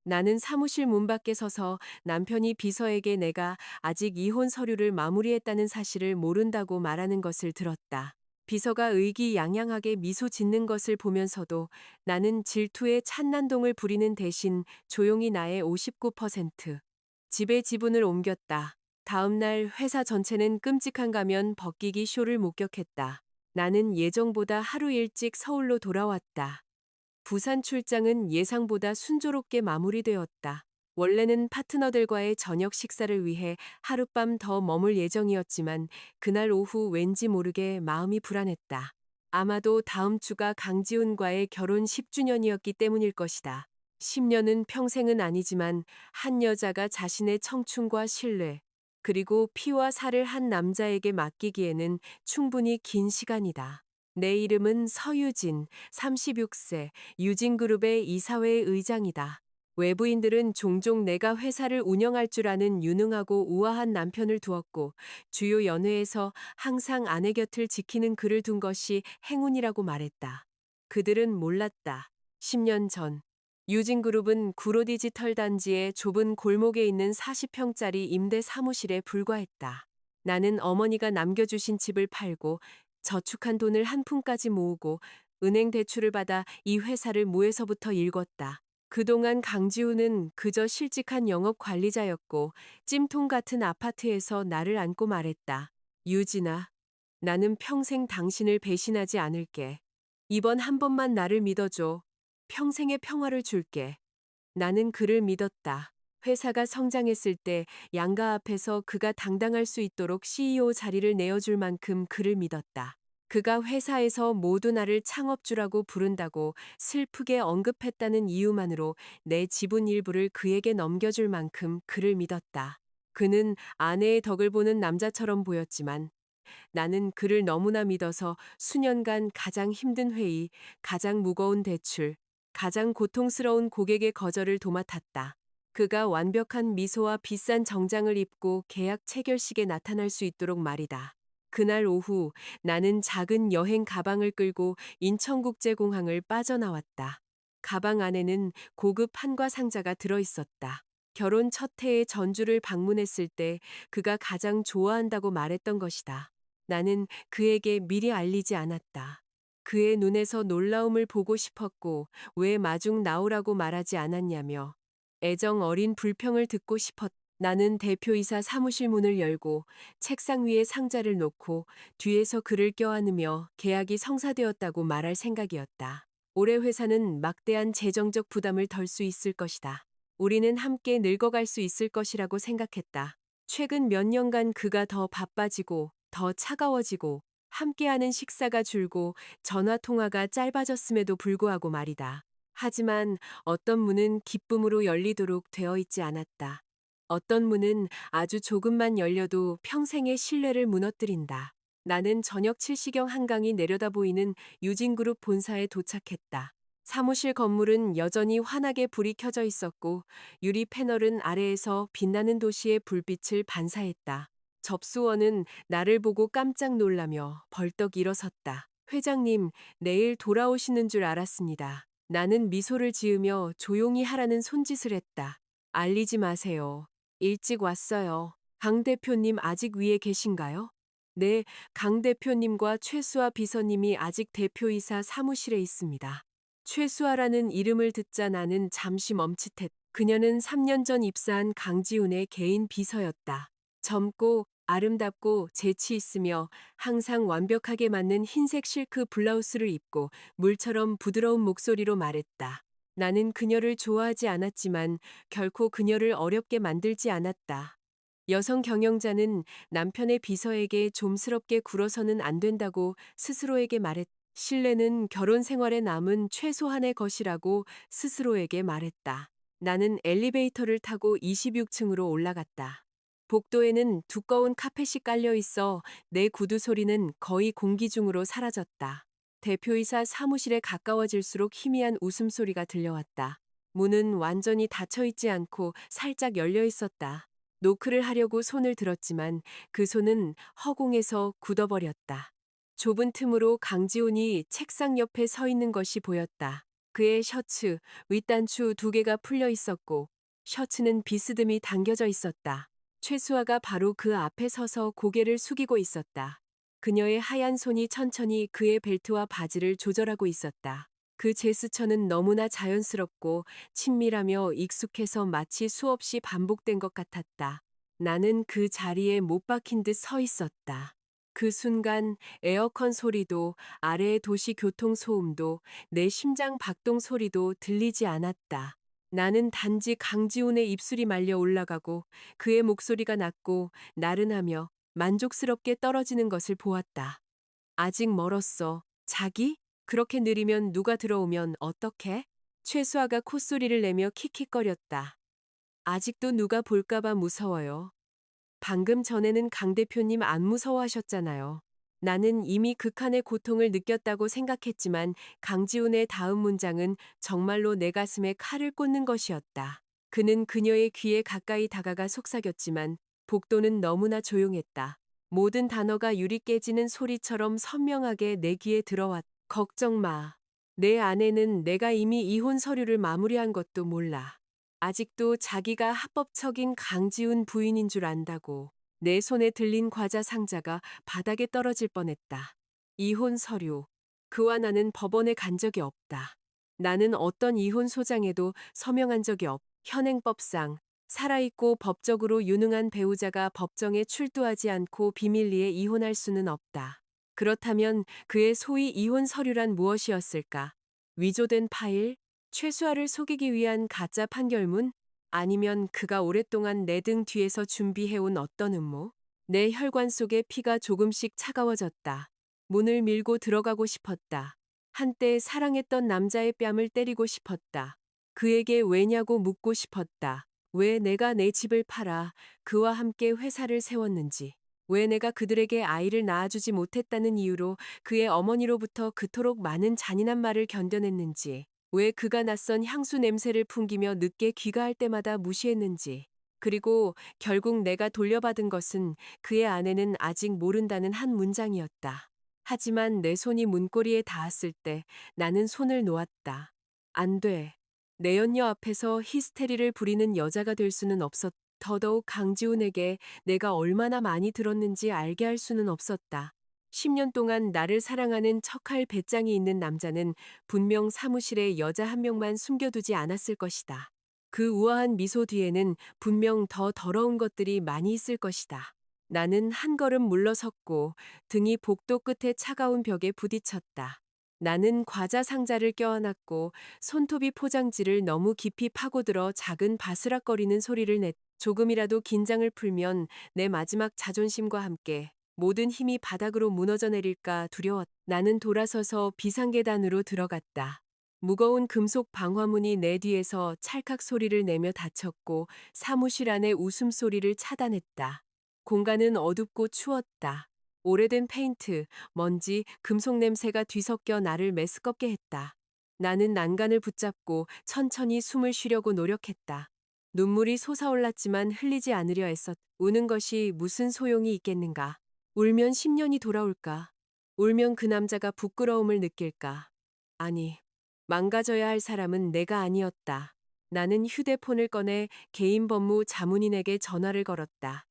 나는 사무실 문 밖에 서서 남편이 비서에게 내가 아직 이혼 서류를 마무리했다는 사실을 모른다고 말하는 것을 들었다. 비서가 의기양양하게 미소 짓는 것을 보면서도 나는 질투에 찬난동을 부리는 대신 조용히 나의 59% 집에 지분을 옮겼다. 다음 날 회사 전체는 끔찍한 가면 벗기기 쇼를 목격했다. 나는 예정보다 하루 일찍 서울로 돌아왔다. 부산 출장은 예상보다 순조롭게 마무리되었다. 원래는 파트너들과의 저녁 식사를 위해 하룻밤 더 머물 예정이었지만 그날 오후 왠지 모르게 마음이 불안했다. 아마도 다음 주가 강지훈과의 결혼 10주년이었기 때문일 것이다. 10년은 평생은 아니지만 한 여자가 자신의 청춘과 신뢰, 그리고 피와 살을 한 남자에게 맡기기에는 충분히 긴 시간이다. 내 이름은 서유진, 36세, 유진그룹의 이사회 의장이다. 외부인들은 종종 내가 회사를 운영할 줄 아는 유능하고 우아한 남편을 두었고, 주요 연회에서 항상 아내 곁을 지키는 그를 둔 것이 행운이라고 말했다. 그들은 몰랐다. 10년 전, 유진그룹은 구로디지털 단지의 좁은 골목에 있는 40평짜리 임대 사무실에 불과했다. 나는 어머니가 남겨주신 집을 팔고 저축한 돈을 한 푼까지 모으고 은행 대출을 받아 이 회사를 모에서부터 일궜다. 그동안 강지우는 그저 실직한 영업 관리자였고 찜통 같은 아파트에서 나를 안고 말했다. 유진아, 나는 평생 당신을 배신하지 않을게. 이번 한 번만 나를 믿어줘. 평생의 평화를 줄게. 나는 그를 믿었다. 회사가 성장했을 때 양가 앞에서 그가 당당할 수 있도록 CEO 자리를 내어줄 만큼 그를 믿었다. 그가 회사에서 모두 나를 창업주라고 부른다고 슬프게 언급했다는 이유만으로 내 지분 일부를 그에게 넘겨줄 만큼 그를 믿었다. 그는 아내의 덕을 보는 남자처럼 보였지만 나는 그를 너무나 믿어서 수년간 가장 힘든 회의, 가장 무거운 대출, 가장 고통스러운 고객의 거절을 도맡았다. 그가 완벽한 미소와 비싼 정장을 입고 계약 체결식에 나타날 수 있도록 말이다. 그날 오후 나는 작은 여행 가방을 끌고 인천국제공항을 빠져나왔다. 가방 안에는 고급 한과 상자가 들어 있었다. 결혼 첫 해에 전주를 방문했을 때 그가 가장 좋아한다고 말했던 것이다. 나는 그에게 미리 알리지 않았다. 그의 눈에서 놀라움을 보고 싶었고 왜 마중 나오라고 말하지 않았냐며 애정 어린 불평을 듣고 나는 대표이사 사무실 문을 열고 책상 위에 상자를 놓고 뒤에서 그를 껴안으며 계약이 성사되었다고 말할 생각이었다. 올해 회사는 막대한 재정적 부담을 덜 수 있을 것이다. 우리는 함께 늙어갈 수 있을 것이라고 생각했다. 최근 몇 년간 그가 더 바빠지고 더 차가워지고 함께하는 식사가 줄고 전화 통화가 짧아졌음에도 불구하고 말이다. 하지만 어떤 문은 기쁨으로 열리도록 되어 있지 않았다. 어떤 문은 아주 조금만 열려도 평생의 신뢰를 무너뜨린다. 나는 저녁 7시경 한강이 내려다 보이는 유진그룹 본사에 도착했다. 사무실 건물은 여전히 환하게 불이 켜져 있었고 유리 패널은 아래에서 빛나는 도시의 불빛을 반사했다. 접수원은 나를 보고 깜짝 놀라며 벌떡 일어섰다. 회장님, 내일 돌아오시는 줄 알았습니다. 나는 미소를 지으며 조용히 하라는 손짓을 했다. 알리지 마세요. 일찍 왔어요. 강 대표님 아직 위에 계신가요? 네, 강 대표님과 최수아 비서님이 아직 대표이사 사무실에 있습니다. 최수아라는 이름을 듣자 나는 잠시 멈칫했다. 그녀는 3년 전 입사한 강지훈의 개인 비서였다. 젊고 아름답고 재치 있으며 항상 완벽하게 맞는 흰색 실크 블라우스를 입고 물처럼 부드러운 목소리로 말했다. 나는 그녀를 좋아하지 않았지만 결코 그녀를 어렵게 만들지 않았다. 여성 경영자는 남편의 비서에게 좀스럽게 굴어서는 안 된다고 스스로에게 말했다. 신뢰는 결혼 생활에 남은 최소한의 것이라고 스스로에게 말했다. 나는 엘리베이터를 타고 26층으로 올라갔다. 복도에는 두꺼운 카펫이 깔려 있어 내 구두 소리는 거의 공기 중으로 사라졌다. 대표이사 사무실에 가까워질수록 희미한 웃음소리가 들려왔다. 문은 완전히 닫혀 있지 않고 살짝 열려 있었다. 노크를 하려고 손을 들었지만 그 손은 허공에서 굳어버렸다. 좁은 틈으로 강지훈이 책상 옆에 서 있는 것이 보였다. 그의 셔츠, 윗단추 두 개가 풀려 있었고 셔츠는 비스듬히 당겨져 있었다. 최수아가 바로 그 앞에 서서 고개를 숙이고 있었다. 그녀의 하얀 손이 천천히 그의 벨트와 바지를 조절하고 있었다. 그 제스처는 너무나 자연스럽고 친밀하며 익숙해서 마치 수없이 반복된 것 같았다. 나는 그 자리에 못 박힌 듯 서 있었다. 그 순간 에어컨 소리도 아래의 도시 교통 소음도 내 심장 박동 소리도 들리지 않았다. 나는 단지 강지훈의 입술이 말려 올라가고 그의 목소리가 낮고 나른하며 만족스럽게 떨어지는 것을 보았다. 아직 멀었어. 자기? 그렇게 느리면 누가 들어오면 어떡해? 최수아가 콧소리를 내며 킥킥거렸다. 아직도 누가 볼까봐 무서워요. 방금 전에는 강 대표님 안 무서워하셨잖아요. 나는 이미 극한의 고통을 느꼈다고 생각했지만 강지훈의 다음 문장은 정말로 내 가슴에 칼을 꽂는 것이었다. 그는 그녀의 귀에 가까이 다가가 속삭였지만 복도는 너무나 조용했다. 모든 단어가 유리 깨지는 소리처럼 선명하게 내 귀에 들어왔다. 걱정 마. 내 아내는 내가 이미 이혼 서류를 마무리한 것도 몰라. 아직도 자기가 합법적인 강지훈 부인인 줄 안다고. 내 손에 들린 과자 상자가 바닥에 떨어질 뻔했다. 이혼 서류. 그와 나는 법원에 간 적이 없다. 나는 어떤 이혼 소장에도 서명한 적이 없. 현행법상 살아있고 법적으로 유능한 배우자가 법정에 출두하지 않고 비밀리에 이혼할 수는 없다. 그렇다면 그의 소위 이혼 서류란 무엇이었을까? 위조된 파일? 최수아를 속이기 위한 가짜 판결문? 아니면 그가 오랫동안 내 등 뒤에서 준비해온 어떤 음모? 내 혈관 속에 피가 조금씩 차가워졌다. 문을 밀고 들어가고 싶었다. 한때 사랑했던 남자의 뺨을 때리고 싶었다. 그에게 왜냐고 묻고 싶었다. 왜 내가 내 집을 팔아 그와 함께 회사를 세웠는지. 왜 내가 그들에게 아이를 낳아주지 못했다는 이유로 그의 어머니로부터 그토록 많은 잔인한 말을 견뎌냈는지. 왜 그가 낯선 향수 냄새를 풍기며 늦게 귀가할 때마다 무시했는지. 그리고 결국 내가 돌려받은 것은 그의 아내는 아직 모른다는 한 문장이었다. 하지만 내 손이 문고리에 닿았을 때 나는 손을 놓았다. 안 돼. 내 연녀 앞에서 히스테리를 부리는 여자가 될 수는 없었다. 더더욱 강지훈에게 내가 얼마나 많이 들었는지 알게 할 수는 없었다. 10년 동안 나를 사랑하는 척할 배짱이 있는 남자는 분명 사무실에 여자 한 명만 숨겨두지 않았을 것이다. 그 우아한 미소 뒤에는 분명 더 더러운 것들이 많이 있을 것이다. 나는 한 걸음 물러섰고 등이 복도 끝에 차가운 벽에 부딪혔다. 나는 과자 상자를 껴안았고 손톱이 포장지를 너무 깊이 파고들어 작은 바스락거리는 소리를 냈다. 조금이라도 긴장을 풀면 내 마지막 자존심과 함께 모든 힘이 바닥으로 무너져 내릴까 두려웠다. 나는 돌아서서 비상계단으로 들어갔다. 무거운 금속 방화문이 내 뒤에서 찰칵 소리를 내며 닫혔고 사무실 안의 웃음소리를 차단했다. 공간은 어둡고 추웠다. 오래된 페인트, 먼지, 금속 냄새가 뒤섞여 나를 메스껍게 했다. 나는 난간을 붙잡고 천천히 숨을 쉬려고 노력했다. 눈물이 솟아올랐지만 흘리지 않으려 했었. 우는 것이 무슨 소용이 있겠는가. 울면 10년이 돌아올까. 울면 그 남자가 부끄러움을 느낄까. 아니, 망가져야 할 사람은 내가 아니었다. 나는 휴대폰을 꺼내 개인 법무 자문인에게 전화를 걸었다.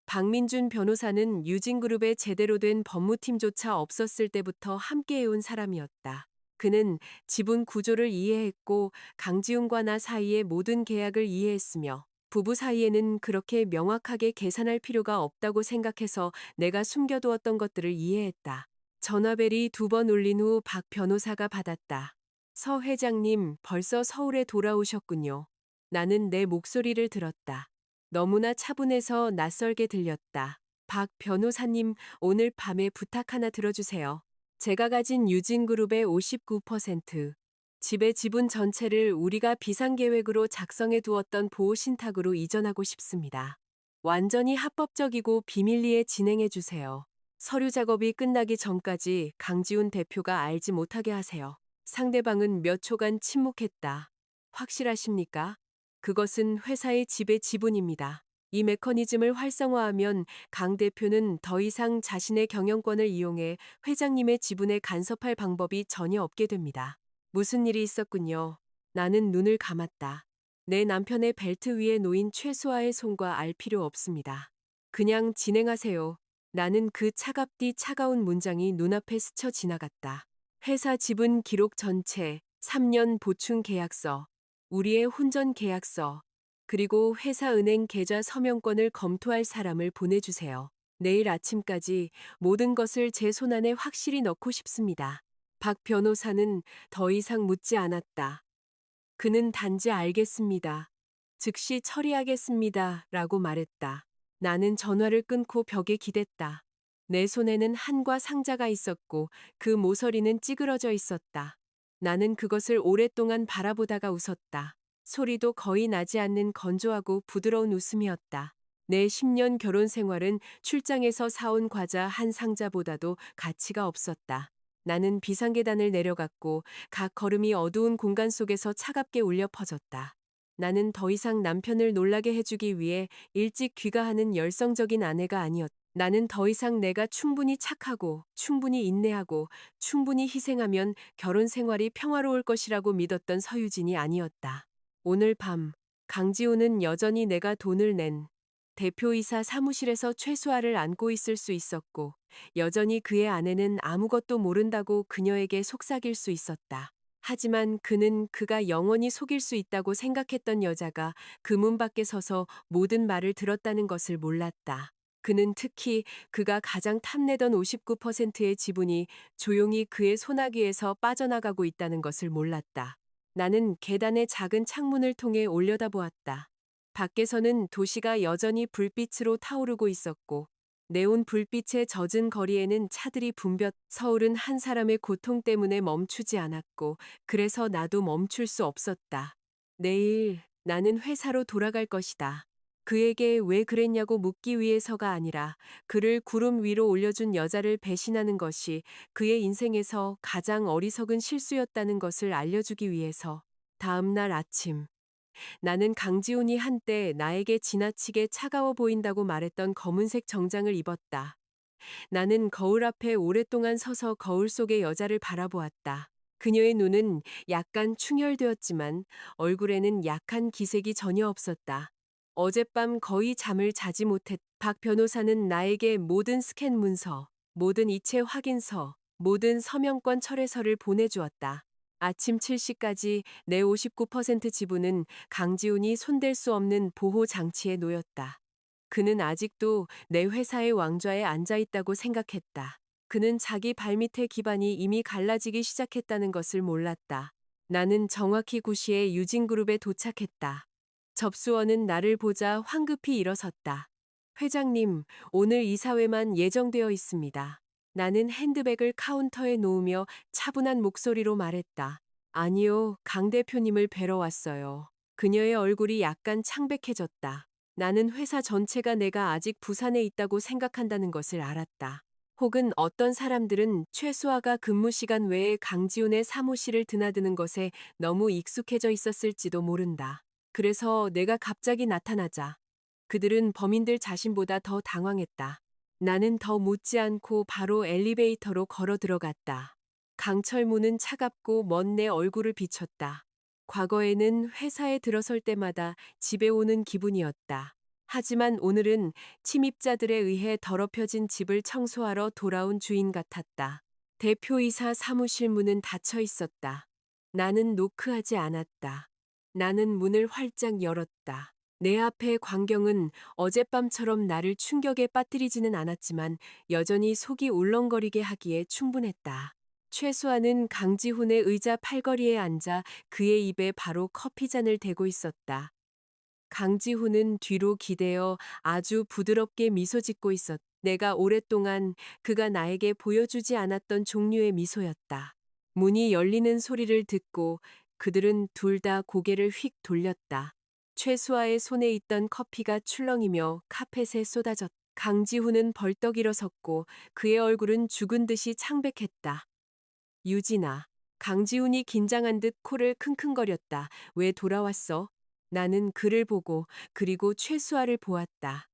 박민준 변호사는 유진그룹에 제대로 된 법무팀조차 없었을 때부터 함께해온 사람이었다. 그는 지분 구조를 이해했고 강지훈과 나 사이의 모든 계약을 이해했으며 부부 사이에는 그렇게 명확하게 계산할 필요가 없다고 생각해서 내가 숨겨두었던 것들을 이해했다. 전화벨이 2번 울린 후 박 변호사가 받았다. 서 회장님, 벌써 서울에 돌아오셨군요. 나는 내 목소리를 들었다. 너무나 차분해서 낯설게 들렸다. 박 변호사님, 오늘 밤에 부탁 하나 들어주세요. 제가 가진 유진그룹의 59%, 집의 지분 전체를 우리가 비상계획으로 작성해 두었던 보호신탁으로 이전하고 싶습니다. 완전히 합법적이고 비밀리에 진행해 주세요. 서류 작업이 끝나기 전까지 강지훈 대표가 알지 못하게 하세요. 상대방은 몇 초간 침묵했다. 확실하십니까? 그것은 회사의 지배 지분입니다. 이 메커니즘을 활성화하면 강 대표는 더 이상 자신의 경영권을 이용해 회장님의 지분에 간섭할 방법이 전혀 없게 됩니다. 무슨 일이 있었군요. 나는 눈을 감았다. 내 남편의 벨트 위에 놓인 최수아의 손과 알 필요 없습니다. 그냥 진행하세요. 나는 그 차갑디 차가운 문장이 눈앞에 스쳐 지나갔다. 회사 지분 기록 전체, 3년 보충 계약서, 우리의 혼전 계약서, 그리고 회사 은행 계좌 서명권을 검토할 사람을 보내주세요. 내일 아침까지 모든 것을 제 손안에 확실히 넣고 싶습니다. 박 변호사는 더 이상 묻지 않았다. 그는 단지 알겠습니다. 즉시 처리하겠습니다. 라고 말했다. 나는 전화를 끊고 벽에 기댔다. 내 손에는 한과 상자가 있었고 그 모서리는 찌그러져 있었다. 나는 그것을 오랫동안 바라보다가 웃었다. 소리도 거의 나지 않는 건조하고 부드러운 웃음이었다. 내 10년 결혼 생활은 출장에서 사온 과자 한 상자보다도 가치가 없었다. 나는 비상계단을 내려갔고 각 걸음이 어두운 공간 속에서 차갑게 울려 퍼졌다. 나는 더 이상 남편을 놀라게 해주기 위해 일찍 귀가하는 열성적인 아내가 아니었다. 나는 더 이상 내가 충분히 착하고, 충분히 인내하고, 충분히 희생하면 결혼 생활이 평화로울 것이라고 믿었던 서유진이 아니었다. 오늘 밤, 강지우는 여전히 내가 돈을 낸 대표이사 사무실에서 최수아를 안고 있을 수 있었고, 여전히 그의 아내는 아무것도 모른다고 그녀에게 속삭일 수 있었다. 하지만 그는 그가 영원히 속일 수 있다고 생각했던 여자가 그 문 밖에 서서 모든 말을 들었다는 것을 몰랐다. 그는 특히 그가 가장 탐내던 59%의 지분이 조용히 그의 소나기에서 빠져나가고 있다는 것을 몰랐다. 나는 계단의 작은 창문을 통해 올려다보았다. 밖에서는 도시가 여전히 불빛으로 타오르고 있었고, 네온 불빛에 젖은 거리에는 차들이 붐볐. 서울은 한 사람의 고통 때문에 멈추지 않았고, 그래서 나도 멈출 수 없었다. 내일 나는 회사로 돌아갈 것이다. 그에게 왜 그랬냐고 묻기 위해서가 아니라 그를 구름 위로 올려준 여자를 배신하는 것이 그의 인생에서 가장 어리석은 실수였다는 것을 알려주기 위해서. 다음 날 아침, 나는 강지훈이 한때 나에게 지나치게 차가워 보인다고 말했던 검은색 정장을 입었다. 나는 거울 앞에 오랫동안 서서 거울 속의 여자를 바라보았다. 그녀의 눈은 약간 충혈되었지만 얼굴에는 약한 기색이 전혀 없었다. 어젯밤 거의 잠을 자지 못했. 박 변호사는 나에게 모든 스캔 문서, 모든 이체 확인서, 모든 서명권 철회서를 보내주었다. 아침 7시까지 내 59% 지분은 강지훈이 손댈 수 없는 보호 장치에 놓였다. 그는 아직도 내 회사의 왕좌에 앉아 있다고 생각했다. 그는 자기 발밑의 기반이 이미 갈라지기 시작했다는 것을 몰랐다. 나는 정확히 9시에 유진그룹에 도착했다. 접수원은 나를 보자 황급히 일어섰다. 회장님, 오늘 이사회만 예정되어 있습니다. 나는 핸드백을 카운터에 놓으며 차분한 목소리로 말했다. 아니요, 강 대표님을 뵈러 왔어요. 그녀의 얼굴이 약간 창백해졌다. 나는 회사 전체가 내가 아직 부산에 있다고 생각한다는 것을 알았다. 혹은 어떤 사람들은 최수아가 근무 시간 외에 강지훈의 사무실을 드나드는 것에 너무 익숙해져 있었을지도 모른다. 그래서 내가 갑자기 나타나자 그들은 범인들 자신보다 더 당황했다. 나는 더 묻지 않고 바로 엘리베이터로 걸어 들어갔다. 강철 문은 차갑고 먼 내 얼굴을 비췄다. 과거에는 회사에 들어설 때마다 집에 오는 기분이었다. 하지만 오늘은 침입자들에 의해 더럽혀진 집을 청소하러 돌아온 주인 같았다. 대표이사 사무실 문은 닫혀 있었다. 나는 노크하지 않았다. 나는 문을 활짝 열었다. 내 앞의 광경은 어젯밤처럼 나를 충격에 빠뜨리지는 않았지만 여전히 속이 울렁거리게 하기에 충분했다. 최수아는 강지훈의 의자 팔걸이에 앉아 그의 입에 바로 커피잔을 대고 있었다. 강지훈은 뒤로 기대어 아주 부드럽게 미소 짓고 있었다. 내가 오랫동안 그가 나에게 보여주지 않았던 종류의 미소였다. 문이 열리는 소리를 듣고 그들은 둘 다 고개를 휙 돌렸다. 최수아의 손에 있던 커피가 출렁이며 카펫에 쏟아졌다. 강지훈은 벌떡 일어섰고 그의 얼굴은 죽은 듯이 창백했다. 유진아. 강지훈이 긴장한 듯 코를 킁킁거렸다. 왜 돌아왔어? 나는 그를 보고 그리고 최수아를 보았다.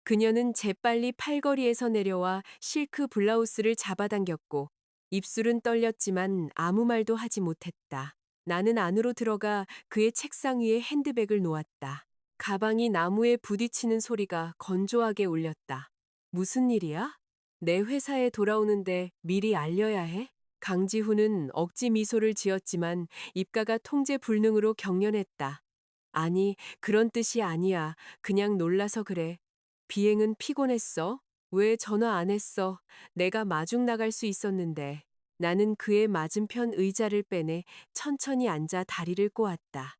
그녀는 재빨리 팔걸이에서 내려와 실크 블라우스를 잡아당겼고 입술은 떨렸지만 아무 말도 하지 못했다. 나는 안으로 들어가 그의 책상 위에 핸드백을 놓았다. 가방이 나무에 부딪히는 소리가 건조하게 울렸다. 무슨 일이야? 내 회사에 돌아오는데 미리 알려야 해? 강지훈은 억지 미소를 지었지만 입가가 통제 불능으로 경련했다. 아니, 그런 뜻이 아니야. 그냥 놀라서 그래. 비행은 피곤했어? 왜 전화 안 했어? 내가 마중 나갈 수 있었는데. 나는 그의 맞은편 의자를 빼내 천천히 앉아 다리를 꼬았다.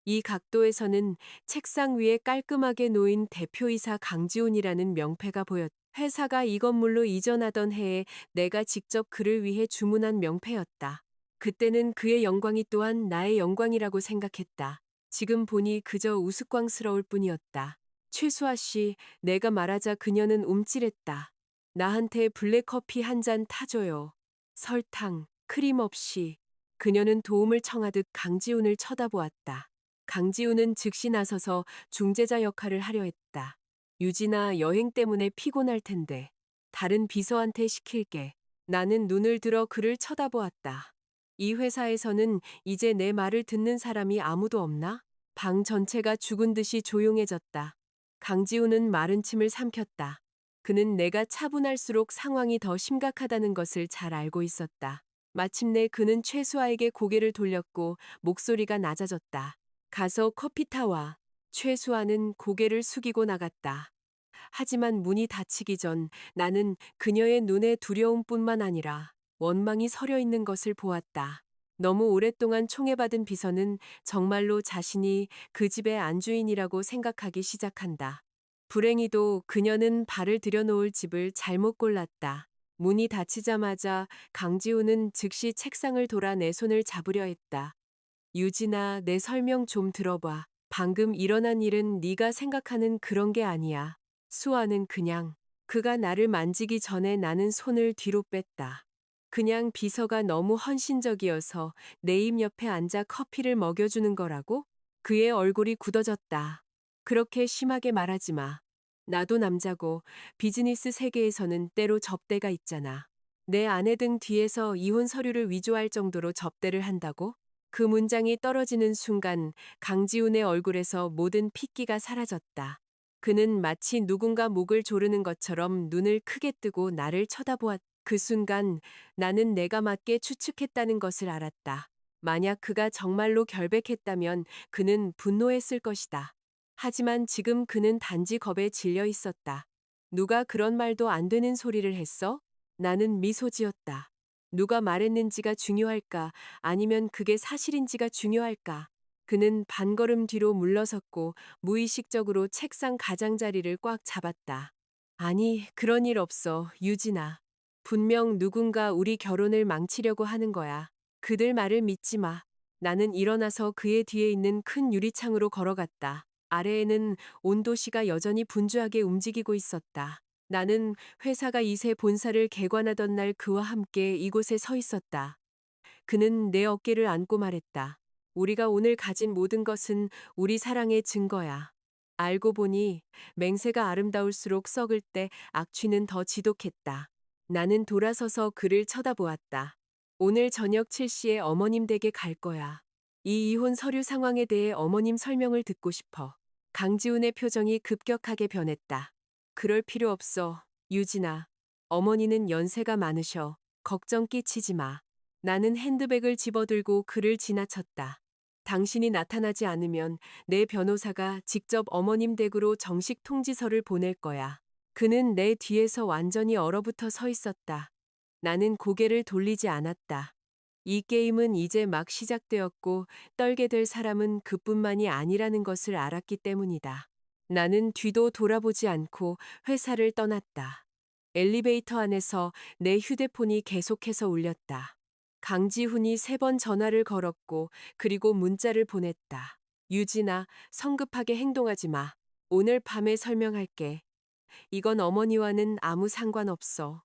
이 각도에서는 책상 위에 깔끔하게 놓인 대표이사 강지훈이라는 명패가 보였다. 회사가 이 건물로 이전하던 해에 내가 직접 그를 위해 주문한 명패였다. 그때는 그의 영광이 또한 나의 영광이라고 생각했다. 지금 보니 그저 우스꽝스러울 뿐이었다. 최수아 씨, 내가 말하자 그녀는 움찔했다. 나한테 블랙커피 한 잔 타줘요. 설탕, 크림 없이. 그녀는 도움을 청하듯 강지훈을 쳐다보았다. 강지훈은 즉시 나서서 중재자 역할을 하려 했다. 유진아, 여행 때문에 피곤할 텐데. 다른 비서한테 시킬게. 나는 눈을 들어 그를 쳐다보았다. 이 회사에서는 이제 내 말을 듣는 사람이 아무도 없나? 방 전체가 죽은 듯이 조용해졌다. 강지훈은 마른 침을 삼켰다. 그는 내가 차분할수록 상황이 더 심각하다는 것을 잘 알고 있었다. 마침내 그는 최수아에게 고개를 돌렸고 목소리가 낮아졌다. 가서 커피 타와. 최수아는 고개를 숙이고 나갔다. 하지만 문이 닫히기 전 나는 그녀의 눈에 두려움뿐만 아니라 원망이 서려 있는 것을 보았다. 너무 오랫동안 총애받은 비서는 정말로 자신이 그 집의 안주인이라고 생각하기 시작한다. 불행히도 그녀는 발을 들여놓을 집을 잘못 골랐다. 문이 닫히자마자 강지우는 즉시 책상을 돌아 내 손을 잡으려 했다. 유진아, 내 설명 좀 들어봐. 방금 일어난 일은 네가 생각하는 그런 게 아니야. 수아는 그냥 그가 나를 만지기 전에 나는 손을 뒤로 뺐다. 그냥 비서가 너무 헌신적이어서 내 입 옆에 앉아 커피를 먹여주는 거라고? 그의 얼굴이 굳어졌다. 그렇게 심하게 말하지 마. 나도 남자고 비즈니스 세계에서는 때로 접대가 있잖아. 내 아내 등 뒤에서 이혼 서류를 위조할 정도로 접대를 한다고? 그 문장이 떨어지는 순간 강지훈의 얼굴에서 모든 핏기가 사라졌다. 그는 마치 누군가 목을 조르는 것처럼 눈을 크게 뜨고 나를 쳐다보았. 그 순간 나는 내가 맞게 추측했다는 것을 알았다. 만약 그가 정말로 결백했다면 그는 분노했을 것이다. 하지만 지금 그는 단지 겁에 질려 있었다. 누가 그런 말도 안 되는 소리를 했어? 나는 미소 지었다. 누가 말했는지가 중요할까? 아니면 그게 사실인지가 중요할까? 그는 반걸음 뒤로 물러섰고 무의식적으로 책상 가장자리를 꽉 잡았다. 아니, 그런 일 없어, 유진아. 분명 누군가 우리 결혼을 망치려고 하는 거야. 그들 말을 믿지 마. 나는 일어나서 그의 뒤에 있는 큰 유리창으로 걸어갔다. 아래에는 온도시가 여전히 분주하게 움직이고 있었다. 나는 회사가 이세 본사를 개관하던 날 그와 함께 이곳에 서 있었다. 그는 내 어깨를 안고 말했다. 우리가 오늘 가진 모든 것은 우리 사랑의 증거야. 알고 보니 맹세가 아름다울수록 썩을 때 악취는 더 지독했다. 나는 돌아서서 그를 쳐다보았다. 오늘 저녁 7시에 어머님 댁에 갈 거야. 이 이혼 서류 상황에 대해 어머님 설명을 듣고 싶어. 강지훈의 표정이 급격하게 변했다. 그럴 필요 없어, 유진아. 어머니는 연세가 많으셔. 걱정 끼치지 마. 나는 핸드백을 집어들고 그를 지나쳤다. 당신이 나타나지 않으면 내 변호사가 직접 어머님 댁으로 정식 통지서를 보낼 거야. 그는 내 뒤에서 완전히 얼어붙어 서 있었다. 나는 고개를 돌리지 않았다. 이 게임은 이제 막 시작되었고 떨게 될 사람은 그뿐만이 아니라는 것을 알았기 때문이다. 나는 뒤도 돌아보지 않고 회사를 떠났다. 엘리베이터 안에서 내 휴대폰이 계속해서 울렸다. 강지훈이 3번 전화를 걸었고 그리고 문자를 보냈다. 유진아, 성급하게 행동하지 마. 오늘 밤에 설명할게. 이건 어머니와는 아무 상관없어.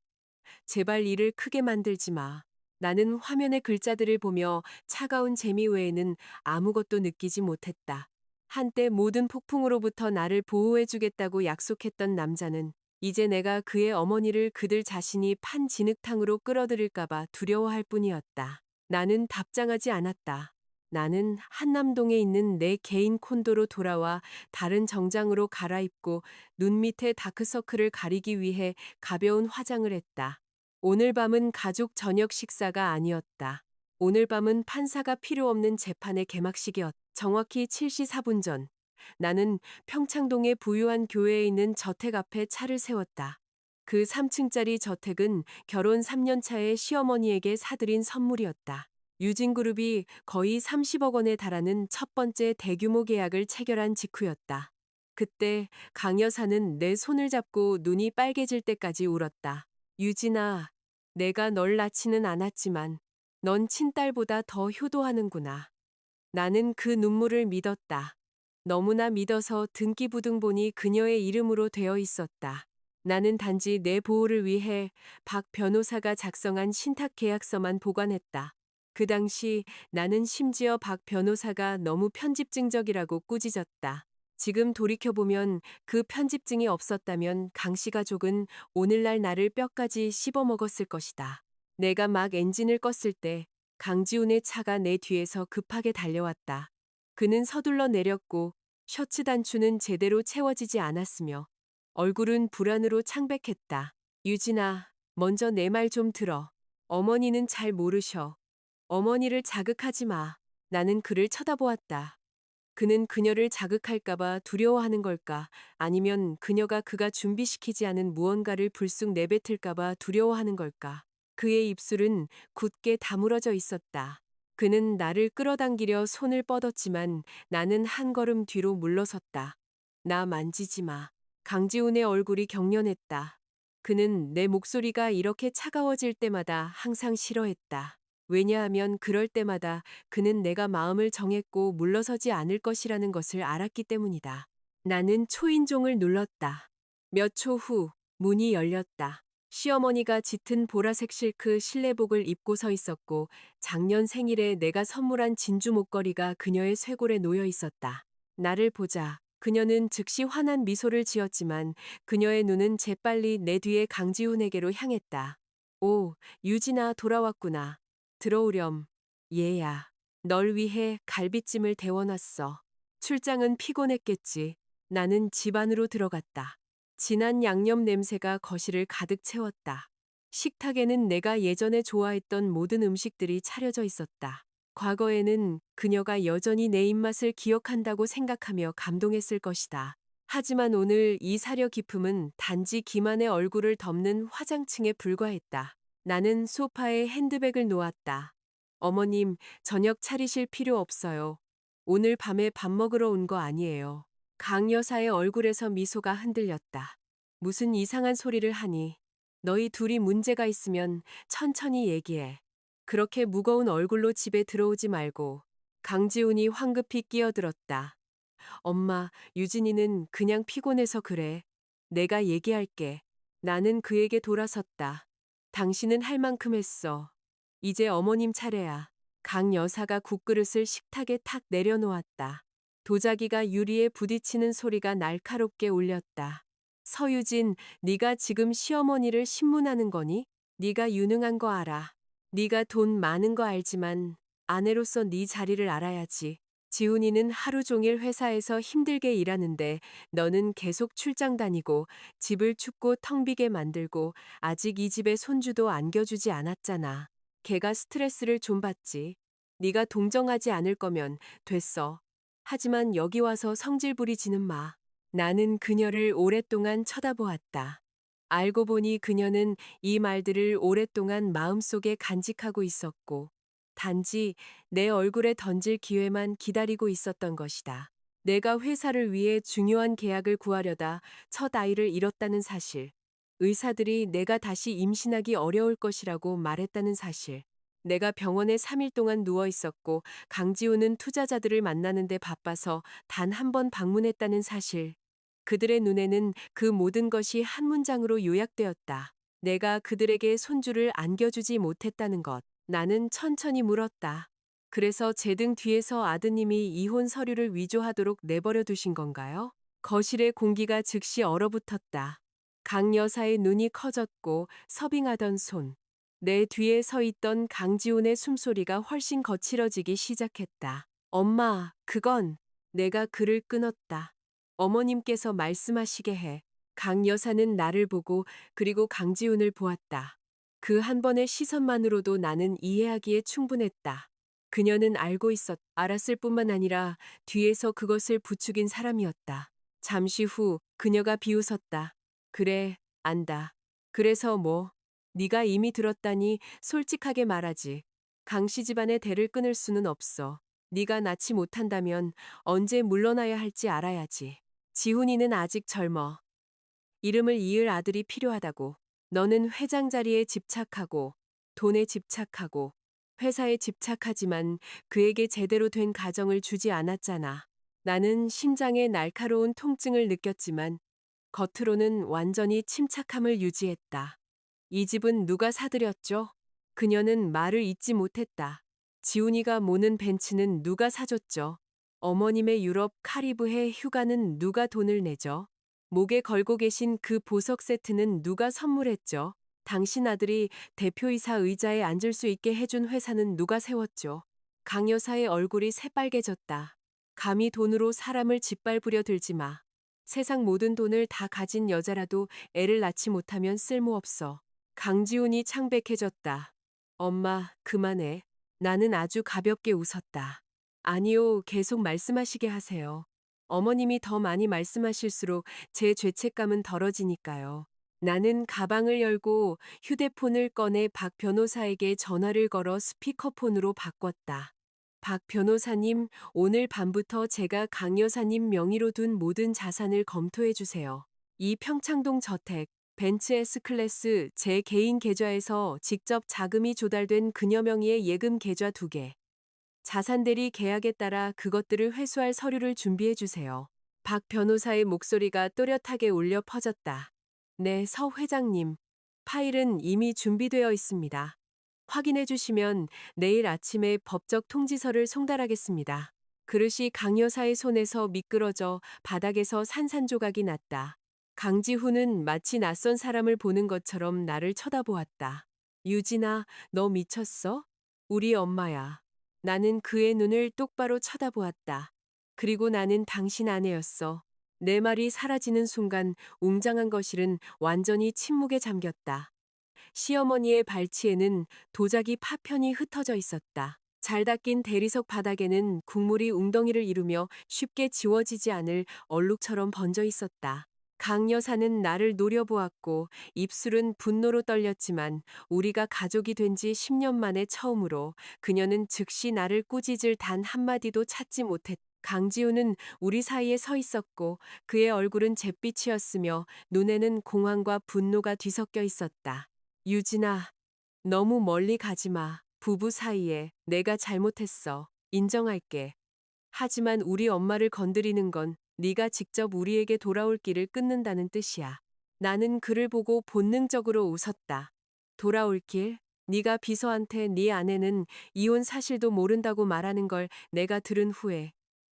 제발 일을 크게 만들지 마. 나는 화면의 글자들을 보며 차가운 재미 외에는 아무것도 느끼지 못했다. 한때 모든 폭풍으로부터 나를 보호해주겠다고 약속했던 남자는 이제 내가 그의 어머니를 그들 자신이 판 진흙탕으로 끌어들일까봐 두려워할 뿐이었다. 나는 답장하지 않았다. 나는 한남동에 있는 내 개인 콘도로 돌아와 다른 정장으로 갈아입고 눈 밑에 다크서클을 가리기 위해 가벼운 화장을 했다. 오늘 밤은 가족 저녁 식사가 아니었다. 오늘 밤은 판사가 필요 없는 재판의 개막식이었다. 정확히 7시 4분 전, 나는 평창동의 부유한 교회에 있는 저택 앞에 차를 세웠다. 그 3층짜리 저택은 결혼 3년 차에 시어머니에게 사들인 선물이었다. 유진그룹이 거의 30억 원에 달하는 첫 번째 대규모 계약을 체결한 직후였다. 그때 강 여사는 내 손을 잡고 눈이 빨개질 때까지 울었다. 유진아, 내가 널 낳지는 않았지만 넌 친딸보다 더 효도하는구나. 나는 그 눈물을 믿었다. 너무나 믿어서 등기부등 본이 그녀의 이름으로 되어 있었다. 나는 단지 내 보호를 위해 박 변호사가 작성한 신탁 계약서만 보관했다. 그 당시 나는 심지어 박 변호사가 너무 편집증적이라고 꾸짖었다. 지금 돌이켜보면 그 편집증이 없었다면 강 씨 가족은 오늘날 나를 뼈까지 씹어먹었을 것이다. 내가 막 엔진을 껐을 때 강지훈의 차가 내 뒤에서 급하게 달려왔다. 그는 서둘러 내렸고 셔츠 단추는 제대로 채워지지 않았으며 얼굴은 불안으로 창백했다. 유진아, 먼저 내 말 좀 들어. 어머니는 잘 모르셔. 어머니를 자극하지 마. 나는 그를 쳐다보았다. 그는 그녀를 자극할까봐 두려워하는 걸까? 아니면 그가 준비시키지 않은 무언가를 불쑥 내뱉을까봐 두려워하는 걸까? 그의 입술은 굳게 다물어져 있었다. 그는 나를 끌어당기려 손을 뻗었지만 나는 한 걸음 뒤로 물러섰다. 나 만지지 마. 강지훈의 얼굴이 경련했다. 그는 내 목소리가 이렇게 차가워질 때마다 항상 싫어했다. 왜냐하면 그럴 때마다 그는 내가 마음을 정했고 물러서지 않을 것이라는 것을 알았기 때문이다. 나는 초인종을 눌렀다. 몇 초 후 문이 열렸다. 시어머니가 짙은 보라색 실크 실내복을 입고 서 있었고 작년 생일에 내가 선물한 진주 목걸이가 그녀의 쇄골에 놓여 있었다. 나를 보자 그녀는 즉시 환한 미소를 지었지만 그녀의 눈은 재빨리 내 뒤에 강지훈에게로 향했다. 오, 유진아 돌아왔구나. 들어오렴. 얘야. 널 위해 갈비찜을 데워놨어. 출장은 피곤했겠지. 나는 집 안으로 들어갔다. 진한 양념 냄새가 거실을 가득 채웠다. 식탁에는 내가 예전에 좋아했던 모든 음식들이 차려져 있었다. 과거에는 그녀가 여전히 내 입맛을 기억한다고 생각하며 감동했을 것이다. 하지만 오늘 이 사려 기품은 단지 기만의 얼굴을 덮는 화장층에 불과했다. 나는 소파에 핸드백을 놓았다. 어머님, 저녁 차리실 필요 없어요. 오늘 밤에 밥 먹으러 온 거 아니에요. 강 여사의 얼굴에서 미소가 흔들렸다. 무슨 이상한 소리를 하니? 너희 둘이 문제가 있으면 천천히 얘기해. 그렇게 무거운 얼굴로 집에 들어오지 말고. 강지훈이 황급히 끼어들었다. 엄마, 유진이는 그냥 피곤해서 그래. 내가 얘기할게. 나는 그에게 돌아섰다. 당신은 할 만큼 했어. 이제 어머님 차례야. 강 여사가 국그릇을 식탁에 탁 내려놓았다. 도자기가 유리에 부딪히는 소리가 날카롭게 울렸다. 서유진, 네가 지금 시어머니를 신문하는 거니? 네가 유능한 거 알아. 네가 돈 많은 거 알지만 아내로서 네 자리를 알아야지. 지훈이는 하루 종일 회사에서 힘들게 일하는데 너는 계속 출장 다니고 집을 춥고 텅 비게 만들고 아직 이 집에 손주도 안겨주지 않았잖아. 걔가 스트레스를 좀 받지. 네가 동정하지 않을 거면 됐어. 하지만 여기 와서 성질 부리지는 마. 나는 그녀를 오랫동안 쳐다보았다. 알고 보니 그녀는 이 말들을 오랫동안 마음속에 간직하고 있었고, 단지 내 얼굴에 던질 기회만 기다리고 있었던 것이다. 내가 회사를 위해 중요한 계약을 구하려다 첫 아이를 잃었다는 사실, 의사들이 내가 다시 임신하기 어려울 것이라고 말했다는 사실, 내가 병원에 3일 동안 누워 있었고 강지우는 투자자들을 만나는데 바빠서 단 한 번 방문했다는 사실, 그들의 눈에는 그 모든 것이 한 문장으로 요약되었다. 내가 그들에게 손주를 안겨주지 못했다는 것. 나는 천천히 물었다. 그래서 제 등 뒤에서 아드님이 이혼 서류를 위조하도록 내버려 두신 건가요? 거실의 공기가 즉시 얼어붙었다. 강 여사의 눈이 커졌고 서빙하던 손. 내 뒤에 서 있던 강지훈의 숨소리가 훨씬 거칠어지기 시작했다. 엄마, 그건 내가 그를 끊었다. 어머님께서 말씀하시게 해. 강 여사는 나를 보고 그리고 강지훈을 보았다. 그 한 번의 시선만으로도 나는 이해하기에 충분했다. 그녀는 알고 알았을 뿐만 아니라 뒤에서 그것을 부추긴 사람이었다. 잠시 후 그녀가 비웃었다. 그래, 안다. 그래서 뭐? 네가 이미 들었다니 솔직하게 말하지. 강씨 집안의 대를 끊을 수는 없어. 네가 낳지 못한다면 언제 물러나야 할지 알아야지. 지훈이는 아직 젊어. 이름을 이을 아들이 필요하다고. 너는 회장 자리에 집착하고 돈에 집착하고 회사에 집착하지만 그에게 제대로 된 가정을 주지 않았잖아. 나는 심장에 날카로운 통증을 느꼈지만 겉으로는 완전히 침착함을 유지했다. 이 집은 누가 사들였죠? 그녀는 말을 잇지 못했다. 지훈이가 모는 벤츠는 누가 사줬죠? 어머님의 유럽 카리브해 휴가는 누가 돈을 내죠? 목에 걸고 계신 그 보석 세트는 누가 선물했죠? 당신 아들이 대표이사 의자에 앉을 수 있게 해준 회사는 누가 세웠죠? 강 여사의 얼굴이 새빨개졌다. 감히 돈으로 사람을 짓밟으려 들지 마. 세상 모든 돈을 다 가진 여자라도 애를 낳지 못하면 쓸모없어. 강지훈이 창백해졌다. 엄마, 그만해. 나는 아주 가볍게 웃었다. 아니요, 계속 말씀하시게 하세요. 어머님이 더 많이 말씀하실수록 제 죄책감은 덜어지니까요. 나는 가방을 열고 휴대폰을 꺼내 박 변호사에게 전화를 걸어 스피커폰으로 바꿨다. 박 변호사님, 오늘 밤부터 제가 강 여사님 명의로 둔 모든 자산을 검토해 주세요. 이 평창동 저택, 벤츠 S클래스 제 개인 계좌에서 직접 자금이 조달된 그녀 명의의 예금 계좌 2개. 자산 대리 계약에 따라 그것들을 회수할 서류를 주시해 주세요. 박 변호사의 목소리가 또렷하게 울려 퍼졌다. 네, 서 회장님. 파일은 이미 준비되어 있습니다. 확인해 주시면 내일 아침에 법적 통지서를 송달하겠습니다. 그릇이 강 여사의 손에서 미끄러져 바닥에서 산산조각이 났다. 강지훈은 마치 낯선 사람을 보는 것처럼 나를 쳐다보았다. 유진아, 너 미쳤어? 우리 엄마야. 나는 그의 눈을 똑바로 쳐다보았다. 그리고 나는 당신 아내였어. 내 말이 사라지는 순간 웅장한 거실은 완전히 침묵에 잠겼다. 시어머니의 발치에는 도자기 파편이 흩어져 있었다. 잘 닦인 대리석 바닥에는 국물이 웅덩이를 이루며 쉽게 지워지지 않을 얼룩처럼 번져 있었다. 강 여사는 나를 노려보았고 입술은 분노로 떨렸지만 우리가 가족이 된 지 10년 만에 처음으로 그녀는 즉시 나를 꾸짖을 단 한마디도 찾지 못했다. 강지우는 우리 사이에 서 있었고 그의 얼굴은 잿빛이었으며 눈에는 공황과 분노가 뒤섞여 있었다. 유진아, 너무 멀리 가지 마. 부부 사이에 내가 잘못했어. 인정할게. 하지만 우리 엄마를 건드리는 건 네가 직접 우리에게 돌아올 길을 끊는다는 뜻이야. 나는 그를 보고 본능적으로 웃었다. 돌아올 길? 네가 비서한테 네 아내는 이혼 사실도 모른다고 말하는 걸 내가 들은 후에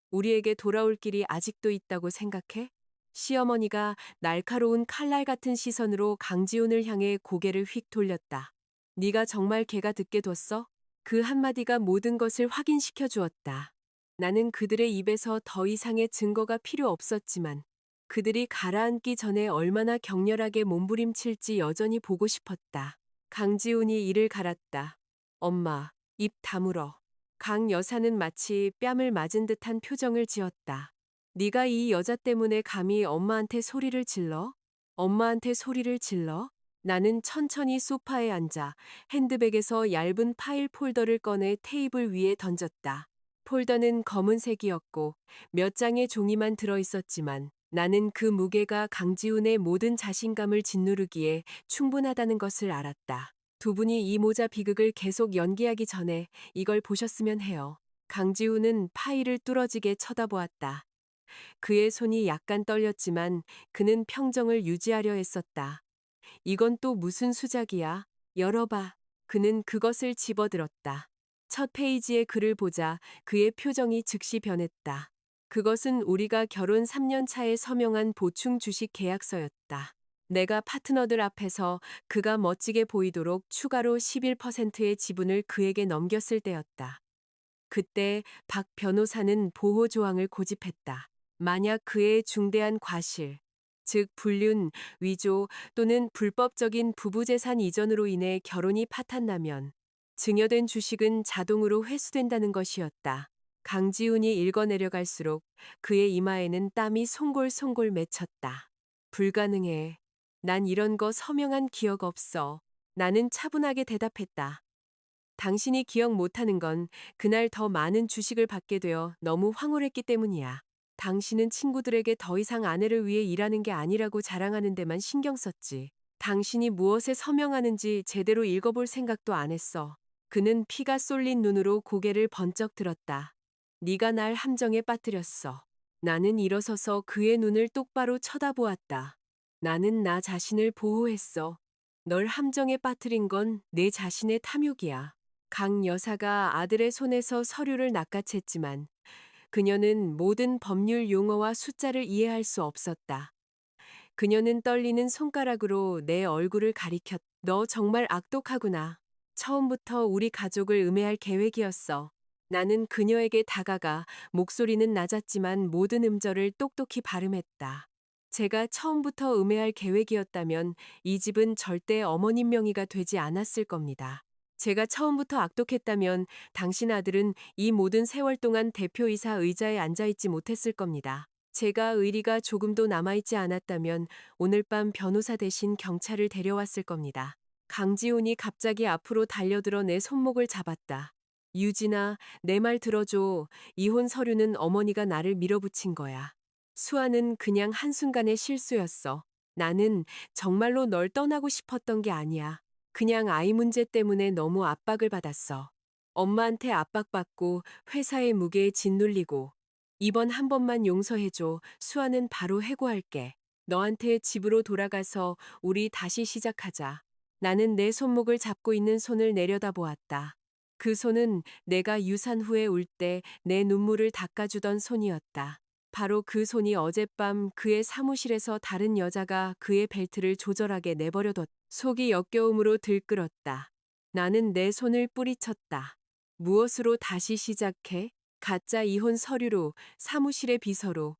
우리에게 돌아올 길이 아직도 있다고 생각해? 시어머니가 날카로운 칼날 같은 시선으로 강지훈을 향해 고개를 휙 돌렸다. 네가 정말 걔가 듣게 뒀어? 그 한마디가 모든 것을 확인시켜 주었다. 나는 그들의 입에서 더 이상의 증거가 필요 없었지만 그들이 가라앉기 전에 얼마나 격렬하게 몸부림칠지 여전히 보고 싶었다. 강지훈이 이를 갈았다. 엄마, 입 다물어. 강 여사는 마치 뺨을 맞은 듯한 표정을 지었다. 네가 이 여자 때문에 감히 엄마한테 소리를 질러? 엄마한테 소리를 질러? 나는 천천히 소파에 앉아 핸드백에서 얇은 파일 폴더를 꺼내 테이블 위에 던졌다. 폴더는 검은색이었고 몇 장의 종이만 들어 있었지만 나는 그 무게가 강지훈의 모든 자신감을 짓누르기에 충분하다는 것을 알았다. 두 분이 이 모자 비극을 계속 연기하기 전에 이걸 보셨으면 해요. 강지훈은 파일을 뚫어지게 쳐다보았다. 그의 손이 약간 떨렸지만 그는 평정을 유지하려 했었다. 이건 또 무슨 수작이야? 열어봐. 그는 그것을 집어들었다. 첫 페이지의 글을 보자 그의 표정이 즉시 변했다. 그것은 우리가 결혼 3년 차에 서명한 보충 주식 계약서였다. 내가 파트너들 앞에서 그가 멋지게 보이도록 추가로 11%의 지분을 그에게 넘겼을 때였다. 그때 박 변호사는 보호 조항을 고집했다. 만약 그의 중대한 과실, 즉 불륜, 위조 또는 불법적인 부부재산 이전으로 인해 결혼이 파탄나면 증여된 주식은 자동으로 회수된다는 것이었다. 강지훈이 읽어내려갈수록 그의 이마에는 땀이 송골송골 맺혔다. 불가능해. 난 이런 거 서명한 기억 없어. 나는 차분하게 대답했다. 당신이 기억 못하는 건 그날 더 많은 주식을 받게 되어 너무 황홀했기 때문이야. 당신은 친구들에게 더 이상 아내를 위해 일하는 게 아니라고 자랑하는 데만 신경 썼지. 당신이 무엇에 서명하는지 제대로 읽어볼 생각도 안 했어. 그는 피가 쏠린 눈으로 고개를 번쩍 들었다. 네가 날 함정에 빠뜨렸어. 나는 일어서서 그의 눈을 똑바로 쳐다보았다. 나는 나 자신을 보호했어. 널 함정에 빠뜨린 건 내 자신의 탐욕이야. 강 여사가 아들의 손에서 서류를 낚아챘지만 그녀는 모든 법률 용어와 숫자를 이해할 수 없었다. 그녀는 떨리는 손가락으로 내 얼굴을 가리켰. 너 정말 악독하구나. 처음부터 우리 가족을 음해할 계획이었어. 나는 그녀에게 다가가 목소리는 낮았지만 모든 음절을 똑똑히 발음했다. 제가 처음부터 음해할 계획이었다면 이 집은 절대 어머님 명의가 되지 않았을 겁니다. 제가 처음부터 악독했다면 당신 아들은 이 모든 세월 동안 대표이사 의자에 앉아있지 못했을 겁니다. 제가 의리가 조금도 남아있지 않았다면 오늘 밤 변호사 대신 경찰을 데려왔을 겁니다. 강지훈이 갑자기 앞으로 달려들어 내 손목을 잡았다. 유진아, 내 말 들어줘. 이혼 서류는 어머니가 나를 밀어붙인 거야. 수아는 그냥 한순간의 실수였어. 나는 정말로 널 떠나고 싶었던 게 아니야. 그냥 아이 문제 때문에 너무 압박을 받았어. 엄마한테 압박받고 회사의 무게에 짓눌리고 이번 한 번만 용서해줘. 수아는 바로 해고할게. 너한테 집으로 돌아가서 우리 다시 시작하자. 나는 내 손목을 잡고 있는 손을 내려다보았다. 그 손은 내가 유산 후에 울 때 내 눈물을 닦아주던 손이었다. 바로 그 손이 어젯밤 그의 사무실에서 다른 여자가 그의 벨트를 조절하게 내버려뒀. 속이 역겨움으로 들끓었다. 나는 내 손을 뿌리쳤다. 무엇으로 다시 시작해? 가짜 이혼 서류로, 사무실의 비서로,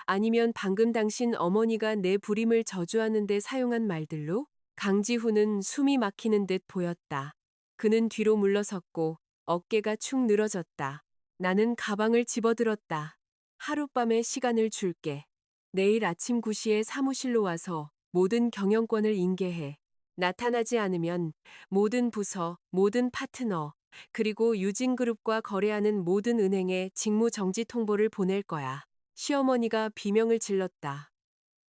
아니면 방금 당신 어머니가 내 불임을 저주하는데 사용한 말들로? 강지훈은 숨이 막히는 듯 보였다. 그는 뒤로 물러섰고 어깨가 축 늘어졌다. 나는 가방을 집어들었다. 하룻밤의 시간을 줄게. 내일 아침 9시에 사무실로 와서 모든 경영권을 인계해. 나타나지 않으면 모든 부서, 모든 파트너, 그리고 유진그룹과 거래하는 모든 은행에 직무정지 통보를 보낼 거야. 시어머니가 비명을 질렀다.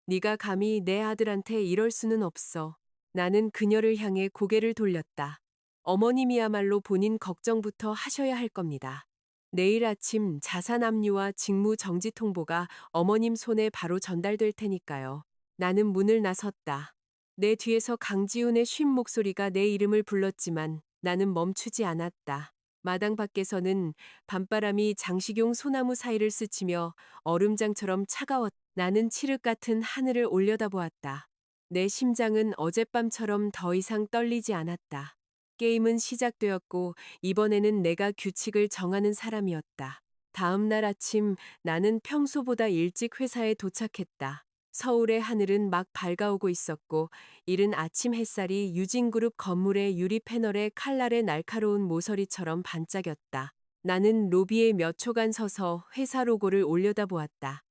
네가 감히 내 아들한테 이럴 수는 없어. 나는 그녀를 향해 고개를 돌렸다. 어머님이야말로 본인 걱정부터 하셔야 할 겁니다. 내일 아침 자산 압류와 직무 정지 통보가 어머님 손에 바로 전달될 테니까요. 나는 문을 나섰다. 내 뒤에서 강지훈의 쉰 목소리가 내 이름을 불렀지만 나는 멈추지 않았다. 마당 밖에서는 밤바람이 장식용 소나무 사이를 스치며 얼음장처럼 차가웠다. 나는 칠흑 같은 하늘을 올려다보았다. 내 심장은 어젯밤처럼 더 이상 떨리지 않았다. 게임은 시작되었고 이번에는 내가 규칙을 정하는 사람이었다. 다음 날 아침 나는 평소보다 일찍 회사에 도착했다. 서울의 하늘은 막 밝아오고 있었고 이른 아침 햇살이 유진그룹 건물의 유리 패널에 칼날의 날카로운 모서리처럼 반짝였다. 나는 로비에 몇 초간 서서 회사 로고를 올려다보았다.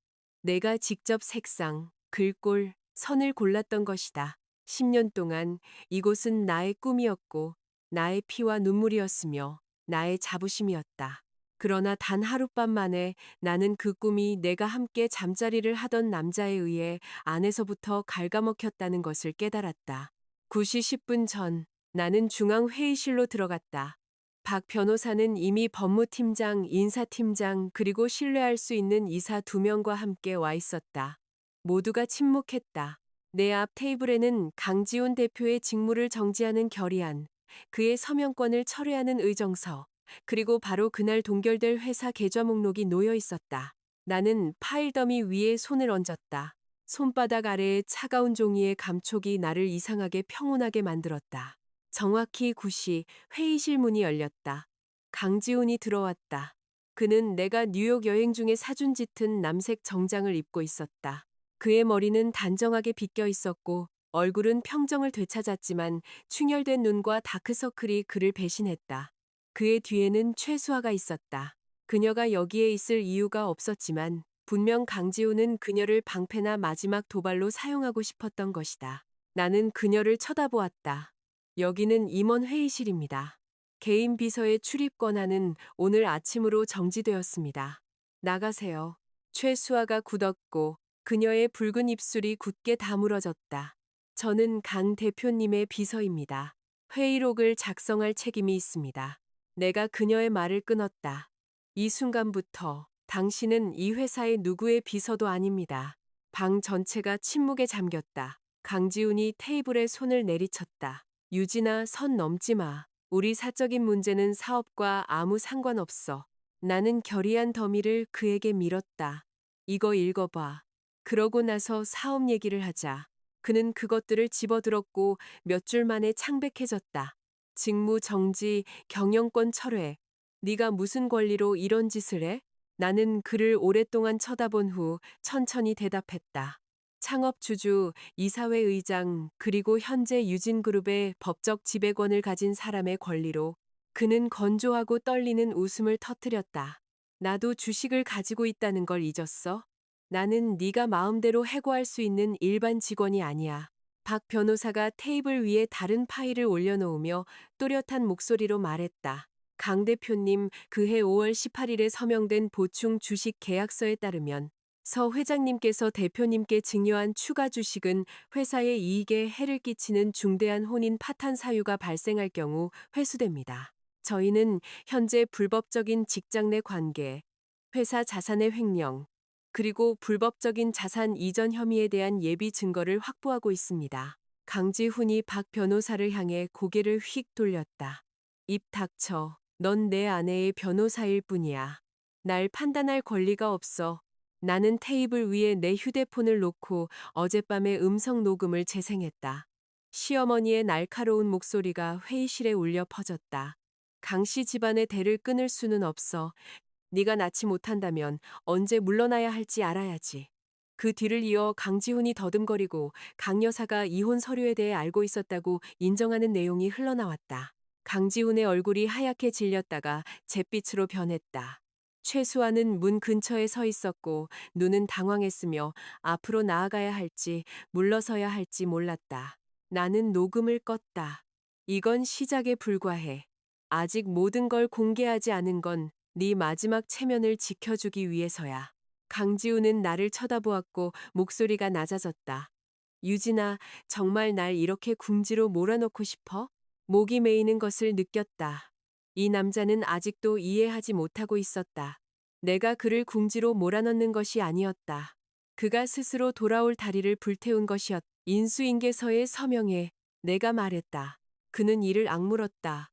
내가 직접 색상, 글꼴, 선을 골랐던 것이다. 10년 동안 이곳은 나의 꿈이었고 나의 피와 눈물이었으며 나의 자부심이었다. 그러나 단 하룻밤 만에 나는 그 꿈이 내가 함께 잠자리를 하던 남자에 의해 안에서부터 갉아먹혔다는 것을 깨달았다. 9시 10분 전 나는 중앙회의실로 들어갔다. 박 변호사는 이미 법무팀장, 인사팀장, 그리고 신뢰할 수 있는 이사 2명과 함께 와 있었다. 모두가 침묵했다. 내 앞 테이블에는 강지훈 대표의 직무를 정지하는 결의안, 그의 서명권을 철회하는 의정서, 그리고 바로 그날 동결될 회사 계좌 목록이 놓여 있었다. 나는 파일 더미 위에 손을 얹었다. 손바닥 아래의 차가운 종이의 감촉이 나를 이상하게 평온하게 만들었다. 정확히 9시 회의실 문이 열렸다. 강지훈이 들어왔다. 그는 내가 뉴욕 여행 중에 사준 짙은 남색 정장을 입고 있었다. 그의 머리는 단정하게 빗겨 있었고 얼굴은 평정을 되찾았지만 충혈된 눈과 다크서클이 그를 배신했다. 그의 뒤에는 최수아가 있었다. 그녀가 여기에 있을 이유가 없었지만 분명 강지훈은 그녀를 방패나 마지막 도발로 사용하고 싶었던 것이다. 나는 그녀를 쳐다보았다. 여기는 임원 회의실입니다. 개인 비서의 출입 권한은 오늘 아침으로 정지되었습니다. 나가세요. 최수아가 굳었고 그녀의 붉은 입술이 굳게 다물어졌다. 저는 강 대표님의 비서입니다. 회의록을 작성할 책임이 있습니다. 내가 그녀의 말을 끊었다. 이 순간부터 당신은 이 회사의 누구의 비서도 아닙니다. 방 전체가 침묵에 잠겼다. 강지훈이 테이블에 손을 내리쳤다. 유진아, 선 넘지 마. 우리 사적인 문제는 사업과 아무 상관없어. 나는 결의한 더미를 그에게 밀었다. 이거 읽어봐. 그러고 나서 사업 얘기를 하자. 그는 그것들을 집어들었고 몇 줄 만에 창백해졌다. 직무 정지, 경영권 철회. 네가 무슨 권리로 이런 짓을 해? 나는 그를 오랫동안 쳐다본 후 천천히 대답했다. 창업주주, 이사회 의장, 그리고 현재 유진그룹의 법적 지배권을 가진 사람의 권리로. 그는 건조하고 떨리는 웃음을 터뜨렸다. 나도 주식을 가지고 있다는 걸 잊었어? 나는 네가 마음대로 해고할 수 있는 일반 직원이 아니야. 박 변호사가 테이블 위에 다른 파일을 올려놓으며 또렷한 목소리로 말했다. 강 대표님, 그해 5월 18일에 서명된 보충 주식 계약서에 따르면 서 회장님께서 대표님께 증여한 추가 주식은 회사의 이익에 해를 끼치는 중대한 혼인 파탄 사유가 발생할 경우 회수됩니다. 저희는 현재 불법적인 직장 내 관계, 회사 자산의 횡령, 그리고 불법적인 자산 이전 혐의에 대한 예비 증거를 확보하고 있습니다. 강지훈이 박 변호사를 향해 고개를 휙 돌렸다. 입 닥쳐. 넌 내 아내의 변호사일 뿐이야. 날 판단할 권리가 없어. 나는 테이블 위에 내 휴대폰을 놓고 어젯밤의 음성 녹음을 재생했다. 시어머니의 날카로운 목소리가 회의실에 울려 퍼졌다. 강씨 집안의 대를 끊을 수는 없어. 네가 낳지 못한다면 언제 물러나야 할지 알아야지. 그 뒤를 이어 강지훈이 더듬거리고 강 여사가 이혼 서류에 대해 알고 있었다고 인정하는 내용이 흘러나왔다. 강지훈의 얼굴이 하얗게 질렸다가 잿빛으로 변했다. 최수아는 문 근처에 서 있었고 눈은 당황했으며 앞으로 나아가야 할지 물러서야 할지 몰랐다. 나는 녹음을 껐다. 이건 시작에 불과해. 아직 모든 걸 공개하지 않은 건 네 마지막 체면을 지켜주기 위해서야. 강지훈은 나를 쳐다보았고 목소리가 낮아졌다. 유진아, 정말 날 이렇게 궁지로 몰아넣고 싶어? 목이 메이는 것을 느꼈다. 이 남자는 아직도 이해하지 못하고 있었다. 내가 그를 궁지로 몰아넣는 것이 아니었다. 그가 스스로 돌아올 다리를 불태운 것이었다. 인수인계서에 서명해. 내가 말했다. 그는 이를 악물었다.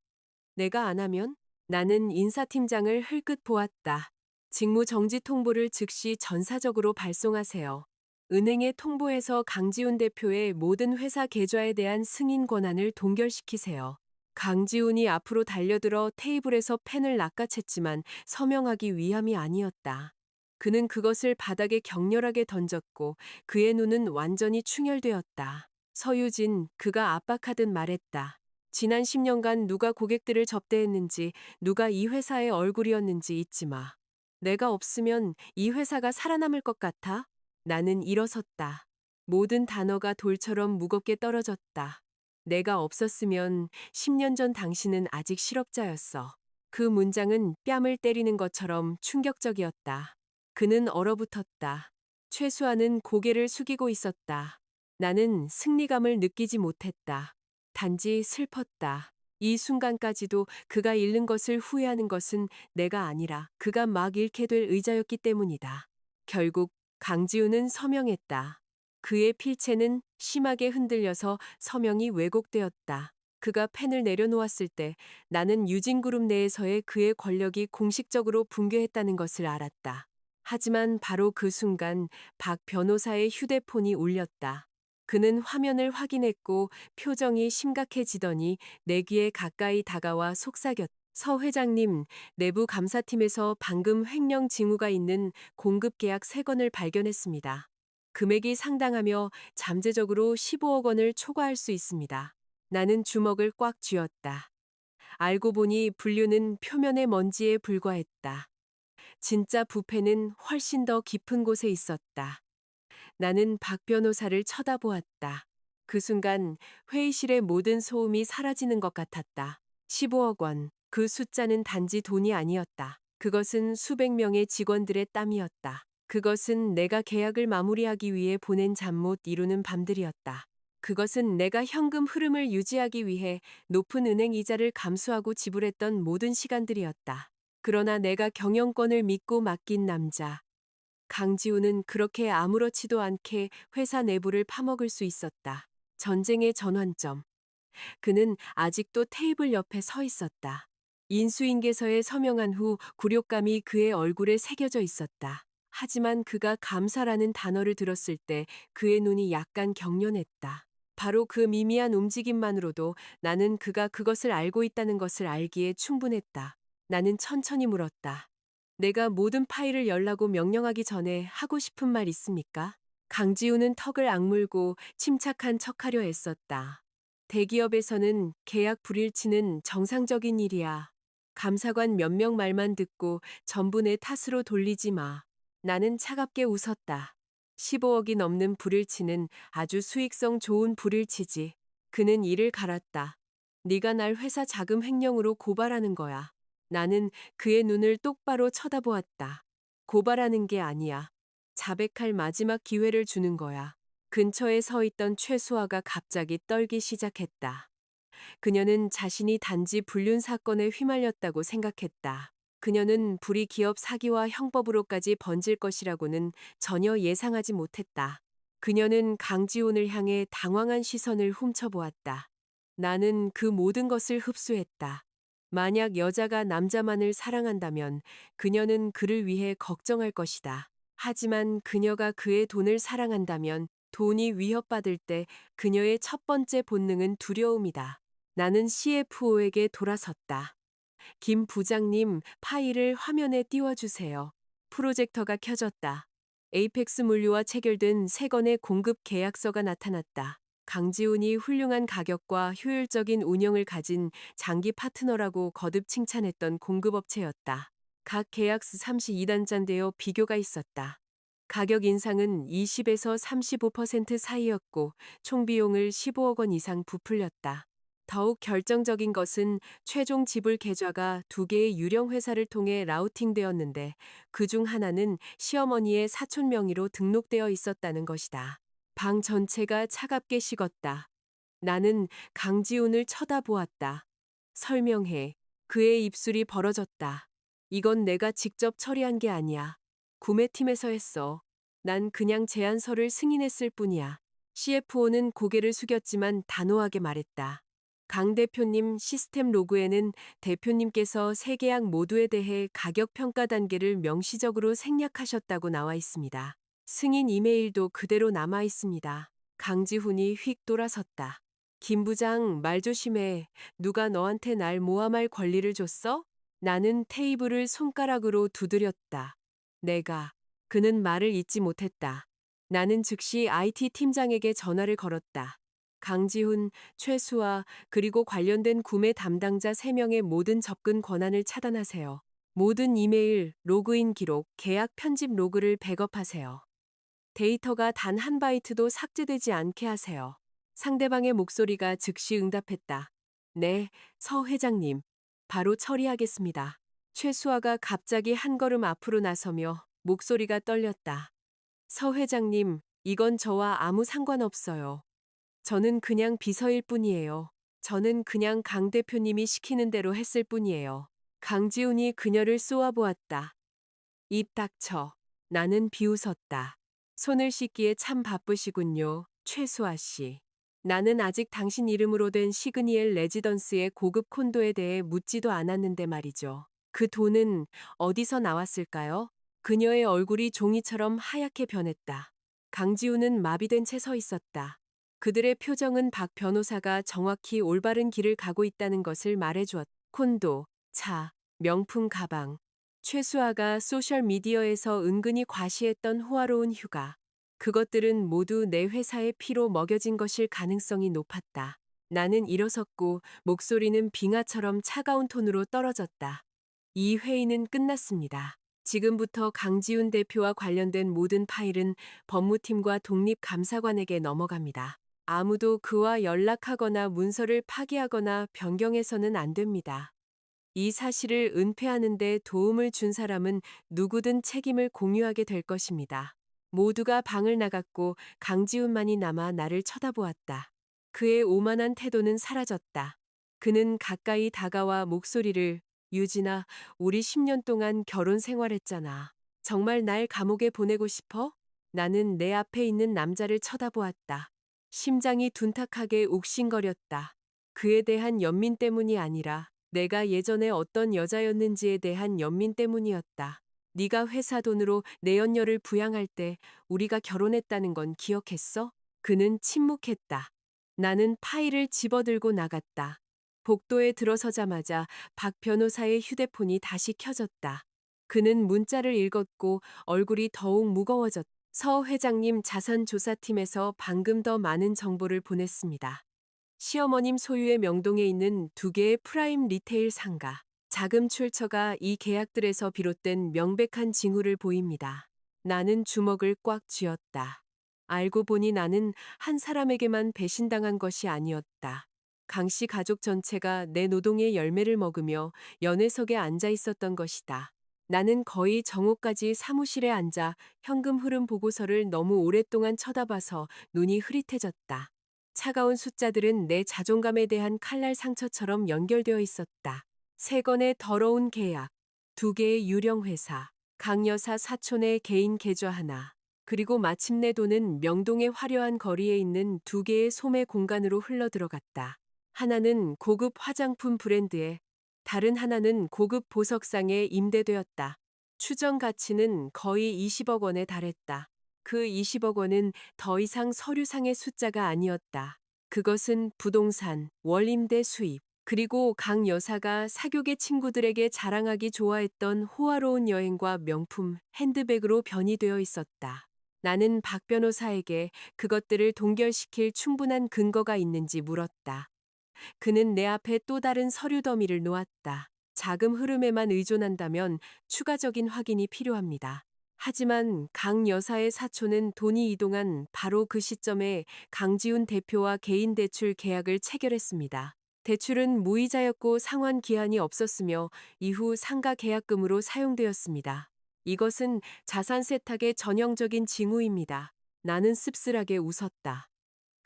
내가 안 하면? 나는 인사팀장을 흘끗 보았다. 직무 정지 통보를 즉시 전사적으로 발송하세요. 은행에 통보해서 강지훈 대표의 모든 회사 계좌에 대한 승인 권한을 동결시키세요. 강지훈이 앞으로 달려들어 테이블에서 펜을 낚아챘지만 서명하기 위함이 아니었다. 그는 그것을 바닥에 격렬하게 던졌고 그의 눈은 완전히 충혈되었다. 서유진, 그가 압박하듯 말했다. 지난 10년간 누가 고객들을 접대했는지, 누가 이 회사의 얼굴이었는지 잊지 마. 내가 없으면 이 회사가 살아남을 것 같아? 나는 일어섰다. 모든 단어가 돌처럼 무겁게 떨어졌다. 내가 없었으면 10년 전 당신은 아직 실업자였어. 그 문장은 뺨을 때리는 것처럼 충격적이었다. 그는 얼어붙었다. 최수아는 고개를 숙이고 있었다. 나는 승리감을 느끼지 못했다. 단지 슬펐다. 이 순간까지도 그가 잃는 것을 후회하는 것은 내가 아니라 그가 막 잃게 될 의자였기 때문이다. 결국 강지훈은 서명했다. 그의 필체는 심하게 흔들려서 서명이 왜곡되었다. 그가 펜을 내려놓았을 때 나는 유진그룹 내에서의 그의 권력이 공식적으로 붕괴했다는 것을 알았다. 하지만 바로 그 순간 박 변호사의 휴대폰이 울렸다. 그는 화면을 확인했고 표정이 심각해지더니 내 귀에 가까이 다가와 속삭였다. 서 회장님, 내부 감사팀에서 방금 횡령 징후가 있는 공급 계약 3건을 발견했습니다. 금액이 상당하며 잠재적으로 15억 원을 초과할 수 있습니다. 나는 주먹을 꽉 쥐었다. 알고 보니 분류는 표면의 먼지에 불과했다. 진짜 부패는 훨씬 더 깊은 곳에 있었다. 나는 박 변호사를 쳐다보았다. 그 순간 회의실의 모든 소음이 사라지는 것 같았다. 15억 원. 그 숫자는 단지 돈이 아니었다. 그것은 수백 명의 직원들의 땀이었다. 그것은 내가 계약을 마무리하기 위해 보낸 잠 못 이루는 밤들이었다. 그것은 내가 현금 흐름을 유지하기 위해 높은 은행 이자를 감수하고 지불했던 모든 시간들이었다. 그러나 내가 경영권을 믿고 맡긴 남자, 강지우는 그렇게 아무렇지도 않게 회사 내부를 파먹을 수 있었다. 전쟁의 전환점. 그는 아직도 테이블 옆에 서 있었다. 인수인계서에 서명한 후 굴욕감이 그의 얼굴에 새겨져 있었다. 하지만 그가 감사라는 단어를 들었을 때 그의 눈이 약간 경련했다. 바로 그 미미한 움직임만으로도 나는 그가 그것을 알고 있다는 것을 알기에 충분했다. 나는 천천히 물었다. 내가 모든 파일을 열라고 명령하기 전에 하고 싶은 말 있습니까? 강지우는 턱을 악물고 침착한 척하려 애썼다. 대기업에서는 계약 불일치는 정상적인 일이야. 감사관 몇 명 말만 듣고 전부 내 탓으로 돌리지 마. 나는 차갑게 웃었다. 15억이 넘는 불일치는 아주 수익성 좋은 불일치지. 그는 이를 갈았다. 네가 날 회사 자금 횡령으로 고발하는 거야. 나는 그의 눈을 똑바로 쳐다보았다. 고발하는 게 아니야. 자백할 마지막 기회를 주는 거야. 근처에 서 있던 최수아가 갑자기 떨기 시작했다. 그녀는 자신이 단지 불륜 사건에 휘말렸다고 생각했다. 그녀는 불이 기업 사기와 형법으로까지 번질 것이라고는 전혀 예상하지 못했다. 그녀는 강지훈을 향해 당황한 시선을 훔쳐보았다. 나는 그 모든 것을 흡수했다. 만약 여자가 남자만을 사랑한다면 그녀는 그를 위해 걱정할 것이다. 하지만 그녀가 그의 돈을 사랑한다면 돈이 위협받을 때 그녀의 첫 번째 본능은 두려움이다. 나는 CFO에게 돌아섰다. 김 부장님, 파일을 화면에 띄워주세요. 프로젝터가 켜졌다. 에이펙스 물류와 체결된 3건의 공급 계약서가 나타났다. 강지훈이 훌륭한 가격과 효율적인 운영을 가진 장기 파트너라고 거듭 칭찬했던 공급업체였다. 각 계약서 32단자인데요. 비교가 있었다. 가격 인상은 20에서 35% 사이였고 총 비용을 15억 원 이상 부풀렸다. 더욱 결정적인 것은 최종 지불 계좌가 2개의 유령 회사를 통해 라우팅되었는데 그중 하나는 시어머니의 사촌 명의로 등록되어 있었다는 것이다. 방 전체가 차갑게 식었다. 나는 강지훈을 쳐다보았다. 설명해. 그의 입술이 벌어졌다. 이건 내가 직접 처리한 게 아니야. 구매팀에서 했어. 난 그냥 제안서를 승인했을 뿐이야. CFO는 고개를 숙였지만 단호하게 말했다. 강 대표님 시스템 로그에는 대표님께서 세 계약 모두에 대해 가격 평가 단계를 명시적으로 생략하셨다고 나와 있습니다. 승인 이메일도 그대로 남아 있습니다. 강지훈이 휙 돌아섰다. 김 부장, 말 조심해. 누가 너한테 날 모함할 권리를 줬어? 나는 테이블을 손가락으로 두드렸다. 내가. 그는 말을 잇지 못했다. 나는 즉시 IT 팀장에게 전화를 걸었다. 강지훈, 최수아, 그리고 관련된 구매 담당자 3명의 모든 접근 권한을 차단하세요. 모든 이메일, 로그인 기록, 계약 편집 로그를 백업하세요. 데이터가 단 한 바이트도 삭제되지 않게 하세요. 상대방의 목소리가 즉시 응답했다. 네, 서 회장님. 바로 처리하겠습니다. 최수아가 갑자기 한 걸음 앞으로 나서며 목소리가 떨렸다. 서 회장님, 이건 저와 아무 상관없어요. 저는 그냥 비서일 뿐이에요. 저는 그냥 강 대표님이 시키는 대로 했을 뿐이에요. 강지훈이 그녀를 쏘아보았다. 입 닥쳐. 나는 비웃었다. 손을 씻기에 참 바쁘시군요, 최수아 씨. 나는 아직 당신 이름으로 된 시그니엘 레지던스의 고급 콘도에 대해 묻지도 않았는데 말이죠. 그 돈은 어디서 나왔을까요? 그녀의 얼굴이 종이처럼 하얗게 변했다. 강지우는 마비된 채 서 있었다. 그들의 표정은 박 변호사가 정확히 올바른 길을 가고 있다는 것을 말해주었다. 콘도, 차, 명품 가방. 최수아가 소셜미디어에서 은근히 과시했던 호화로운 휴가. 그것들은 모두 내 회사의 피로 먹여진 것일 가능성이 높았다. 나는 일어섰고 목소리는 빙하처럼 차가운 톤으로 떨어졌다. 이 회의는 끝났습니다. 지금부터 강지훈 대표와 관련된 모든 파일은 법무팀과 독립감사관에게 넘어갑니다. 아무도 그와 연락하거나 문서를 파기하거나 변경해서는 안 됩니다. 이 사실을 은폐하는 데 도움을 준 사람은 누구든 책임을 공유하게 될 것입니다. 모두가 방을 나갔고 강지훈만이 남아 나를 쳐다보았다. 그의 오만한 태도는 사라졌다. 그는 가까이 다가와 목소리를 유진아, 우리 10년 동안 결혼 생활했잖아. 정말 날 감옥에 보내고 싶어? 나는 내 앞에 있는 남자를 쳐다보았다. 심장이 둔탁하게 욱신거렸다. 그에 대한 연민 때문이 아니라 내가 예전에 어떤 여자였는지에 대한 연민 때문이었다. 네가 회사 돈으로 내 연녀를 부양할 때 우리가 결혼했다는 건 기억했어? 그는 침묵했다. 나는 파일을 집어들고 나갔다. 복도에 들어서자마자 박 변호사의 휴대폰이 다시 켜졌다. 그는 문자를 읽었고 얼굴이 더욱 무거워졌다. 서 회장님 자산조사팀에서 방금 더 많은 정보를 보냈습니다. 시어머님 소유의 명동에 있는 2개의 프라임 리테일 상가. 자금 출처가 이 계약들에서 비롯된 명백한 징후를 보입니다. 나는 주먹을 꽉 쥐었다. 알고 보니 나는 한 사람에게만 배신당한 것이 아니었다. 강 씨 가족 전체가 내 노동의 열매를 먹으며 연회석에 앉아 있었던 것이다. 나는 거의 정오까지 사무실에 앉아 현금 흐름 보고서를 너무 오랫동안 쳐다봐서 눈이 흐릿해졌다. 차가운 숫자들은 내 자존감에 대한 칼날 상처처럼 연결되어 있었다. 3건의 더러운 계약, 2개의 유령 회사, 강 여사 사촌의 개인 계좌 하나, 그리고 마침내 돈은 명동의 화려한 거리에 있는 2개의 소매 공간으로 흘러들어갔다. 하나는 고급 화장품 브랜드에, 다른 하나는 고급 보석상에 임대되었다. 추정 가치는 거의 20억 원에 달했다. 그 20억 원은 더 이상 서류상의 숫자가 아니었다. 그것은 부동산, 월임대 수입, 그리고 강 여사가 사교계 친구들에게 자랑하기 좋아했던 호화로운 여행과 명품, 핸드백으로 변이되어 있었다. 나는 박 변호사에게 그것들을 동결시킬 충분한 근거가 있는지 물었다. 그는 내 앞에 또 다른 서류 더미를 놓았다. 자금 흐름에만 의존한다면 추가적인 확인이 필요합니다. 하지만 강 여사의 사촌은 돈이 이동한 바로 그 시점에 강지훈 대표와 개인 대출 계약을 체결했습니다. 대출은 무이자였고 상환 기한이 없었으며 이후 상가 계약금으로 사용되었습니다. 이것은 자산 세탁의 전형적인 징후입니다. 나는 씁쓸하게 웃었다.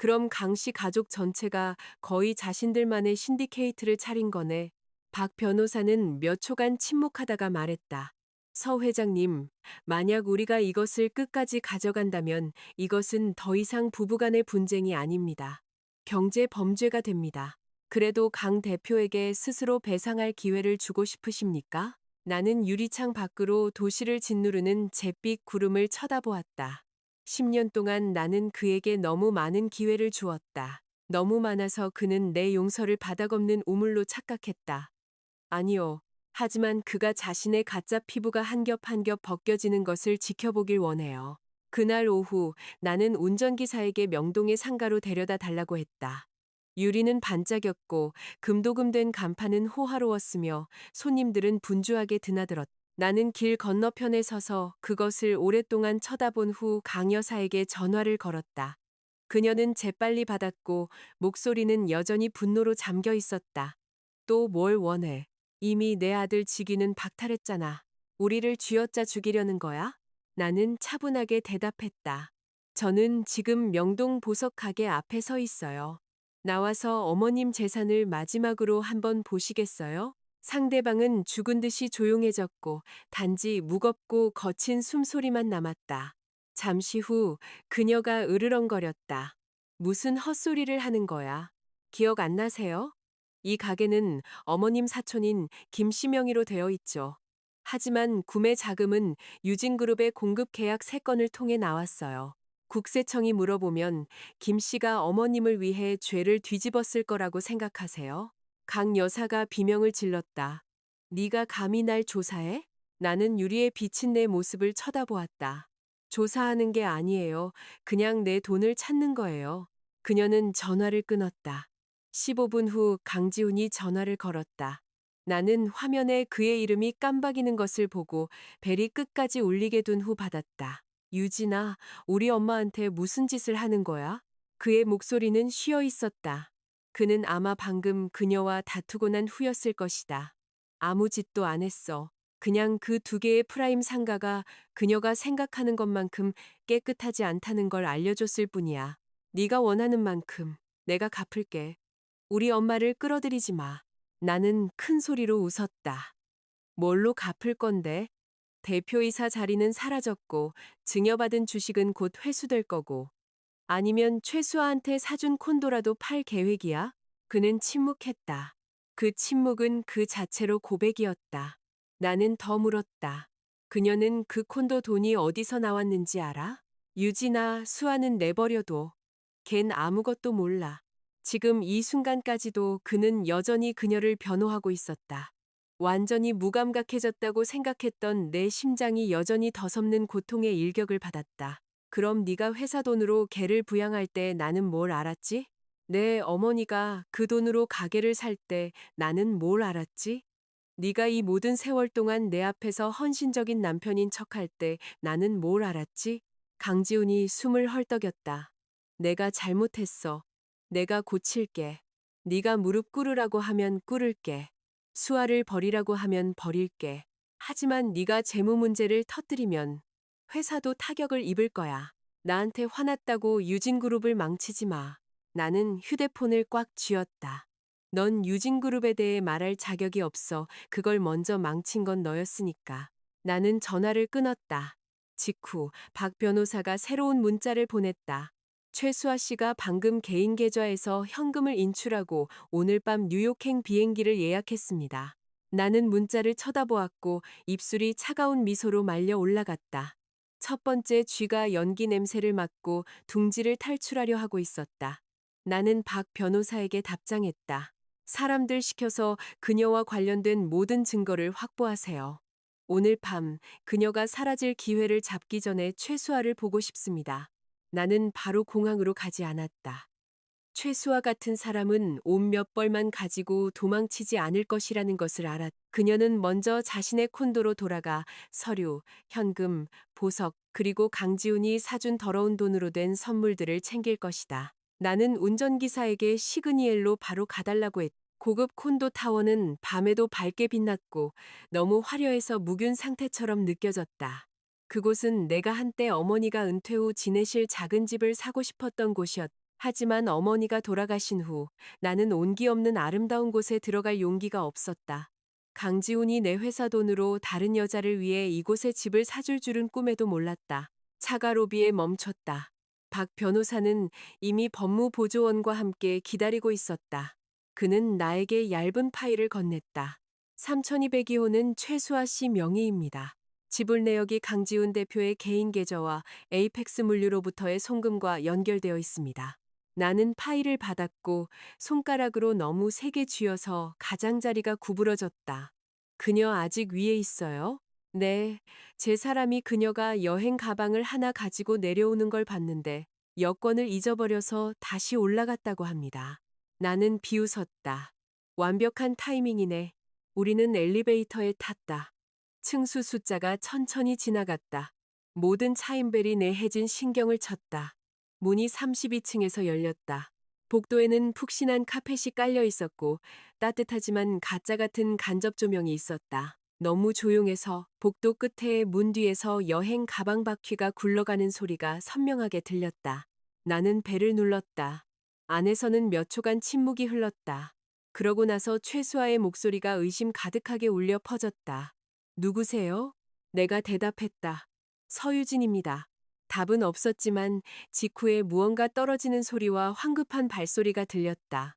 그럼 강 씨 가족 전체가 거의 자신들만의 신디케이트를 차린 거네. 박 변호사는 몇 초간 침묵하다가 말했다. 서 회장님, 만약 우리가 이것을 끝까지 가져간다면 이것은 더 이상 부부간의 분쟁이 아닙니다. 경제 범죄가 됩니다. 그래도 강 대표에게 스스로 배상할 기회를 주고 싶으십니까? 나는 유리창 밖으로 도시를 짓누르는 잿빛 구름을 쳐다보았다. 10년 동안 나는 그에게 너무 많은 기회를 주었다. 너무 많아서 그는 내 용서를 바닥없는 우물로 착각했다. 아니요. 하지만 그가 자신의 가짜 피부가 한 겹 한 겹 벗겨지는 것을 지켜보길 원해요. 그날 오후 나는 운전기사에게 명동의 상가로 데려다 달라고 했다. 유리는 반짝였고 금도금된 간판은 호화로웠으며 손님들은 분주하게 드나들었다. 나는 길 건너편에 서서 그것을 오랫동안 쳐다본 후 강 여사에게 전화를 걸었다. 그녀는 재빨리 받았고 목소리는 여전히 분노로 잠겨 있었다. 또 뭘 원해? 이미 내 아들 직위는 박탈했잖아. 우리를 쥐어짜 죽이려는 거야? 나는 차분하게 대답했다. 저는 지금 명동 보석 가게 앞에 서 있어요. 나와서 어머님 재산을 마지막으로 한번 보시겠어요? 상대방은 죽은 듯이 조용해졌고 단지 무겁고 거친 숨소리만 남았다. 잠시 후 그녀가 으르렁거렸다. 무슨 헛소리를 하는 거야? 기억 안 나세요? 이 가게는 어머님 사촌인 김씨 명의로 되어 있죠. 하지만 구매 자금은 유진그룹의 공급 계약 3건을 통해 나왔어요. 국세청이 물어보면 김 씨가 어머님을 위해 죄를 뒤집었을 거라고 생각하세요? 강 여사가 비명을 질렀다. 네가 감히 날 조사해? 나는 유리에 비친 내 모습을 쳐다보았다. 조사하는 게 아니에요. 그냥 내 돈을 찾는 거예요. 그녀는 전화를 끊었다. 15분 후 강지훈이 전화를 걸었다. 나는 화면에 그의 이름이 깜박이는 것을 보고 벨이 끝까지 울리게 둔 후 받았다. 유진아, 우리 엄마한테 무슨 짓을 하는 거야? 그의 목소리는 쉬어 있었다. 그는 아마 방금 그녀와 다투고 난 후였을 것이다. 아무 짓도 안 했어. 그냥 그 2개의 프라임 상가가 그녀가 생각하는 것만큼 깨끗하지 않다는 걸 알려줬을 뿐이야. 네가 원하는 만큼 내가 갚을게. 우리 엄마를 끌어들이지 마. 나는 큰 소리로 웃었다. 뭘로 갚을 건데? 대표이사 자리는 사라졌고 증여받은 주식은 곧 회수될 거고 아니면 최수아한테 사준 콘도라도 팔 계획이야? 그는 침묵했다. 그 침묵은 그 자체로 고백이었다. 나는 더 물었다. 그녀는 그 콘도 돈이 어디서 나왔는지 알아? 유진아, 수아는 내버려둬. 걘 아무것도 몰라. 지금 이 순간까지도 그는 여전히 그녀를 변호하고 있었다. 완전히 무감각해졌다고 생각했던 내 심장이 여전히 더섭는 고통의 일격을 받았다. 그럼 네가 회사 돈으로 걔를 부양할 때 나는 뭘 알았지? 내 어머니가 그 돈으로 가게를 살 때 나는 뭘 알았지? 네가 이 모든 세월 동안 내 앞에서 헌신적인 남편인 척할 때 나는 뭘 알았지? 강지훈이 숨을 헐떡였다. 내가 잘못했어. 내가 고칠게. 네가 무릎 꿇으라고 하면 꿇을게. 수아를 버리라고 하면 버릴게. 하지만 네가 재무 문제를 터뜨리면 회사도 타격을 입을 거야. 나한테 화났다고 유진그룹을 망치지 마. 나는 휴대폰을 꽉 쥐었다. 넌 유진그룹에 대해 말할 자격이 없어. 그걸 먼저 망친 건 너였으니까. 나는 전화를 끊었다. 직후 박 변호사가 새로운 문자를 보냈다. 최수아 씨가 방금 개인 계좌에서 현금을 인출하고 오늘 밤 뉴욕행 비행기를 예약했습니다. 나는 문자를 쳐다보았고 입술이 차가운 미소로 말려 올라갔다. 첫 번째 쥐가 연기 냄새를 맡고 둥지를 탈출하려 하고 있었다. 나는 박 변호사에게 답장했다. 사람들 시켜서 그녀와 관련된 모든 증거를 확보하세요. 오늘 밤 그녀가 사라질 기회를 잡기 전에 최수아를 보고 싶습니다. 나는 바로 공항으로 가지 않았다. 최수아 같은 사람은 옷 몇 벌만 가지고 도망치지 않을 것이라는 것을 알았. 그녀는 먼저 자신의 콘도로 돌아가 서류, 현금, 보석, 그리고 강지훈이 사준 더러운 돈으로 된 선물들을 챙길 것이다. 나는 운전기사에게 시그니엘로 바로 가달라고 했다. 고급 콘도 타워는 밤에도 밝게 빛났고 너무 화려해서 묵은 상태처럼 느껴졌다. 그곳은 내가 한때 어머니가 은퇴 후 지내실 작은 집을 사고 싶었던 곳이었다. 하지만 어머니가 돌아가신 후 나는 온기 없는 아름다운 곳에 들어갈 용기가 없었다. 강지훈이 내 회사 돈으로 다른 여자를 위해 이곳에 집을 사줄 줄은 꿈에도 몰랐다. 차가 로비에 멈췄다. 박 변호사는 이미 법무보조원과 함께 기다리고 있었다. 그는 나에게 얇은 파일을 건넸다. 3202호는 최수아 씨 명의입니다. 지불 내역이 강지훈 대표의 개인 계좌와 에이펙스 물류로부터의 송금과 연결되어 있습니다. 나는 파일을 받았고 손가락으로 너무 세게 쥐어서 가장자리가 구부러졌다. 그녀 아직 위에 있어요? 네, 제 사람이 그녀가 여행 가방을 하나 가지고 내려오는 걸 봤는데 여권을 잊어버려서 다시 올라갔다고 합니다. 나는 비웃었다. 완벽한 타이밍이네. 우리는 엘리베이터에 탔다. 층수 숫자가 천천히 지나갔다. 모든 차임벨이 내해진 신경을 쳤다. 문이 32층에서 열렸다. 복도에는 푹신한 카펫이 깔려 있었고 따뜻하지만 가짜 같은 간접 조명이 있었다. 너무 조용해서 복도 끝에 문 뒤에서 여행 가방 바퀴가 굴러가는 소리가 선명하게 들렸다. 나는 벨을 눌렀다. 안에서는 몇 초간 침묵이 흘렀다. 그러고 나서 최수아의 목소리가 의심 가득하게 울려 퍼졌다. 누구세요? 내가 대답했다. 서유진입니다. 답은 없었지만 직후에 무언가 떨어지는 소리와 황급한 발소리가 들렸다.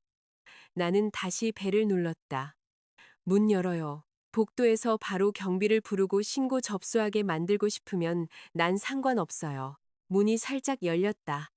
나는 다시 벨을 눌렀다. 문 열어요. 복도에서 바로 경비를 부르고 신고 접수하게 만들고 싶으면 난 상관없어요. 문이 살짝 열렸다.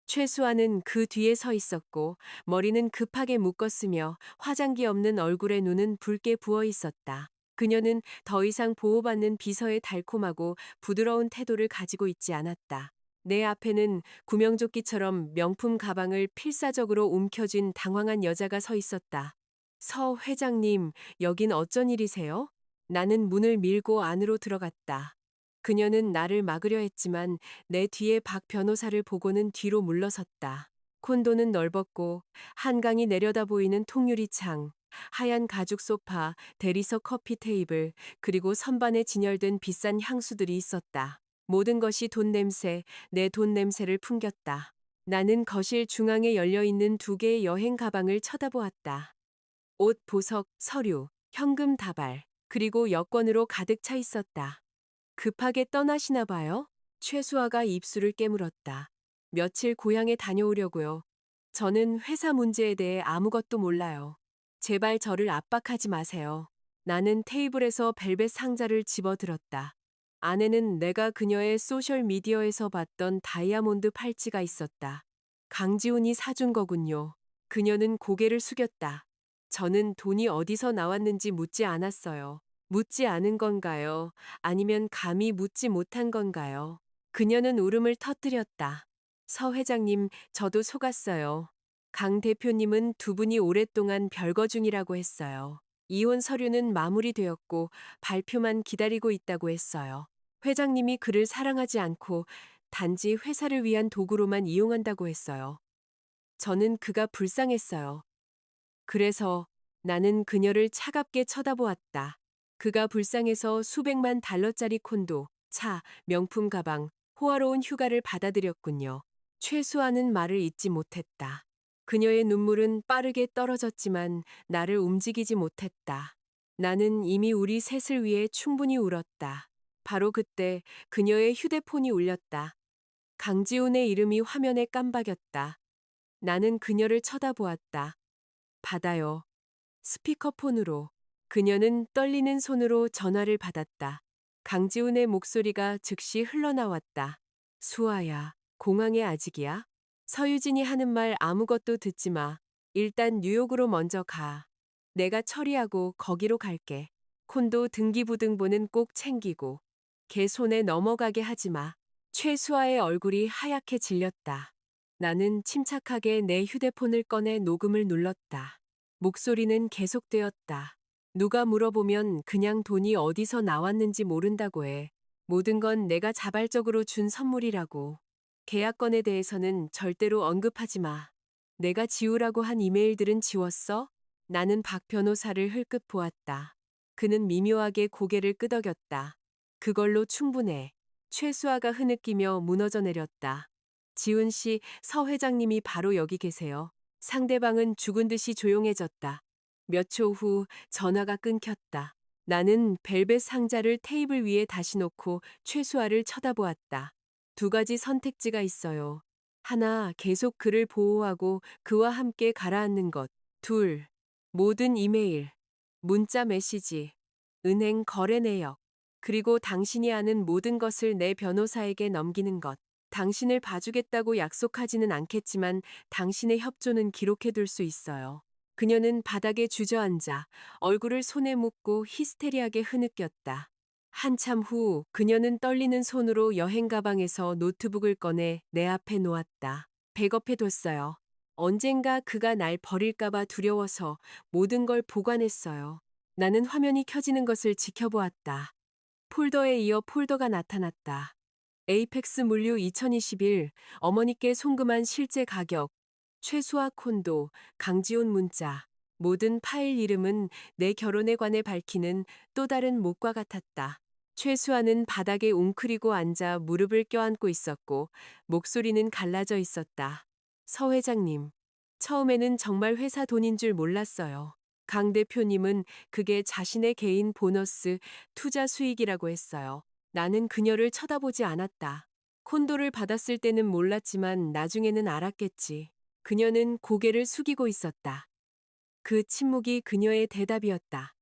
최수아는 그 뒤에 서 있었고 머리는 급하게 묶었으며 화장기 없는 얼굴에 눈은 붉게 부어 있었다. 그녀는 더 이상 보호받는 비서의 달콤하고 부드러운 태도를 가지고 있지 않았다. 내 앞에는 구명조끼처럼 명품 가방을 필사적으로 움켜쥔 당황한 여자가 서 있었다. 서 회장님, 여긴 어쩐 일이세요? 나는 문을 밀고 안으로 들어갔다. 그녀는 나를 막으려 했지만 내 뒤에 박 변호사를 보고는 뒤로 물러섰다. 콘도는 넓었고 한강이 내려다 보이는 통유리 창, 하얀 가죽 소파, 대리석 커피 테이블, 그리고 선반에 진열된 비싼 향수들이 있었다. 모든 것이 돈 냄새, 내 돈 냄새를 풍겼다. 나는 거실 중앙에 열려있는 두 개의 여행 가방을 쳐다보았다. 옷, 보석, 서류, 현금 다발, 그리고 여권으로 가득 차 있었다. 급하게 떠나시나 봐요? 최수아가 입술을 깨물었다. 며칠 고향에 다녀오려고요. 저는 회사 문제에 대해 아무것도 몰라요. 제발 저를 압박하지 마세요. 나는 테이블에서 벨벳 상자를 집어들었다. 안에는 내가 그녀의 소셜미디어에서 봤던 다이아몬드 팔찌가 있었다. 강지훈이 사준 거군요. 그녀는 고개를 숙였다. 저는 돈이 어디서 나왔는지 묻지 않았어요. 묻지 않은 건가요? 아니면 감히 묻지 못한 건가요? 그녀는 울음을 터뜨렸다. 서 회장님, 저도 속았어요. 강 대표님은 두 분이 오랫동안 별거 중이라고 했어요. 이혼 서류는 마무리되었고 발표만 기다리고 있다고 했어요. 회장님이 그를 사랑하지 않고 단지 회사를 위한 도구로만 이용한다고 했어요. 저는 그가 불쌍했어요. 그래서 나는 그녀를 차갑게 쳐다보았다. 그가 불쌍해서 수백만 달러짜리 콘도, 차, 명품 가방, 호화로운 휴가를 받아들였군요. 최수아는 말을 잇지 못했다. 그녀의 눈물은 빠르게 떨어졌지만 나를 움직이지 못했다. 나는 이미 우리 셋을 위해 충분히 울었다. 바로 그때 그녀의 휴대폰이 울렸다. 강지훈의 이름이 화면에 깜박였다. 나는 그녀를 쳐다보았다. 받아요. 스피커폰으로. 그녀는 떨리는 손으로 전화를 받았다. 강지훈의 목소리가 즉시 흘러나왔다. 수아야, 공항에 아직이야? 서유진이 하는 말 아무것도 듣지 마. 일단 뉴욕으로 먼저 가. 내가 처리하고 거기로 갈게. 콘도 등기부등본은 꼭 챙기고. 걔 손에 넘어가게 하지 마. 최수아의 얼굴이 하얗게 질렸다. 나는 침착하게 내 휴대폰을 꺼내 녹음을 눌렀다. 목소리는 계속되었다. 누가 물어보면 그냥 돈이 어디서 나왔는지 모른다고 해. 모든 건 내가 자발적으로 준 선물이라고. 계약건에 대해서는 절대로 언급하지 마. 내가 지우라고 한 이메일들은 지웠어? 나는 박 변호사를 흘끗 보았다. 그는 미묘하게 고개를 끄덕였다. 그걸로 충분해. 최수아가 흐느끼며 무너져 내렸다. 지훈 씨, 서 회장님이 바로 여기 계세요. 상대방은 죽은 듯이 조용해졌다. 몇 초 후 전화가 끊겼다. 나는 벨벳 상자를 테이블 위에 다시 놓고 최수아를 쳐다보았다. 두 가지 선택지가 있어요. 하나, 계속 그를 보호하고 그와 함께 가라앉는 것. 둘, 모든 이메일, 문자 메시지, 은행 거래 내역, 그리고 당신이 아는 모든 것을 내 변호사에게 넘기는 것. 당신을 봐주겠다고 약속하지는 않겠지만 당신의 협조는 기록해둘 수 있어요. 그녀는 바닥에 주저앉아 얼굴을 손에 묻고 히스테리하게 흐느꼈다. 한참 후 그녀는 떨리는 손으로 여행 가방에서 노트북을 꺼내 내 앞에 놓았다. 백업해뒀어요. 언젠가 그가 날 버릴까봐 두려워서 모든 걸 보관했어요. 나는 화면이 켜지는 것을 지켜보았다. 폴더에 이어 폴더가 나타났다. 에이펙스 물류 2021, 어머니께 송금한 실제 가격, 최수아 콘도, 강지훈 문자, 모든 파일 이름은 내 결혼에 관해 밝히는 또 다른 목과 같았다. 최수아는 바닥에 웅크리고 앉아 무릎을 껴안고 있었고 목소리는 갈라져 있었다. 서 회장님, 처음에는 정말 회사 돈인 줄 몰랐어요. 강 대표님은 그게 자신의 개인 보너스, 투자 수익이라고 했어요. 나는 그녀를 쳐다보지 않았다. 콘도를 받았을 때는 몰랐지만 나중에는 알았겠지. 그녀는 고개를 숙이고 있었다. 그 침묵이 그녀의 대답이었다.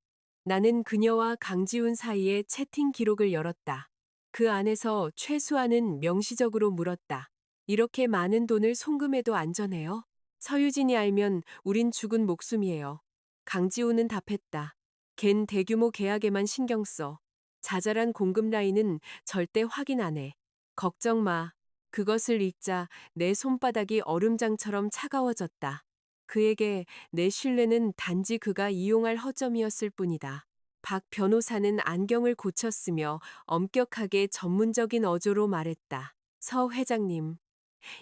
나는 그녀와 강지훈 사이의 채팅 기록을 열었다. 그 안에서 최수아는 명시적으로 물었다. 이렇게 많은 돈을 송금해도 안전해요? 서유진이 알면 우린 죽은 목숨이에요. 강지훈은 답했다. 걘 대규모 계약에만 신경 써. 자잘한 공급 라인은 절대 확인 안 해. 걱정 마. 그것을 읽자 내 손바닥이 얼음장처럼 차가워졌다. 그에게 내 신뢰는 단지 그가 이용할 허점이었을 뿐이다. 박 변호사는 안경을 고쳤으며 엄격하게 전문적인 어조로 말했다. 서 회장님,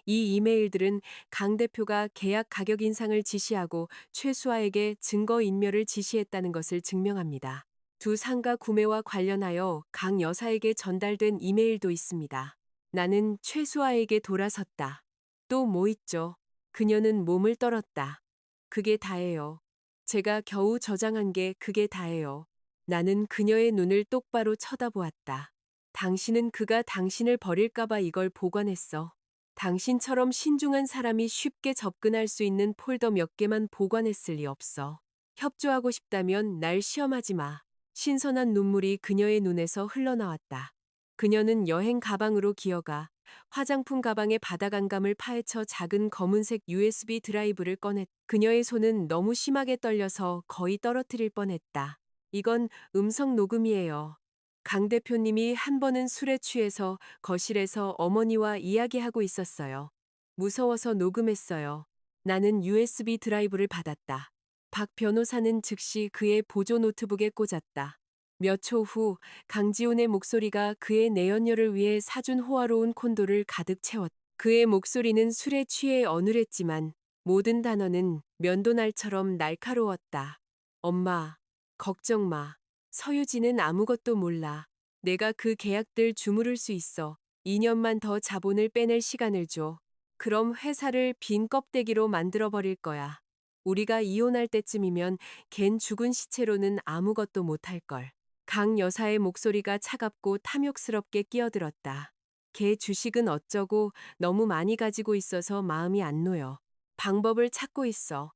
이 이메일들은 강 대표가 계약 가격 인상을 지시하고 최수아에게 증거 인멸을 지시했다는 것을 증명합니다. 두 상가 구매와 관련하여 강 여사에게 전달된 이메일도 있습니다. 나는 최수아에게 돌아섰다. 또 뭐 있죠? 그녀는 몸을 떨었다. 그게 다예요. 제가 겨우 저장한 게 그게 다예요. 나는 그녀의 눈을 똑바로 쳐다보았다. 당신은 그가 당신을 버릴까봐 이걸 보관했어. 당신처럼 신중한 사람이 쉽게 접근할 수 있는 폴더 몇 개만 보관했을 리 없어. 협조하고 싶다면 날 시험하지 마. 신선한 눈물이 그녀의 눈에서 흘러나왔다. 그녀는 여행 가방으로 기어가 화장품 가방의 바닥 안감을 파헤쳐 작은 검은색 USB 드라이브를 꺼냈. 그녀의 손은 너무 심하게 떨려서 거의 떨어뜨릴 뻔했다. 이건 음성 녹음이에요. 강 대표님이 한 번은 술에 취해서 거실에서 어머니와 이야기하고 있었어요. 무서워서 녹음했어요. 나는 USB 드라이브를 받았다. 박 변호사는 즉시 그의 보조 노트북에 꽂았다. 몇 초 후 강지훈의 목소리가 그의 내연녀를 위해 사준 호화로운 콘도를 가득 채웠다. 그의 목소리는 술에 취해 어눌했지만 모든 단어는 면도날처럼 날카로웠다. 엄마, 걱정 마. 서유진은 아무것도 몰라. 내가 그 계약들 주무를 수 있어. 2년만 더 자본을 빼낼 시간을 줘. 그럼 회사를 빈 껍데기로 만들어버릴 거야. 우리가 이혼할 때쯤이면 걘 죽은 시체로는 아무것도 못할걸. 강 여사의 목소리가 차갑고 탐욕스럽게 끼어들었다. 걔 주식은 어쩌고 너무 많이 가지고 있어서 마음이 안 놓여. 방법을 찾고 있어.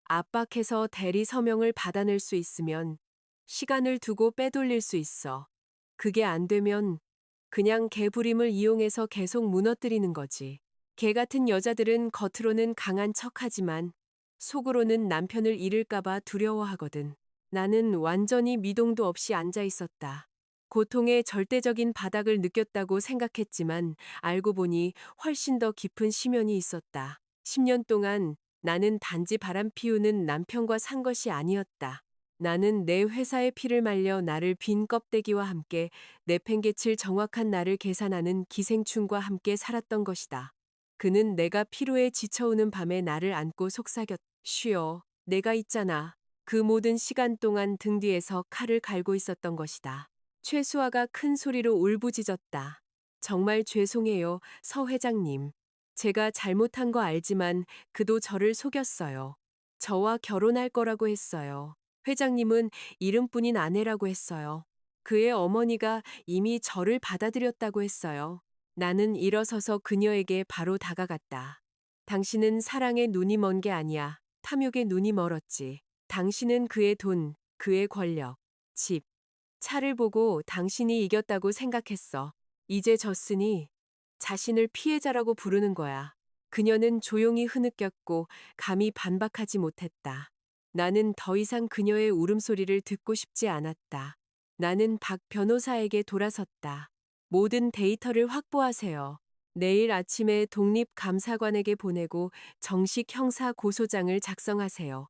압박해서 대리 서명을 받아낼 수 있으면 시간을 두고 빼돌릴 수 있어. 그게 안 되면 그냥 개부림을 이용해서 계속 무너뜨리는 거지. 걔 같은 여자들은 겉으로는 강한 척하지만 속으로는 남편을 잃을까봐 두려워하거든. 나는 완전히 미동도 없이 앉아 있었다. 고통의 절대적인 바닥을 느꼈다고 생각했지만 알고 보니 훨씬 더 깊은 심연이 있었다. 10년 동안 나는 단지 바람 피우는 남편과 산 것이 아니었다. 나는 내 회사의 피를 말려 나를 빈 껍데기와 함께 내팽개칠 정확한 나를 계산하는 기생충과 함께 살았던 것이다. 그는 내가 피로에 지쳐오는 밤에 나를 안고 속삭였. 쉬어. 내가 있잖아. 그 모든 시간 동안 등 뒤에서 칼을 갈고 있었던 것이다. 최수아가 큰 소리로 울부짖었다. 정말 죄송해요, 서 회장님. 제가 잘못한 거 알지만 그도 저를 속였어요. 저와 결혼할 거라고 했어요. 회장님은 이름뿐인 아내라고 했어요. 그의 어머니가 이미 저를 받아들였다고 했어요. 나는 일어서서 그녀에게 바로 다가갔다. 당신은 사랑에 눈이 먼 게 아니야. 탐욕에 눈이 멀었지. 당신은 그의 돈, 그의 권력, 집, 차를 보고 당신이 이겼다고 생각했어. 이제 졌으니 자신을 피해자라고 부르는 거야. 그녀는 조용히 흐느꼈고 감히 반박하지 못했다. 나는 더 이상 그녀의 울음소리를 듣고 싶지 않았다. 나는 박 변호사에게 돌아섰다. 모든 데이터를 확보하세요. 내일 아침에 독립감사관에게 보내고 정식 형사 고소장을 작성하세요.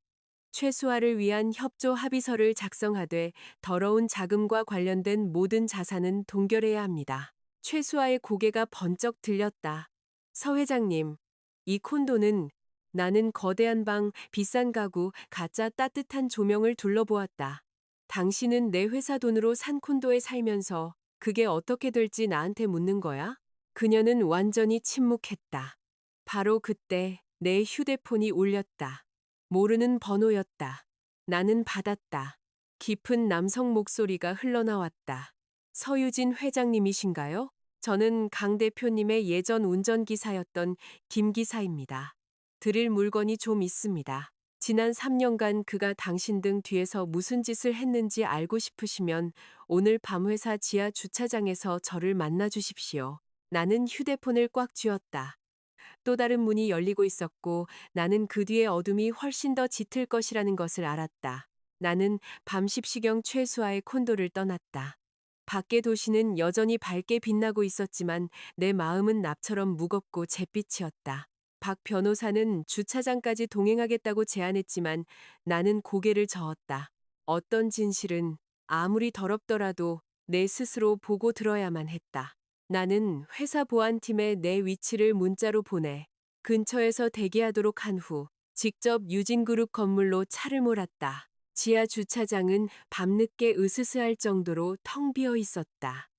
최수아를 위한 협조 합의서를 작성하되 더러운 자금과 관련된 모든 자산은 동결해야 합니다. 최수아의 고개가 번쩍 들렸다. 서 회장님, 이 콘도는 나는 거대한 방, 비싼 가구, 가짜 따뜻한 조명을 둘러보았다. 당신은 내 회사 돈으로 산 콘도에 살면서 그게 어떻게 될지 나한테 묻는 거야? 그녀는 완전히 침묵했다. 바로 그때 내 휴대폰이 울렸다. 모르는 번호였다. 나는 받았다. 깊은 남성 목소리가 흘러나왔다. 서유진 회장님이신가요? 저는 강 대표님의 예전 운전기사였던 김 기사입니다. 드릴 물건이 좀 있습니다. 지난 3년간 그가 당신 등 뒤에서 무슨 짓을 했는지 알고 싶으시면 오늘 밤 회사 지하 주차장에서 저를 만나 주십시오. 나는 휴대폰을 꽉 쥐었다. 또 다른 문이 열리고 있었고 나는 그 뒤에 어둠이 훨씬 더 짙을 것이라는 것을 알았다. 나는 밤 십시경 최수아의 콘도를 떠났다. 밖의 도시는 여전히 밝게 빛나고 있었지만 내 마음은 납처럼 무겁고 잿빛이었다. 박 변호사는 주차장까지 동행하겠다고 제안했지만 나는 고개를 저었다. 어떤 진실은 아무리 더럽더라도 내 스스로 보고 들어야만 했다. 나는 회사 보안팀에 내 위치를 문자로 보내 근처에서 대기하도록 한 후 직접 유진그룹 건물로 차를 몰았다. 지하 주차장은 밤늦게 으스스할 정도로 텅 비어 있었다.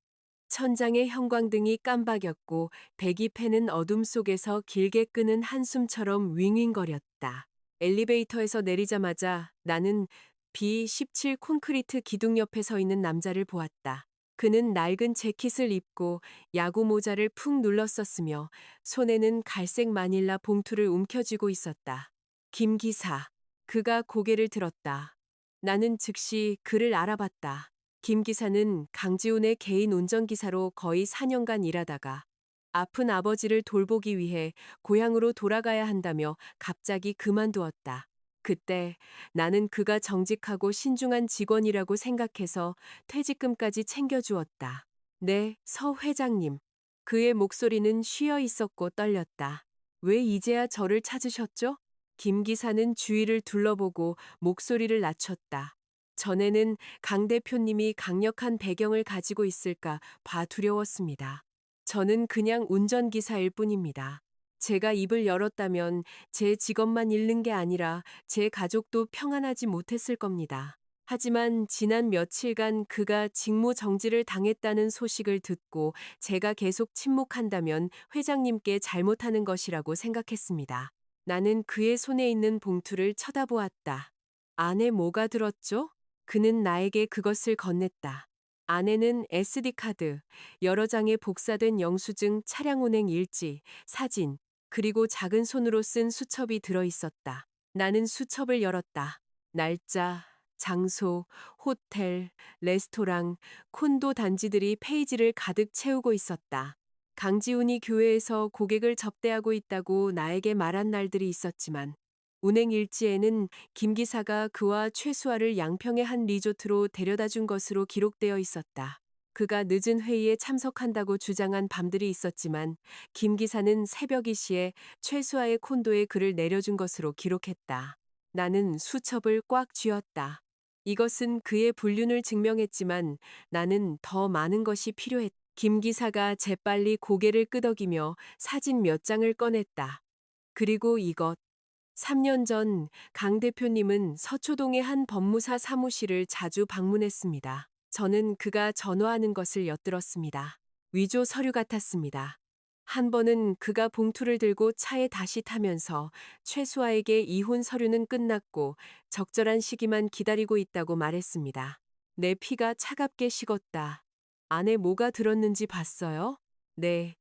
천장의 형광등이 깜박였고 배기팬은 어둠 속에서 길게 끄는 한숨처럼 윙윙거렸다. 엘리베이터에서 내리자마자 나는 B17 콘크리트 기둥 옆에 서 있는 남자를 보았다. 그는 낡은 재킷을 입고 야구 모자를 푹 눌렀었으며 손에는 갈색 마닐라 봉투를 움켜쥐고 있었다. 김 기사. 그가 고개를 들었다. 나는 즉시 그를 알아봤다. 김 기사는 강지훈의 개인 운전기사로 거의 4년간 일하다가 아픈 아버지를 돌보기 위해 고향으로 돌아가야 한다며 갑자기 그만두었다. 그때 나는 그가 정직하고 신중한 직원이라고 생각해서 퇴직금까지 챙겨주었다. 네, 서 회장님. 그의 목소리는 쉬어 있었고 떨렸다. 왜 이제야 저를 찾으셨죠? 김 기사는 주위를 둘러보고 목소리를 낮췄다. 전에는 강 대표님이 강력한 배경을 가지고 있을까 봐 두려웠습니다. 저는 그냥 운전기사일 뿐입니다. 제가 입을 열었다면 제 직업만 잃는 게 아니라 제 가족도 평안하지 못했을 겁니다. 하지만 지난 며칠간 그가 직무 정지를 당했다는 소식을 듣고 제가 계속 침묵한다면 회장님께 잘못하는 것이라고 생각했습니다. 나는 그의 손에 있는 봉투를 쳐다보았다. 안에 뭐가 들었죠? 그는 나에게 그것을 건넸다. 안에는 SD카드, 여러 장의 복사된 영수증, 차량 운행 일지, 사진, 그리고 작은 손으로 쓴 수첩이 들어 있었다. 나는 수첩을 열었다. 날짜, 장소, 호텔, 레스토랑, 콘도 단지들이 페이지를 가득 채우고 있었다. 강지훈이 교회에서 고객을 접대하고 있다고 나에게 말한 날들이 있었지만 운행 일지에는 김 기사가 그와 최수아를 양평의 한 리조트로 데려다 준 것으로 기록되어 있었다. 그가 늦은 회의에 참석한다고 주장한 밤들이 있었지만 김 기사는 새벽 2시에 최수아의 콘도에 글을 내려준 것으로 기록했다. 나는 수첩을 꽉 쥐었다. 이것은 그의 불륜을 증명했지만 나는 더 많은 것이 필요했다. 김 기사가 재빨리 고개를 끄덕이며 사진 몇 장을 꺼냈다. 그리고 이것. 3년 전 강 대표님은 서초동의 한 법무사 사무실을 자주 방문했습니다. 저는 그가 전화하는 것을 엿들었습니다. 위조 서류 같았습니다. 한 번은 그가 봉투를 들고 차에 다시 타면서 최수아에게 이혼 서류는 끝났고 적절한 시기만 기다리고 있다고 말했습니다. 내 피가 차갑게 식었다. 안에 뭐가 들었는지 봤어요? 네.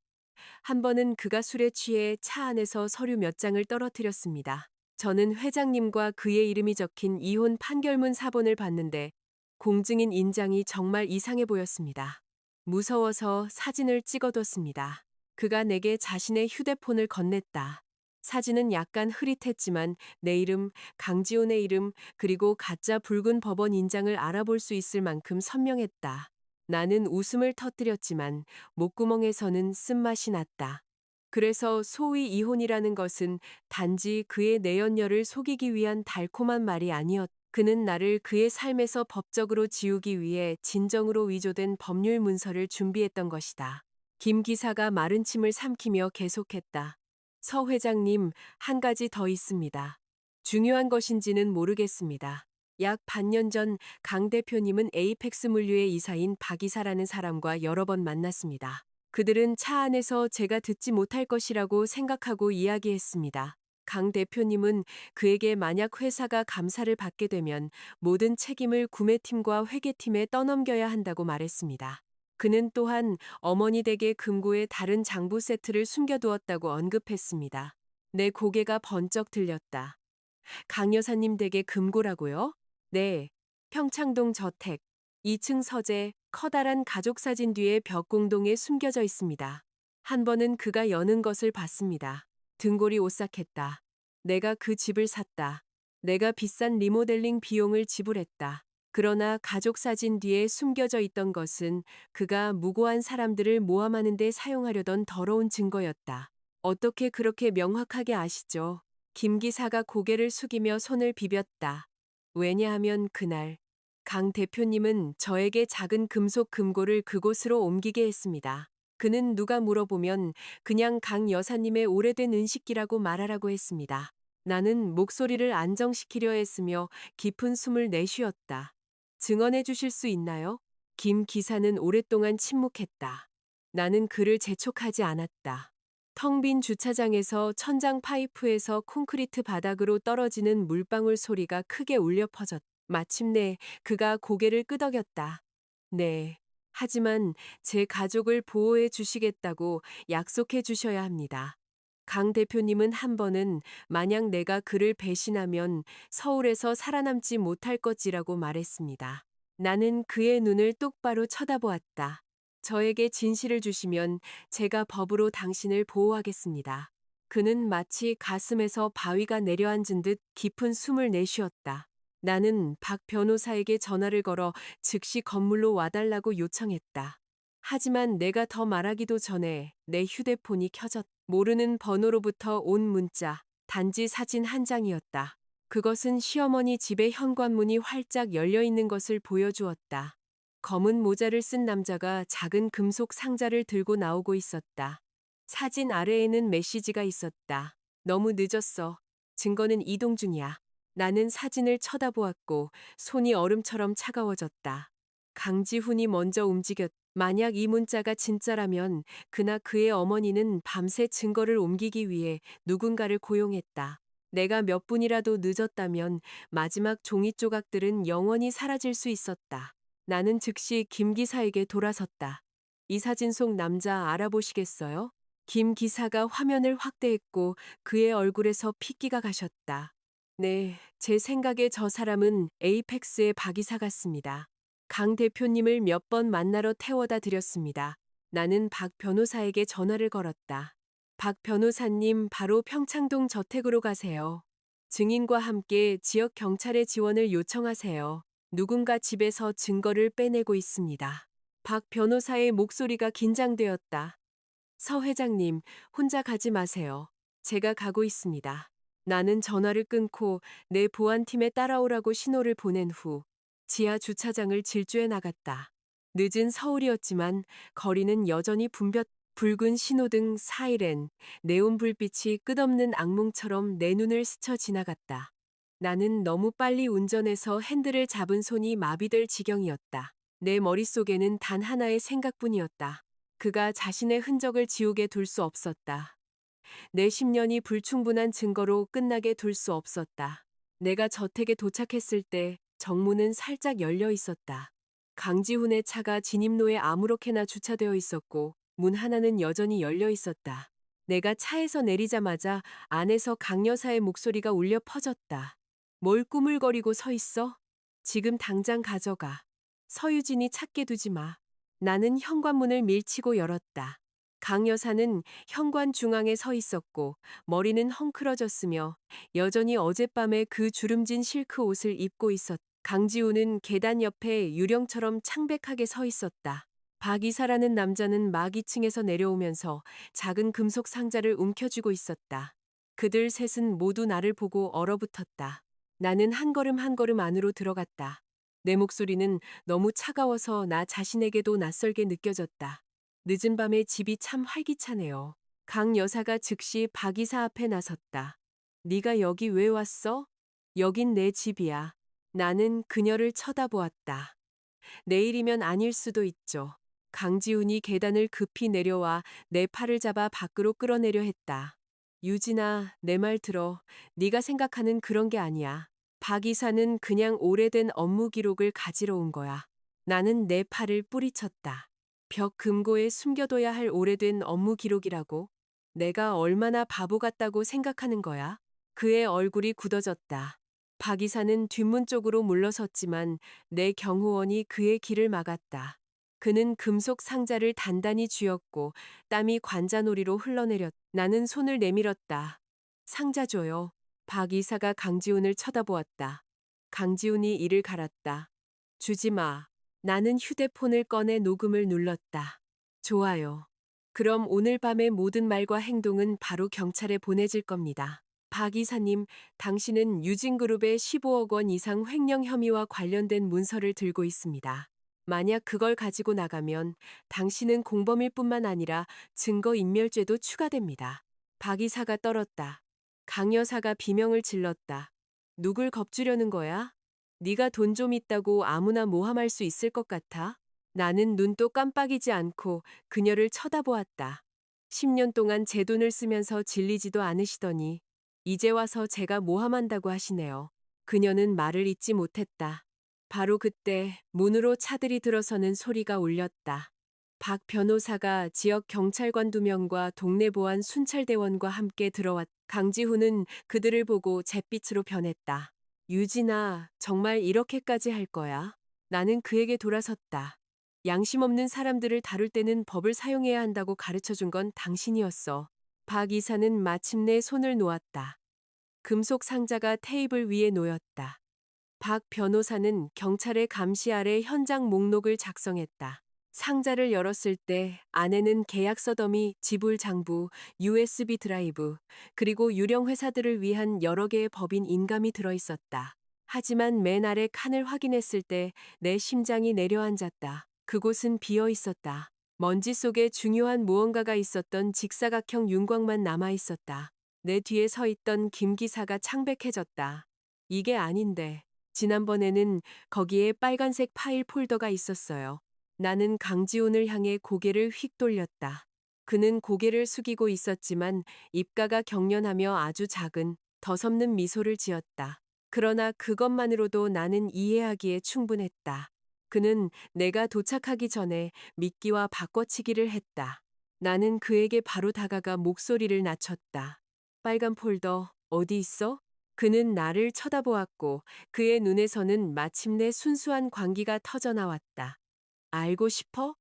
한 번은 그가 술에 취해 차 안에서 서류 몇 장을 떨어뜨렸습니다. 저는 회장님과 그의 이름이 적힌 이혼 판결문 사본을 봤는데 공증인 인장이 정말 이상해 보였습니다. 무서워서 사진을 찍어뒀습니다. 그가 내게 자신의 휴대폰을 건넸다. 사진은 약간 흐릿했지만 내 이름, 강지훈의 이름, 그리고 가짜 붉은 법원 인장을 알아볼 수 있을 만큼 선명했다. 나는 웃음을 터뜨렸지만 목구멍에서는 쓴맛이 났다. 그래서 소위 이혼이라는 것은 단지 그의 내연녀를 속이기 위한 달콤한 말이 아니었다. 그는 나를 그의 삶에서 법적으로 지우기 위해 진정으로 위조된 법률 문서를 준비했던 것이다. 김 기사가 마른 침을 삼키며 계속했다. 서 회장님, 한 가지 더 있습니다. 중요한 것인지는 모르겠습니다. 약 반년 전 강 대표님은 에이펙스 물류의 이사인 박 이사라는 사람과 여러 번 만났습니다. 그들은 차 안에서 제가 듣지 못할 것이라고 생각하고 이야기했습니다. 강 대표님은 그에게 만약 회사가 감사를 받게 되면 모든 책임을 구매팀과 회계팀에 떠넘겨야 한다고 말했습니다. 그는 또한 어머니 댁의 금고에 다른 장부 세트를 숨겨두었다고 언급했습니다. 내 고개가 번쩍 들렸다. 강 여사님 댁에 금고라고요? 네. 평창동 저택. 2층 서재, 커다란 가족 사진 뒤에 벽 공동에 숨겨져 있습니다. 한 번은 그가 여는 것을 봤습니다. 등골이 오싹했다. 내가 그 집을 샀다. 내가 비싼 리모델링 비용을 지불했다. 그러나 가족 사진 뒤에 숨겨져 있던 것은 그가 무고한 사람들을 모함하는 데 사용하려던 더러운 증거였다. 어떻게 그렇게 명확하게 아시죠? 김 기사가 고개를 숙이며 손을 비볐다. 왜냐하면 그날 강 대표님은 저에게 작은 금속 금고를 그곳으로 옮기게 했습니다. 그는 누가 물어보면 그냥 강 여사님의 오래된 은식기라고 말하라고 했습니다. 나는 목소리를 안정시키려 했으며 깊은 숨을 내쉬었다. 증언해 주실 수 있나요? 김 기사는 오랫동안 침묵했다. 나는 그를 재촉하지 않았다. 텅 빈 주차장에서 천장 파이프에서 콘크리트 바닥으로 떨어지는 물방울 소리가 크게 울려 퍼졌다. 마침내 그가 고개를 끄덕였다. 네. 하지만 제 가족을 보호해 주시겠다고 약속해 주셔야 합니다. 강 대표님은 한 번은 만약 내가 그를 배신하면 서울에서 살아남지 못할 것이라고 말했습니다. 나는 그의 눈을 똑바로 쳐다보았다. 저에게 진실을 주시면 제가 법으로 당신을 보호하겠습니다. 그는 마치 가슴에서 바위가 내려앉은 듯 깊은 숨을 내쉬었다. 나는 박 변호사에게 전화를 걸어 즉시 건물로 와달라고 요청했다. 하지만 내가 더 말하기도 전에 내 휴대폰이 켜졌다. 모르는 번호로부터 온 문자, 단지 사진 한 장이었다. 그것은 시어머니 집의 현관문이 활짝 열려 있는 것을 보여주었다. 검은 모자를 쓴 남자가 작은 금속 상자를 들고 나오고 있었다. 사진 아래에는 메시지가 있었다. 너무 늦었어. 증거는 이동 중이야. 나는 사진을 쳐다보았고 손이 얼음처럼 차가워졌다. 강지훈이 먼저 움직였. 만약 이 문자가 진짜라면 그나 그의 어머니는 밤새 증거를 옮기기 위해 누군가를 고용했다. 내가 몇 분이라도 늦었다면 마지막 종이 조각들은 영원히 사라질 수 있었다. 나는 즉시 김 기사에게 돌아섰다. 이 사진 속 남자 알아보시겠어요? 김 기사가 화면을 확대했고 그의 얼굴에서 핏기가 가셨다. 네, 제 생각에 저 사람은 에이펙스의 박이사 같습니다. 강 대표님을 몇 번 만나러 태워다 드렸습니다. 나는 박 변호사에게 전화를 걸었다. 박 변호사님, 바로 평창동 저택으로 가세요. 증인과 함께 지역 경찰의 지원을 요청하세요. 누군가 집에서 증거를 빼내고 있습니다. 박 변호사의 목소리가 긴장되었다. 서 회장님, 혼자 가지 마세요. 제가 가고 있습니다. 나는 전화를 끊고 내 보안팀에 따라오라고 신호를 보낸 후 지하 주차장을 질주해 나갔다. 늦은 서울이었지만 거리는 여전히 붐볐. 붉은 신호등, 사이렌, 네온 불빛이 끝없는 악몽처럼 내 눈을 스쳐 지나갔다. 나는 너무 빨리 운전해서 핸들을 잡은 손이 마비될 지경이었다. 내 머릿속에는 단 하나의 생각뿐이었다. 그가 자신의 흔적을 지우게 둘 수 없었다. 내 10년이 불충분한 증거로 끝나게 둘 수 없었다. 내가 저택에 도착했을 때 정문은 살짝 열려 있었다. 강지훈의 차가 진입로에 아무렇게나 주차되어 있었고 문 하나는 여전히 열려 있었다. 내가 차에서 내리자마자 안에서 강 여사의 목소리가 울려 퍼졌다. 뭘 꾸물거리고 서 있어? 지금 당장 가져가. 서유진이 찾게 두지 마. 나는 현관문을 밀치고 열었다. 강 여사는 현관 중앙에 서 있었고 머리는 헝클어졌으며 여전히 어젯밤에 그 주름진 실크 옷을 입고 있었다. 강지우는 계단 옆에 유령처럼 창백하게 서 있었다. 박 이사라는 남자는 막 2층에서 내려오면서 작은 금속 상자를 움켜쥐고 있었다. 그들 셋은 모두 나를 보고 얼어붙었다. 나는 한 걸음 한 걸음 안으로 들어갔다. 내 목소리는 너무 차가워서 나 자신에게도 낯설게 느껴졌다. 늦은 밤에 집이 참 활기차네요. 강 여사가 즉시 박 이사 앞에 나섰다. 네가 여기 왜 왔어? 여긴 내 집이야. 나는 그녀를 쳐다보았다. 내일이면 아닐 수도 있죠. 강지훈이 계단을 급히 내려와 내 팔을 잡아 밖으로 끌어내려 했다. 유진아, 내 말 들어. 네가 생각하는 그런 게 아니야. 박 이사는 그냥 오래된 업무 기록을 가지러 온 거야. 나는 내 팔을 뿌리쳤다. 벽 금고에 숨겨둬야 할 오래된 업무 기록이라고? 내가 얼마나 바보 같다고 생각하는 거야? 그의 얼굴이 굳어졌다. 박 이사는 뒷문 쪽으로 물러섰지만 내 경호원이 그의 길을 막았다. 그는 금속 상자를 단단히 쥐었고 땀이 관자놀이로 흘러내렸. 나는 손을 내밀었다. 상자 줘요. 박 이사가 강지훈을 쳐다보았다. 강지훈이 이를 갈았다. 주지 마. 나는 휴대폰을 꺼내 녹음을 눌렀다. 좋아요. 그럼 오늘 밤의 모든 말과 행동은 바로 경찰에 보내질 겁니다. 박 이사님, 당신은 유진그룹의 15억 원 이상 횡령 혐의와 관련된 문서를 들고 있습니다. 만약 그걸 가지고 나가면 당신은 공범일 뿐만 아니라 증거인멸죄도 추가됩니다. 박 이사가 떨었다. 강 여사가 비명을 질렀다. 누굴 겁주려는 거야? 네가 돈 좀 있다고 아무나 모함할 수 있을 것 같아? 나는 눈도 깜빡이지 않고 그녀를 쳐다보았다. 10년 동안 제 돈을 쓰면서 질리지도 않으시더니 이제 와서 제가 모함한다고 하시네요. 그녀는 말을 잇지 못했다. 바로 그때 문으로 차들이 들어서는 소리가 울렸다. 박 변호사가 지역 경찰관 2명과 동네 보안 순찰대원과 함께 들어왔. 강지훈은 그들을 보고 잿빛으로 변했다. 유진아, 정말 이렇게까지 할 거야? 나는 그에게 돌아섰다. 양심 없는 사람들을 다룰 때는 법을 사용해야 한다고 가르쳐 준 건 당신이었어. 박 이사는 마침내 손을 놓았다. 금속 상자가 테이블 위에 놓였다. 박 변호사는 경찰의 감시 아래 현장 목록을 작성했다. 상자를 열었을 때 안에는 계약서 더미, 지불 장부, USB 드라이브, 그리고 유령 회사들을 위한 여러 개의 법인 인감이 들어있었다. 하지만 맨 아래 칸을 확인했을 때 내 심장이 내려앉았다. 그곳은 비어 있었다. 먼지 속에 중요한 무언가가 있었던 직사각형 윤곽만 남아 있었다. 내 뒤에 서 있던 김 기사가 창백해졌다. 이게 아닌데. 지난번에는 거기에 빨간색 파일 폴더가 있었어요. 나는 강지훈을 향해 고개를 휙 돌렸다. 그는 고개를 숙이고 있었지만 입가가 경련하며 아주 작은, 더섭는 미소를 지었다. 그러나 그것만으로도 나는 이해하기에 충분했다. 그는 내가 도착하기 전에 미끼와 바꿔치기를 했다. 나는 그에게 바로 다가가 목소리를 낮췄다. 빨간 폴더, 어디 있어? 그는 나를 쳐다보았고 그의 눈에서는 마침내 순수한 광기가 터져나왔다. 알고 싶어?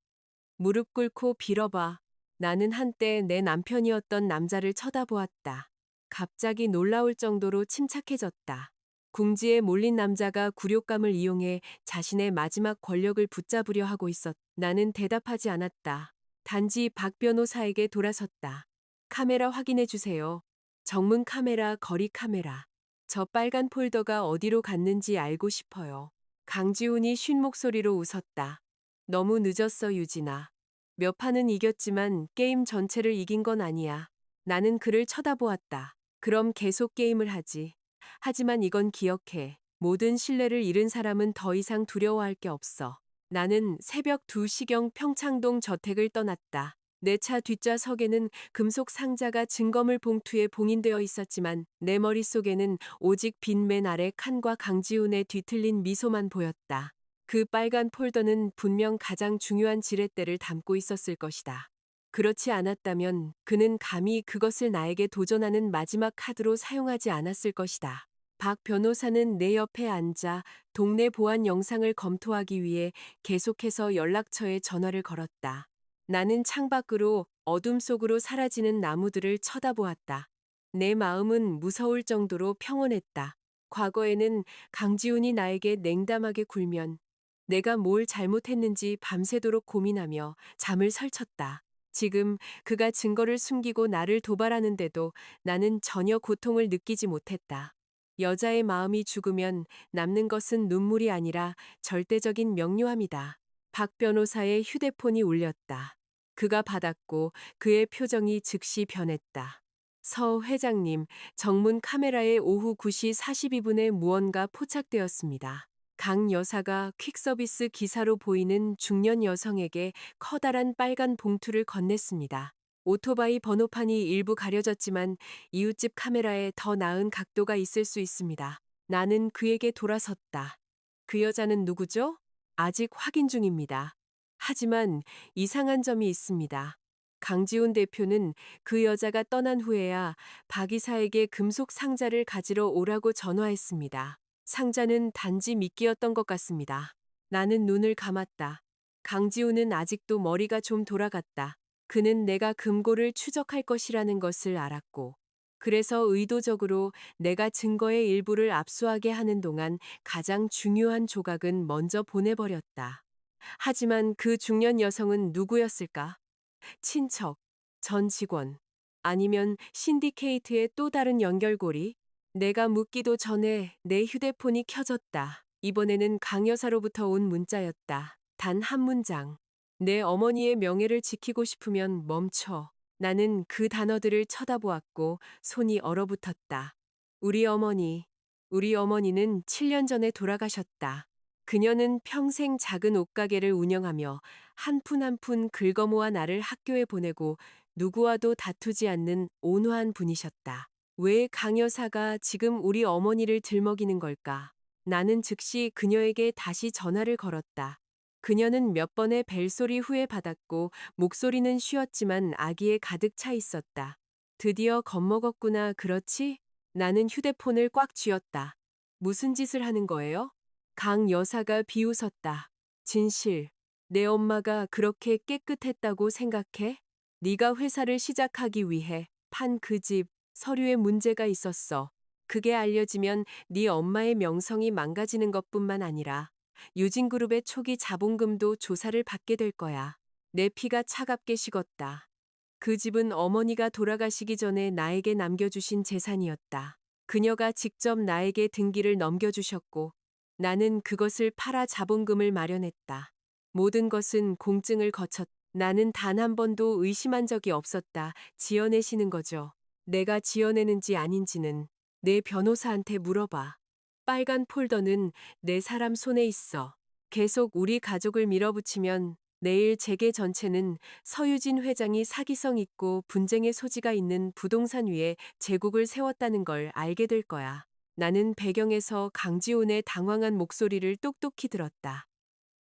무릎 꿇고 빌어봐. 나는 한때 내 남편이었던 남자를 쳐다보았다. 갑자기 놀라울 정도로 침착해졌다. 궁지에 몰린 남자가 굴욕감을 이용해 자신의 마지막 권력을 붙잡으려 하고 있었. 나는 대답하지 않았다. 단지 박 변호사에게 돌아섰다. 카메라 확인해 주세요. 정문 카메라, 거리 카메라. 저 빨간 폴더가 어디로 갔는지 알고 싶어요. 강지훈이 쉰 목소리로 웃었다. 너무 늦었어, 유진아. 몇 판은 이겼지만 게임 전체를 이긴 건 아니야. 나는 그를 쳐다보았다. 그럼 계속 게임을 하지. 하지만 이건 기억해. 모든 신뢰를 잃은 사람은 더 이상 두려워할 게 없어. 나는 새벽 2시경 평창동 저택을 떠났다. 내 차 뒷좌석에는 금속 상자가 증거물 봉투에 봉인되어 있었지만 내 머릿속에는 오직 빈 맨 아래 칸과 강지훈의 뒤틀린 미소만 보였다. 그 빨간 폴더는 분명 가장 중요한 지렛대를 담고 있었을 것이다. 그렇지 않았다면 그는 감히 그것을 나에게 도전하는 마지막 카드로 사용하지 않았을 것이다. 박 변호사는 내 옆에 앉아 동네 보안 영상을 검토하기 위해 계속해서 연락처에 전화를 걸었다. 나는 창밖으로 어둠 속으로 사라지는 나무들을 쳐다보았다. 내 마음은 무서울 정도로 평온했다. 과거에는 강지훈이 나에게 냉담하게 굴면 내가 뭘 잘못했는지 밤새도록 고민하며 잠을 설쳤다. 지금 그가 증거를 숨기고 나를 도발하는데도 나는 전혀 고통을 느끼지 못했다. 여자의 마음이 죽으면 남는 것은 눈물이 아니라 절대적인 명료함이다. 박 변호사의 휴대폰이 울렸다. 그가 받았고 그의 표정이 즉시 변했다. 서 회장님, 정문 카메라에 오후 9시 42분에 무언가 포착되었습니다. 강 여사가 퀵서비스 기사로 보이는 중년 여성에게 커다란 빨간 봉투를 건넸습니다. 오토바이 번호판이 일부 가려졌지만 이웃집 카메라에 더 나은 각도가 있을 수 있습니다. 나는 그에게 돌아섰다. 그 여자는 누구죠? 아직 확인 중입니다. 하지만 이상한 점이 있습니다. 강지훈 대표는 그 여자가 떠난 후에야 박 이사에게 금속 상자를 가지러 오라고 전화했습니다. 상자는 단지 미끼였던 것 같습니다. 나는 눈을 감았다. 강지훈은 아직도 머리가 좀 돌아갔다. 그는 내가 금고를 추적할 것이라는 것을 알았고, 그래서 의도적으로 내가 증거의 일부를 압수하게 하는 동안 가장 중요한 조각은 먼저 보내버렸다. 하지만 그 중년 여성은 누구였을까? 친척, 전 직원, 아니면 신디케이트의 또 다른 연결고리? 내가 묻기도 전에 내 휴대폰이 켜졌다. 이번에는 강 여사로부터 온 문자였다. 단 한 문장. 내 어머니의 명예를 지키고 싶으면 멈춰. 나는 그 단어들을 쳐다보았고 손이 얼어붙었다. 우리 어머니. 우리 어머니는 7년 전에 돌아가셨다. 그녀는 평생 작은 옷가게를 운영하며 한 푼 한 푼 긁어모아 나를 학교에 보내고 누구와도 다투지 않는 온화한 분이셨다. 왜 강 여사가 지금 우리 어머니를 들먹이는 걸까? 나는 즉시 그녀에게 다시 전화를 걸었다. 그녀는 몇 번의 벨소리 후에 받았고 목소리는 쉬었지만 아기에 가득 차 있었다. 드디어 겁먹었구나, 그렇지? 나는 휴대폰을 꽉 쥐었다. 무슨 짓을 하는 거예요? 강 여사가 비웃었다. 진실. 내 엄마가 그렇게 깨끗했다고 생각해? 네가 회사를 시작하기 위해 판 그 집 서류에 문제가 있었어. 그게 알려지면 네 엄마의 명성이 망가지는 것뿐만 아니라 유진그룹의 초기 자본금도 조사를 받게 될 거야. 내 피가 차갑게 식었다. 그 집은 어머니가 돌아가시기 전에 나에게 남겨주신 재산이었다. 그녀가 직접 나에게 등기를 넘겨주셨고 나는 그것을 팔아 자본금을 마련했다. 모든 것은 공증을 거쳤다. 나는 단 한 번도 의심한 적이 없었다. 지어내시는 거죠. 내가 지어내는지 아닌지는 내 변호사한테 물어봐. 빨간 폴더는 내 사람 손에 있어. 계속 우리 가족을 밀어붙이면 내일 재계 전체는 서유진 회장이 사기성 있고 분쟁의 소지가 있는 부동산 위에 제국을 세웠다는 걸 알게 될 거야. 나는 배경에서 강지훈의 당황한 목소리를 똑똑히 들었다.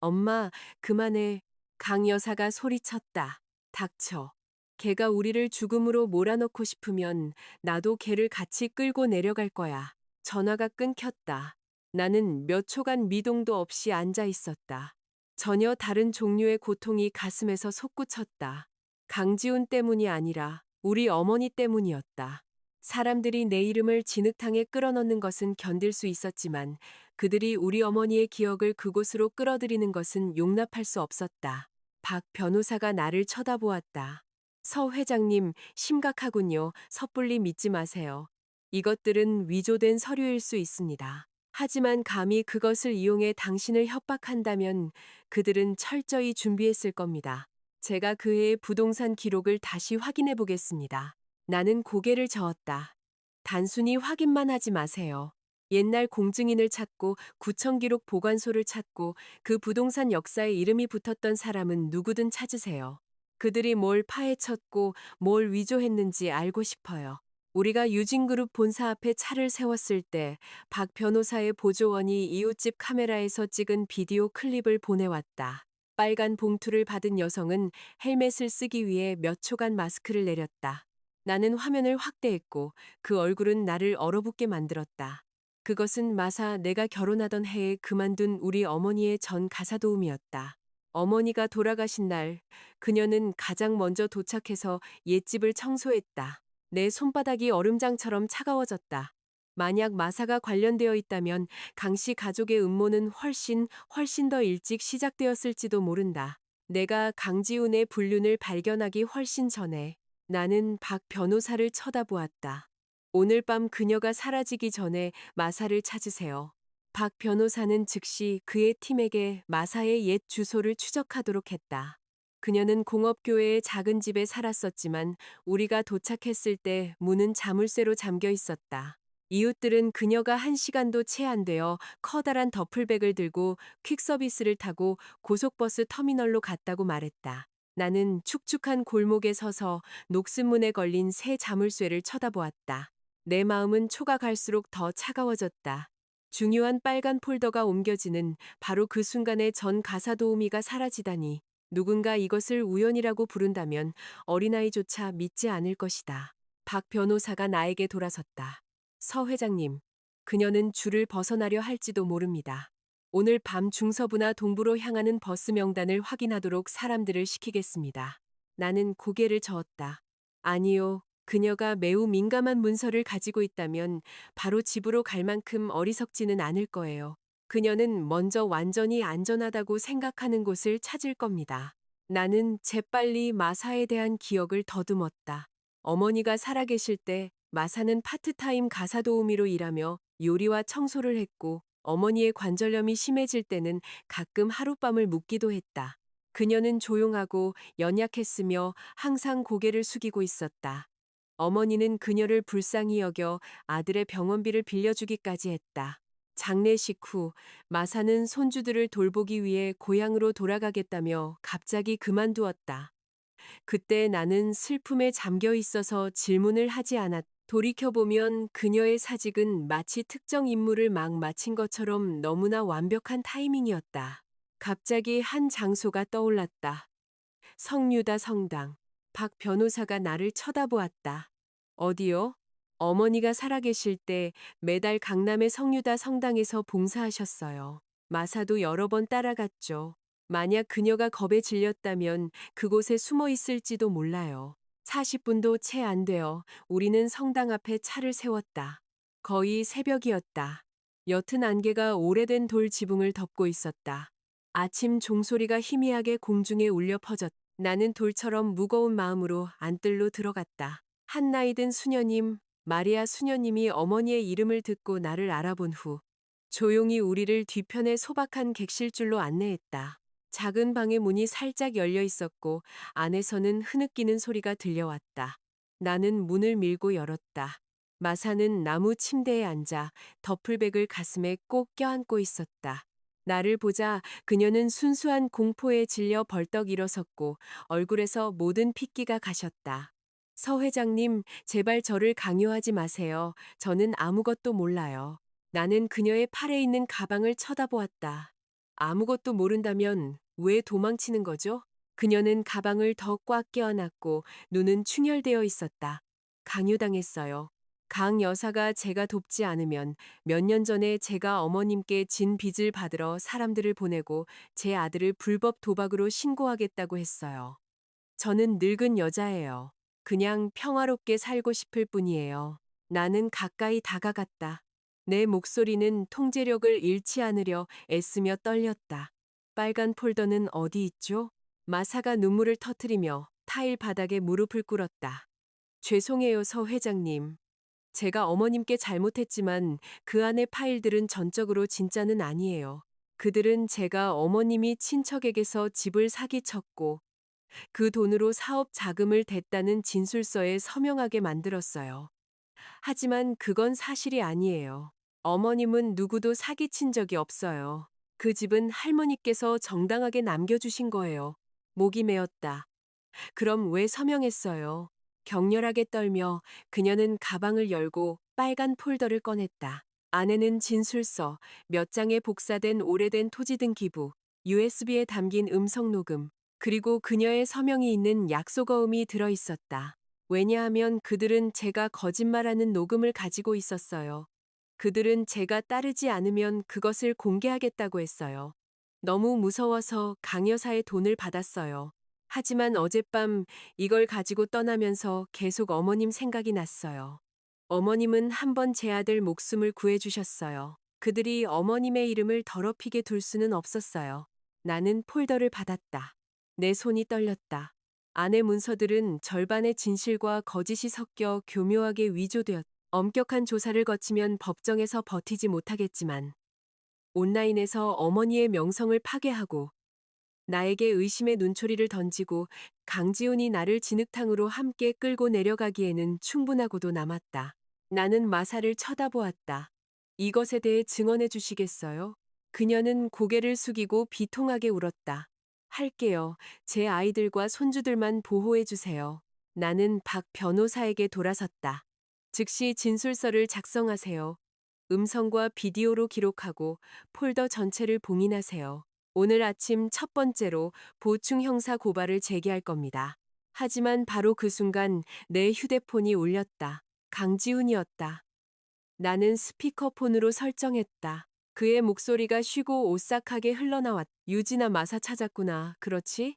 엄마, 그만해. 강 여사가 소리쳤다. 닥쳐. 걔가 우리를 죽음으로 몰아넣고 싶으면 나도 걔를 같이 끌고 내려갈 거야. 전화가 끊겼다. 나는 몇 초간 미동도 없이 앉아 있었다. 전혀 다른 종류의 고통이 가슴에서 솟구쳤다. 강지훈 때문이 아니라 우리 어머니 때문이었다. 사람들이 내 이름을 진흙탕에 끌어넣는 것은 견딜 수 있었지만 그들이 우리 어머니의 기억을 그곳으로 끌어들이는 것은 용납할 수 없었다. 박 변호사가 나를 쳐다보았다. 서 회장님, 심각하군요. 섣불리 믿지 마세요. 이것들은 위조된 서류일 수 있습니다. 하지만 감히 그것을 이용해 당신을 협박한다면 그들은 철저히 준비했을 겁니다. 제가 그 해의 부동산 기록을 다시 확인해 보겠습니다. 나는 고개를 저었다. 단순히 확인만 하지 마세요. 옛날 공증인을 찾고 구청 기록 보관소를 찾고 그 부동산 역사에 이름이 붙었던 사람은 누구든 찾으세요. 그들이 뭘 파헤쳤고 뭘 위조했는지 알고 싶어요. 우리가 유진그룹 본사 앞에 차를 세웠을 때 박 변호사의 보조원이 이웃집 카메라에서 찍은 비디오 클립을 보내왔다. 빨간 봉투를 받은 여성은 헬멧을 쓰기 위해 몇 초간 마스크를 내렸다. 나는 화면을 확대했고 그 얼굴은 나를 얼어붙게 만들었다. 그것은 마사 내가 결혼하던 해에 그만둔 우리 어머니의 전 가사도우미였다. 어머니가 돌아가신 날 그녀는 가장 먼저 도착해서 옛집을 청소했다. 내 손바닥이 얼음장처럼 차가워졌다. 만약 마사가 관련되어 있다면 강씨 가족의 음모는 훨씬 더 일찍 시작되었을지도 모른다. 내가 강지훈의 불륜을 발견하기 훨씬 전에 나는 박 변호사를 쳐다보았다. 오늘 밤 그녀가 사라지기 전에 마사를 찾으세요. 박 변호사는 즉시 그의 팀에게 마사의 옛 주소를 추적하도록 했다. 그녀는 공업교회의 작은 집에 살았었지만 우리가 도착했을 때 문은 자물쇠로 잠겨 있었다. 이웃들은 그녀가 1시간도 채 안 되어 커다란 더플백을 들고 퀵서비스를 타고 고속버스 터미널로 갔다고 말했다. 나는 축축한 골목에 서서 녹슨문에 걸린 새 자물쇠를 쳐다보았다. 내 마음은 초가 갈수록 더 차가워졌다. 중요한 빨간 폴더가 옮겨지는 바로 그 순간에 전 가사도우미가 사라지다니. 누군가 이것을 우연이라고 부른다면 어린아이조차 믿지 않을 것이다. 박 변호사가 나에게 돌아섰다. 서 회장님, 그녀는 줄을 벗어나려 할지도 모릅니다. 오늘 밤 중서부나 동부로 향하는 버스 명단을 확인하도록 사람들을 시키겠습니다. 나는 고개를 저었다. 아니요. 그녀가 매우 민감한 문서를 가지고 있다면 바로 집으로 갈 만큼 어리석지는 않을 거예요. 그녀는 먼저 완전히 안전하다고 생각하는 곳을 찾을 겁니다. 나는 재빨리 마사에 대한 기억을 더듬었다. 어머니가 살아계실 때 마사는 파트타임 가사 도우미로 일하며 요리와 청소를 했고 어머니의 관절염이 심해질 때는 가끔 하룻밤을 묵기도 했다. 그녀는 조용하고 연약했으며 항상 고개를 숙이고 있었다. 어머니는 그녀를 불쌍히 여겨 아들의 병원비를 빌려주기까지 했다. 장례식 후 마사는 손주들을 돌보기 위해 고향으로 돌아가겠다며 갑자기 그만두었다. 그때 나는 슬픔에 잠겨 있어서 질문을 하지 않았다. 돌이켜보면 그녀의 사직은 마치 특정 임무를 막 마친 것처럼 너무나 완벽한 타이밍이었다. 갑자기 한 장소가 떠올랐다. 성유다 성당. 박 변호사가 나를 쳐다보았다. 어디요? 어머니가 살아계실 때 매달 강남의 성유다 성당에서 봉사하셨어요. 마사도 여러 번 따라갔죠. 만약 그녀가 겁에 질렸다면 그곳에 숨어 있을지도 몰라요. 40분도 채 안 되어 우리는 성당 앞에 차를 세웠다. 거의 새벽이었다. 옅은 안개가 오래된 돌 지붕을 덮고 있었다. 아침 종소리가 희미하게 공중에 울려 퍼졌다. 나는 돌처럼 무거운 마음으로 안뜰로 들어갔다. 한 나이 든 수녀님, 마리아 수녀님이 어머니의 이름을 듣고 나를 알아본 후 조용히 우리를 뒤편의 소박한 객실줄로 안내했다. 작은 방의 문이 살짝 열려 있었고 안에서는 흐느끼는 소리가 들려왔다. 나는 문을 밀고 열었다. 마사는 나무 침대에 앉아 더플백을 가슴에 꼭 껴안고 있었다. 나를 보자 그녀는 순수한 공포에 질려 벌떡 일어섰고 얼굴에서 모든 핏기가 가셨다. 서 회장님, 제발 저를 강요하지 마세요. 저는 아무것도 몰라요. 나는 그녀의 팔에 있는 가방을 쳐다보았다. 아무것도 모른다면 왜 도망치는 거죠? 그녀는 가방을 더 꽉 껴안았고 눈은 충혈되어 있었다. 강요당했어요. 강 여사가 제가 돕지 않으면 몇 년 전에 제가 어머님께 진 빚을 받으러 사람들을 보내고 제 아들을 불법 도박으로 신고하겠다고 했어요. 저는 늙은 여자예요. 그냥 평화롭게 살고 싶을 뿐이에요. 나는 가까이 다가갔다. 내 목소리는 통제력을 잃지 않으려 애쓰며 떨렸다. 빨간 폴더는 어디 있죠? 마사가 눈물을 터뜨리며 타일 바닥에 무릎을 꿇었다. 죄송해요, 서 회장님. 제가 어머님께 잘못했지만 그 안의 파일들은 전적으로 진짜는 아니에요. 그들은 제가 어머님이 친척에게서 집을 사기쳤고 그 돈으로 사업 자금을 댔다는 진술서에 서명하게 만들었어요. 하지만 그건 사실이 아니에요. 어머님은 누구도 사기친 적이 없어요. 그 집은 할머니께서 정당하게 남겨주신 거예요. 목이 메었다. 그럼 왜 서명했어요? 격렬하게 떨며 그녀는 가방을 열고 빨간 폴더를 꺼냈다. 안에는 진술서, 몇 장의 복사된 오래된 토지 등 기부, USB에 담긴 음성 녹음, 그리고 그녀의 서명이 있는 약속어음이 들어 있었다. 왜냐하면 그들은 제가 거짓말하는 녹음을 가지고 있었어요. 그들은 제가 따르지 않으면 그것을 공개하겠다고 했어요. 너무 무서워서 강 여사의 돈을 받았어요. 하지만 어젯밤 이걸 가지고 떠나면서 계속 어머님 생각이 났어요. 어머님은 한 번 제 아들 목숨을 구해주셨어요. 그들이 어머님의 이름을 더럽히게 둘 수는 없었어요. 나는 폴더를 받았다. 내 손이 떨렸다. 안의 문서들은 절반의 진실과 거짓이 섞여 교묘하게 위조되었다. 엄격한 조사를 거치면 법정에서 버티지 못하겠지만 온라인에서 어머니의 명성을 파괴하고 나에게 의심의 눈초리를 던지고 강지훈이 나를 진흙탕으로 함께 끌고 내려가기에는 충분하고도 남았다. 나는 마사를 쳐다보았다. 이것에 대해 증언해 주시겠어요? 그녀는 고개를 숙이고 비통하게 울었다. 할게요. 제 아이들과 손주들만 보호해 주세요. 나는 박 변호사에게 돌아섰다. 즉시 진술서를 작성하세요. 음성과 비디오로 기록하고 폴더 전체를 봉인하세요. 오늘 아침 첫 번째로 보충 형사 고발을 제기할 겁니다. 하지만 바로 그 순간 내 휴대폰이 울렸다. 강지훈이었다. 나는 스피커폰으로 설정했다. 그의 목소리가 쉬고 오싹하게 흘러나왔. 유진아 마사 찾았구나. 그렇지?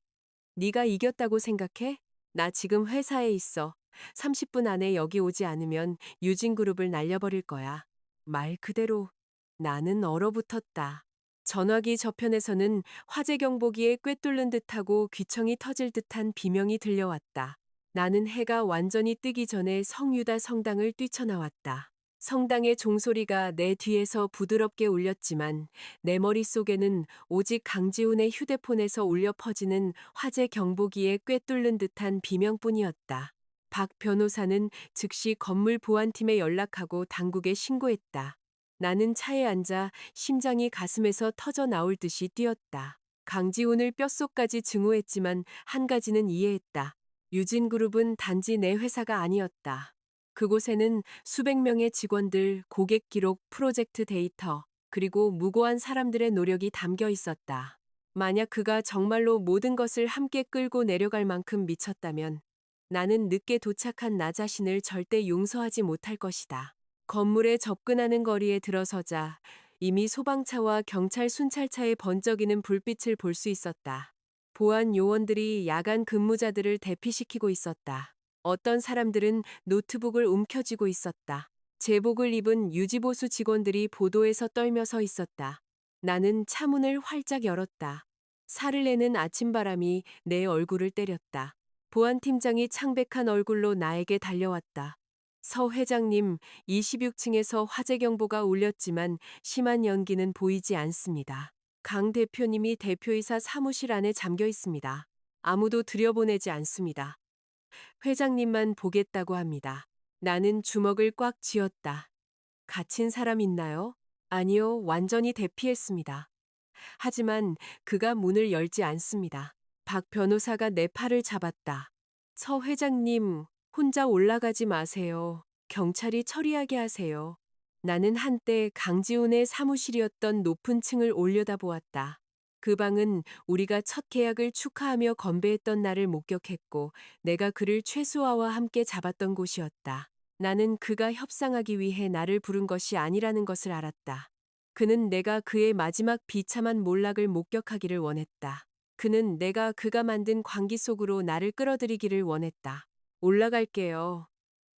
네가 이겼다고 생각해? 나 지금 회사에 있어. 30분 안에 여기 오지 않으면 유진그룹을 날려버릴 거야. 말 그대로 나는 얼어붙었다. 전화기 저편에서는 화재 경보기에 꿰뚫는 듯하고 귀청이 터질 듯한 비명이 들려왔다. 나는 해가 완전히 뜨기 전에 성유다 성당을 뛰쳐나왔다. 성당의 종소리가 내 뒤에서 부드럽게 울렸지만 내 머릿속에는 오직 강지훈의 휴대폰에서 울려 퍼지는 화재 경보기에 꿰뚫는 듯한 비명뿐이었다. 박 변호사는 즉시 건물 보안팀에 연락하고 당국에 신고했다. 나는 차에 앉아 심장이 가슴에서 터져 나올 듯이 뛰었다. 강지훈을 뼛속까지 증오했지만 한 가지는 이해했다. 유진그룹은 단지 내 회사가 아니었다. 그곳에는 수백 명의 직원들, 고객 기록, 프로젝트 데이터, 그리고 무고한 사람들의 노력이 담겨 있었다. 만약 그가 정말로 모든 것을 함께 끌고 내려갈 만큼 미쳤다면 나는 늦게 도착한 나 자신을 절대 용서하지 못할 것이다. 건물에 접근하는 거리에 들어서자 이미 소방차와 경찰 순찰차에 번쩍이는 불빛을 볼 수 있었다. 보안 요원들이 야간 근무자들을 대피시키고 있었다. 어떤 사람들은 노트북을 움켜쥐고 있었다. 제복을 입은 유지보수 직원들이 보도에서 떨며 서 있었다. 나는 차문을 활짝 열었다. 살을 내는 아침바람이 내 얼굴을 때렸다. 보안팀장이 창백한 얼굴로 나에게 달려왔다. 서 회장님, 26층에서 화재 경보가 울렸지만 심한 연기는 보이지 않습니다. 강 대표님이 대표이사 사무실 안에 잠겨 있습니다. 아무도 들여보내지 않습니다. 회장님만 보겠다고 합니다. 나는 주먹을 꽉 쥐었다. 갇힌 사람 있나요? 아니요, 완전히 대피했습니다. 하지만 그가 문을 열지 않습니다. 박 변호사가 내 팔을 잡았다. 서 회장님, 혼자 올라가지 마세요. 경찰이 처리하게 하세요. 나는 한때 강지훈의 사무실이었던 높은 층을 올려다보았다. 그 방은 우리가 첫 계약을 축하하며 건배했던 날을 목격했고 내가 그를 최수아와 함께 잡았던 곳이었다. 나는 그가 협상하기 위해 나를 부른 것이 아니라는 것을 알았다. 그는 내가 그의 마지막 비참한 몰락을 목격하기를 원했다. 그는 내가 그가 만든 광기 속으로 나를 끌어들이기를 원했다. 올라갈게요.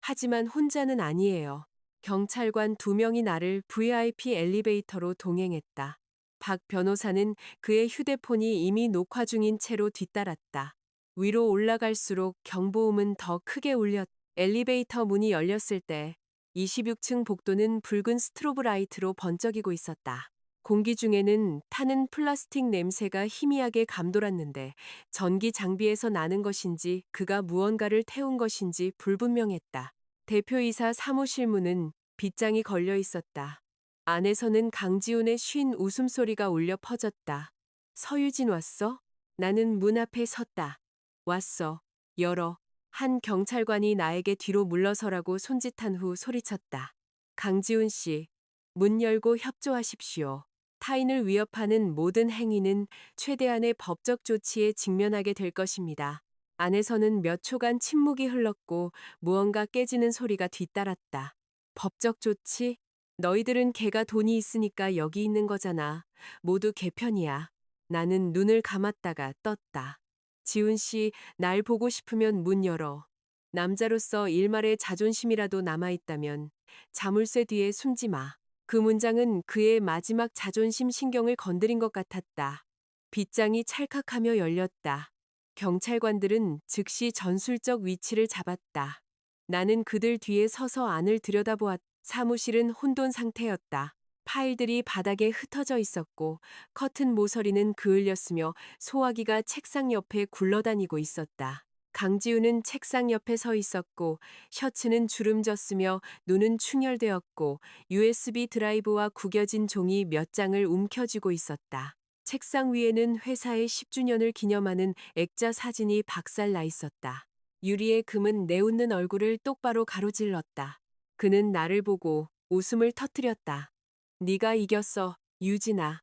하지만 혼자는 아니에요. 경찰관 2명이 나를 VIP 엘리베이터로 동행했다. 박 변호사는 그의 휴대폰이 이미 녹화 중인 채로 뒤따랐다. 위로 올라갈수록 경보음은 더 크게 울렸다. 엘리베이터 문이 열렸을 때 26층 복도는 붉은 스트로브 라이트로 번쩍이고 있었다. 공기 중에는 타는 플라스틱 냄새가 희미하게 감돌았는데 전기 장비에서 나는 것인지 그가 무언가를 태운 것인지 불분명했다. 대표이사 사무실 문은 빗장이 걸려 있었다. 안에서는 강지훈의 쉰 웃음소리가 울려 퍼졌다. 서유진 왔어? 나는 문 앞에 섰다. 왔어. 열어. 한 경찰관이 나에게 뒤로 물러서라고 손짓한 후 소리쳤다. 강지훈 씨, 문 열고 협조하십시오. 타인을 위협하는 모든 행위는 최대한의 법적 조치에 직면하게 될 것입니다. 안에서는 몇 초간 침묵이 흘렀고 무언가 깨지는 소리가 뒤따랐다. 법적 조치? 너희들은 걔가 돈이 있으니까 여기 있는 거잖아. 모두 걔 편이야. 나는 눈을 감았다가 떴다. 지훈 씨, 날 보고 싶으면 문 열어. 남자로서 일말의 자존심이라도 남아있다면 자물쇠 뒤에 숨지 마. 그 문장은 그의 마지막 자존심 신경을 건드린 것 같았다. 빗장이 찰칵하며 열렸다. 경찰관들은 즉시 전술적 위치를 잡았다. 나는 그들 뒤에 서서 안을 들여다보았다. 사무실은 혼돈 상태였다. 파일들이 바닥에 흩어져 있었고 커튼 모서리는 그을렸으며 소화기가 책상 옆에 굴러다니고 있었다. 강지우는 책상 옆에 서 있었고 셔츠는 주름졌으며 눈은 충혈되었고 USB 드라이브와 구겨진 종이 몇 장을 움켜쥐고 있었다. 책상 위에는 회사의 10주년을 기념하는 액자 사진이 박살나 있었다. 유리의 금은 내 웃는 얼굴을 똑바로 가로질렀다. 그는 나를 보고 웃음을 터뜨렸다. 네가 이겼어, 유진아.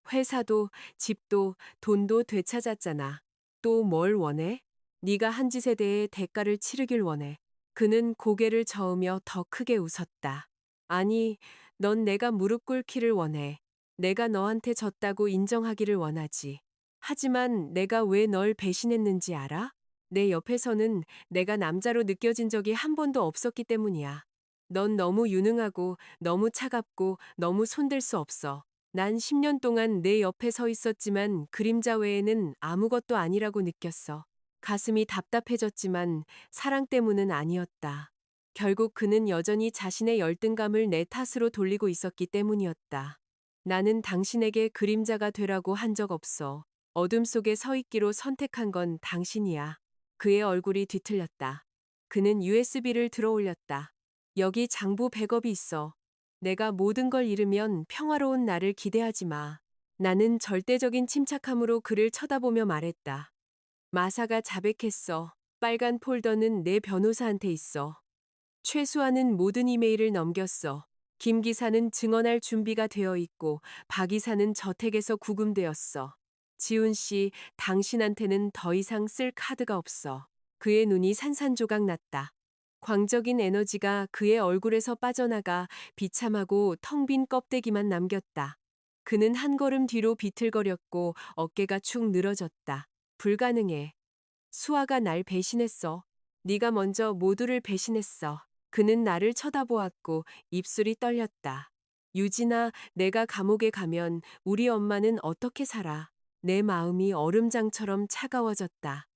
회사도, 집도, 돈도 되찾았잖아. 또 뭘 원해? 네가 한 짓에 대해 대가를 치르길 원해. 그는 고개를 저으며 더 크게 웃었다. 아니, 넌 내가 무릎 꿇기를 원해. 내가 너한테 졌다고 인정하기를 원하지. 하지만 내가 왜 널 배신했는지 알아? 내 옆에서는 내가 남자로 느껴진 적이 한 번도 없었기 때문이야. 넌 너무 유능하고 너무 차갑고 너무 손댈 수 없어. 난 10년 동안 내 옆에 서 있었지만 그림자 외에는 아무것도 아니라고 느꼈어. 가슴이 답답해졌지만 사랑 때문은 아니었다. 결국 그는 여전히 자신의 열등감을 내 탓으로 돌리고 있었기 때문이었다. 나는 당신에게 그림자가 되라고 한 적 없어. 어둠 속에 서 있기로 선택한 건 당신이야. 그의 얼굴이 뒤틀렸다. 그는 USB를 들어 올렸다. 여기 장부 백업이 있어. 내가 모든 걸 잃으면 평화로운 나를 기대하지 마. 나는 절대적인 침착함으로 그를 쳐다보며 말했다. 마사가 자백했어. 빨간 폴더는 내 변호사한테 있어. 최수아는 모든 이메일을 넘겼어. 김 기사는 증언할 준비가 되어 있고 박 기사는 저택에서 구금되었어. 지훈 씨, 당신한테는 더 이상 쓸 카드가 없어. 그의 눈이 산산조각 났다. 광적인 에너지가 그의 얼굴에서 빠져나가 비참하고 텅 빈 껍데기만 남겼다. 그는 한 걸음 뒤로 비틀거렸고 어깨가 축 늘어졌다. 불가능해. 수아가 날 배신했어. 네가 먼저 모두를 배신했어. 그는 나를 쳐다보았고 입술이 떨렸다. 유진아, 내가 감옥에 가면 우리 엄마는 어떻게 살아? 내 마음이 얼음장처럼 차가워졌다.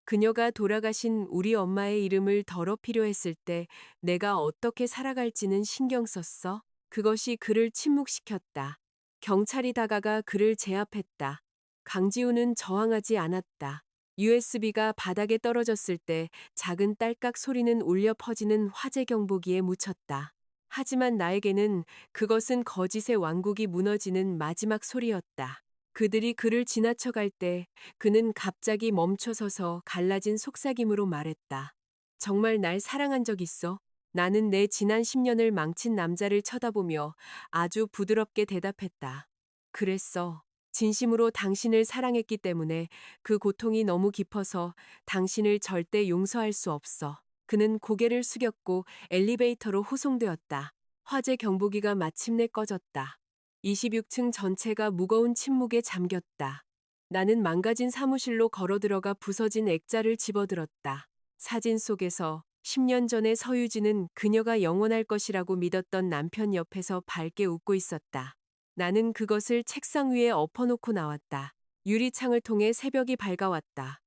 그녀가 돌아가신 우리 엄마의 이름을 더럽히려 했을 때 내가 어떻게 살아갈지는 신경 썼어? 그것이 그를 침묵시켰다. 경찰이 다가가 그를 제압했다. 강지우는 저항하지 않았다. USB가 바닥에 떨어졌을 때 작은 딸깍 소리는 울려 퍼지는 화재 경보기에 묻혔다. 하지만 나에게는 그것은 거짓의 왕국이 무너지는 마지막 소리였다. 그들이 그를 지나쳐갈 때 그는 갑자기 멈춰서서 갈라진 속삭임으로 말했다. 정말 날 사랑한 적 있어? 나는 내 지난 10년을 망친 남자를 쳐다보며 아주 부드럽게 대답했다. 그랬어. 진심으로 당신을 사랑했기 때문에 그 고통이 너무 깊어서 당신을 절대 용서할 수 없어. 그는 고개를 숙였고 엘리베이터로 호송되었다. 화재 경보기가 마침내 꺼졌다. 26층 전체가 무거운 침묵에 잠겼다. 나는 망가진 사무실로 걸어들어가 부서진 액자를 집어들었다. 사진 속에서 10년 전의 서유진은 그녀가 영원할 것이라고 믿었던 남편 옆에서 밝게 웃고 있었다. 나는 그것을 책상 위에 엎어놓고 나왔다. 유리창을 통해 새벽이 밝아왔다.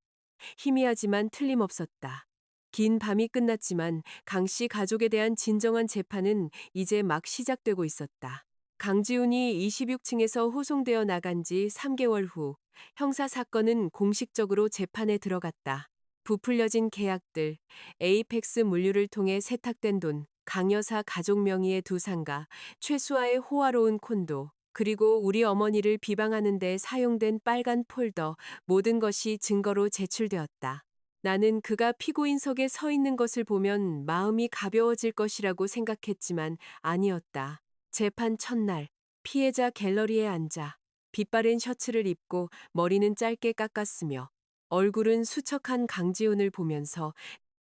희미하지만 틀림없었다. 긴 밤이 끝났지만 강 씨 가족에 대한 진정한 재판은 이제 막 시작되고 있었다. 강지훈이 26층에서 호송되어 나간 지 3개월 후 형사 사건은 공식적으로 재판에 들어갔다. 부풀려진 계약들, 에이펙스 물류를 통해 세탁된 돈, 강 여사 가족 명의의 두 상가, 최수아의 호화로운 콘도, 그리고 우리 어머니를 비방하는 데 사용된 빨간 폴더, 모든 것이 증거로 제출되었다. 나는 그가 피고인석에 서 있는 것을 보면 마음이 가벼워질 것이라고 생각했지만 아니었다. 재판 첫날, 피해자 갤러리에 앉아 빛바랜 셔츠를 입고 머리는 짧게 깎았으며 얼굴은 수척한 강지훈을 보면서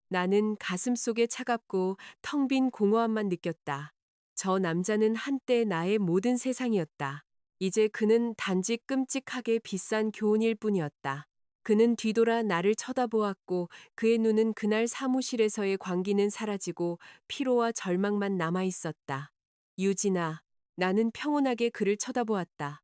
나는 가슴속에 차갑고 텅 빈 공허함만 느꼈다. 저 남자는 한때 나의 모든 세상이었다. 이제 그는 단지 끔찍하게 비싼 교훈일 뿐이었다. 그는 뒤돌아 나를 쳐다보았고 그의 눈은 그날 사무실에서의 광기는 사라지고 피로와 절망만 남아 있었다. 유진아, 나는 평온하게 그를 쳐다보았다.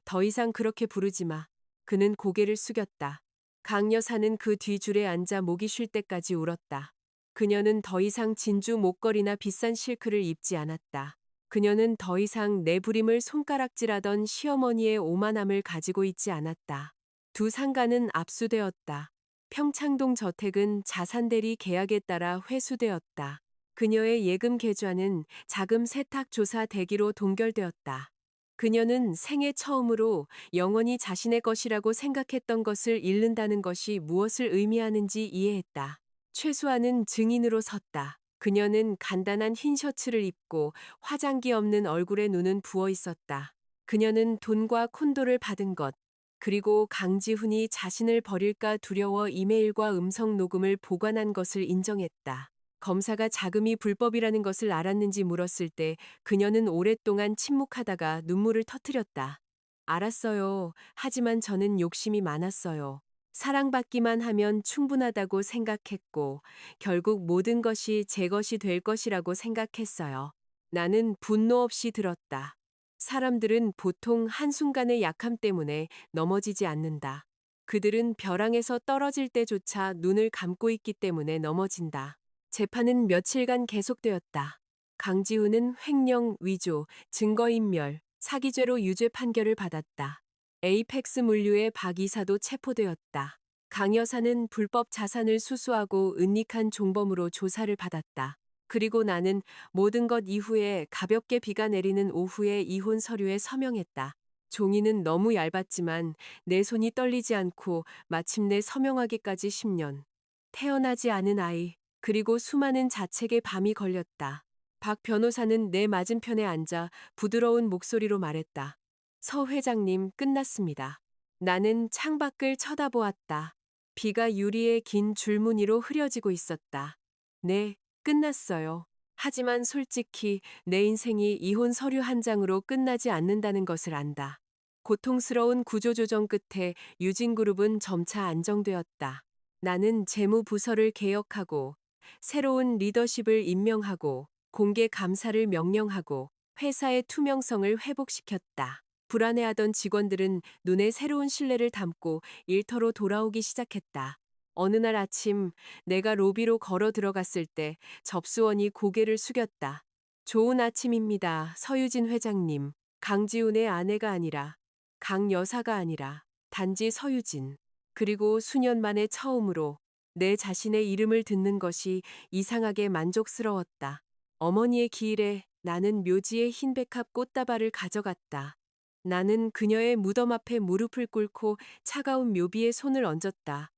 더 이상 그렇게 부르지 마. 그는 고개를 숙였다. 강 여사는 그 뒤줄에 앉아 목이 쉴 때까지 울었다. 그녀는 더 이상 진주 목걸이나 비싼 실크를 입지 않았다. 그녀는 더 이상 내 부림을 손가락질하던 시어머니의 오만함을 가지고 있지 않았다. 두 상가는 압수되었다. 평창동 저택은 자산대리 계약에 따라 회수되었다. 그녀의 예금 계좌는 자금 세탁 조사 대기로 동결되었다. 그녀는 생애 처음으로 영원히 자신의 것이라고 생각했던 것을 잃는다는 것이 무엇을 의미하는지 이해했다. 최수아는 증인으로 섰다. 그녀는 간단한 흰 셔츠를 입고 화장기 없는 얼굴에 눈은 부어 있었다. 그녀는 돈과 콘도를 받은 것, 그리고 강지훈이 자신을 버릴까 두려워 이메일과 음성 녹음을 보관한 것을 인정했다. 검사가 자금이 불법이라는 것을 알았는지 물었을 때 그녀는 오랫동안 침묵하다가 눈물을 터뜨렸다. 알았어요. 하지만 저는 욕심이 많았어요. 사랑받기만 하면 충분하다고 생각했고, 결국 모든 것이 제 것이 될 것이라고 생각했어요. 나는 분노 없이 들었다. 사람들은 보통 한순간의 약함 때문에 넘어지지 않는다. 그들은 벼랑에서 떨어질 때조차 눈을 감고 있기 때문에 넘어진다. 재판은 며칠간 계속되었다. 강지훈은 횡령, 위조, 증거인멸, 사기죄로 유죄 판결을 받았다. 에이펙스 물류의 박 이사도 체포되었다. 강 여사는 불법 자산을 수수하고 은닉한 종범으로 조사를 받았다. 그리고 나는 모든 것 이후에 가볍게 비가 내리는 오후에 이혼 서류에 서명했다. 종이는 너무 얇았지만 내 손이 떨리지 않고 마침내 서명하기까지 10년. 태어나지 않은 아이, 그리고 수많은 자책의 밤이 걸렸다. 박 변호사는 내 맞은편에 앉아 부드러운 목소리로 말했다. 서 회장님, 끝났습니다. 나는 창밖을 쳐다보았다. 비가 유리의 긴 줄무늬로 흐려지고 있었다. 네, 끝났어요. 하지만 솔직히 내 인생이 이혼 서류 한 장으로 끝나지 않는다는 것을 안다. 고통스러운 구조조정 끝에 유진그룹은 점차 안정되었다. 나는 재무부서를 개혁하고 새로운 리더십을 임명하고 공개 감사를 명령하고 회사의 투명성을 회복시켰다. 불안해하던 직원들은 눈에 새로운 신뢰를 담고 일터로 돌아오기 시작했다. 어느 날 아침 내가 로비로 걸어 들어갔을 때 접수원이 고개를 숙였다. 좋은 아침입니다, 서유진 회장님. 강지훈의 아내가 아니라, 강 여사가 아니라, 단지 서유진. 그리고 수년 만에 처음으로 내 자신의 이름을 듣는 것이 이상하게 만족스러웠다. 어머니의 기일에 나는 묘지의 흰 백합 꽃다발을 가져갔다. 나는 그녀의 무덤 앞에 무릎을 꿇고 차가운 묘비에 손을 얹었다.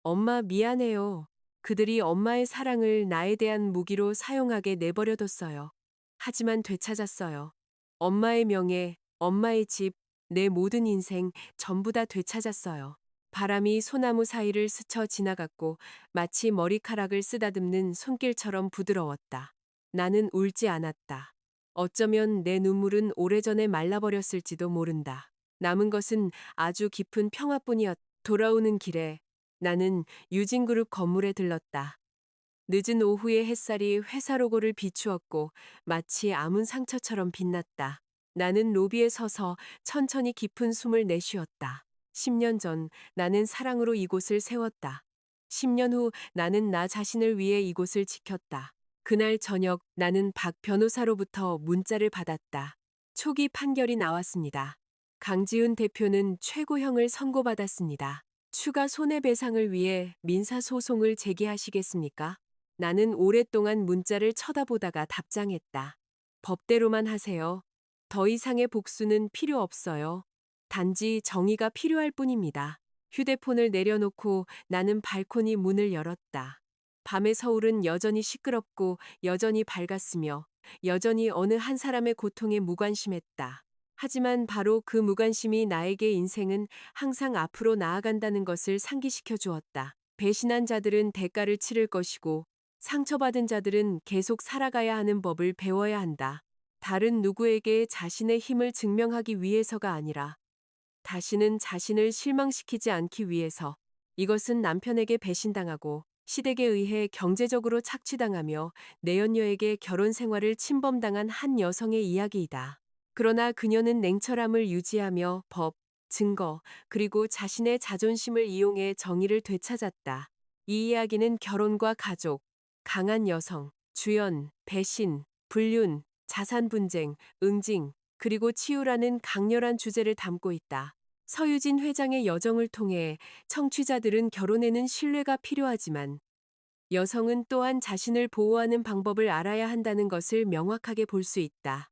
엄마 미안해요. 그들이 엄마의 사랑을 나에 대한 무기로 사용하게 내버려뒀어요. 하지만 되찾았어요. 엄마의 명예, 엄마의 집, 내 모든 인생 전부 다 되찾았어요. 바람이 소나무 사이를 스쳐 지나갔고 마치 머리카락을 쓰다듬는 손길처럼 부드러웠다. 나는 울지 않았다. 어쩌면 내 눈물은 오래전에 말라버렸을지도 모른다. 남은 것은 아주 깊은 평화뿐이었다. 돌아오는 길에 나는 유진그룹 건물에 들렀다. 늦은 오후의 햇살이 회사 로고를 비추었고 마치 아문 상처처럼 빛났다. 나는 로비에 서서 천천히 깊은 숨을 내쉬었다. 10년 전 나는 사랑으로 이곳을 세웠다. 10년 후 나는 나 자신을 위해 이곳을 지켰다. 그날 저녁 나는 박 변호사로부터 문자를 받았다. 초기 판결이 나왔습니다. 강지훈 대표는 최고형을 선고받았습니다. 추가 손해배상을 위해 민사소송을 제기하시겠습니까? 나는 오랫동안 문자를 쳐다보다가 답장했다. 법대로만 하세요. 더 이상의 복수는 필요 없어요. 단지 정의가 필요할 뿐입니다. 휴대폰을 내려놓고 나는 발코니 문을 열었다. 밤의 서울은 여전히 시끄럽고 여전히 밝았으며 여전히 어느 한 사람의 고통에 무관심했다. 하지만 바로 그 무관심이 나에게 인생은 항상 앞으로 나아간다는 것을 상기시켜 주었다. 배신한 자들은 대가를 치를 것이고 상처받은 자들은 계속 살아가야 하는 법을 배워야 한다. 다른 누구에게 자신의 힘을 증명하기 위해서가 아니라 다시는 자신을 실망시키지 않기 위해서. 이것은 남편에게 배신당하고 시댁에 의해 경제적으로 착취당하며 내연녀에게 결혼 생활을 침범당한 한 여성의 이야기이다. 그러나 그녀는 냉철함을 유지하며 법, 증거, 그리고 자신의 자존심을 이용해 정의를 되찾았다. 이 이야기는 결혼과 가족, 강한 여성, 주연, 배신, 불륜, 자산 분쟁, 응징, 그리고 치유라는 강렬한 주제를 담고 있다. 서유진 회장의 여정을 통해 청취자들은 결혼에는 신뢰가 필요하지만 여성은 또한 자신을 보호하는 방법을 알아야 한다는 것을 명확하게 볼 수 있다.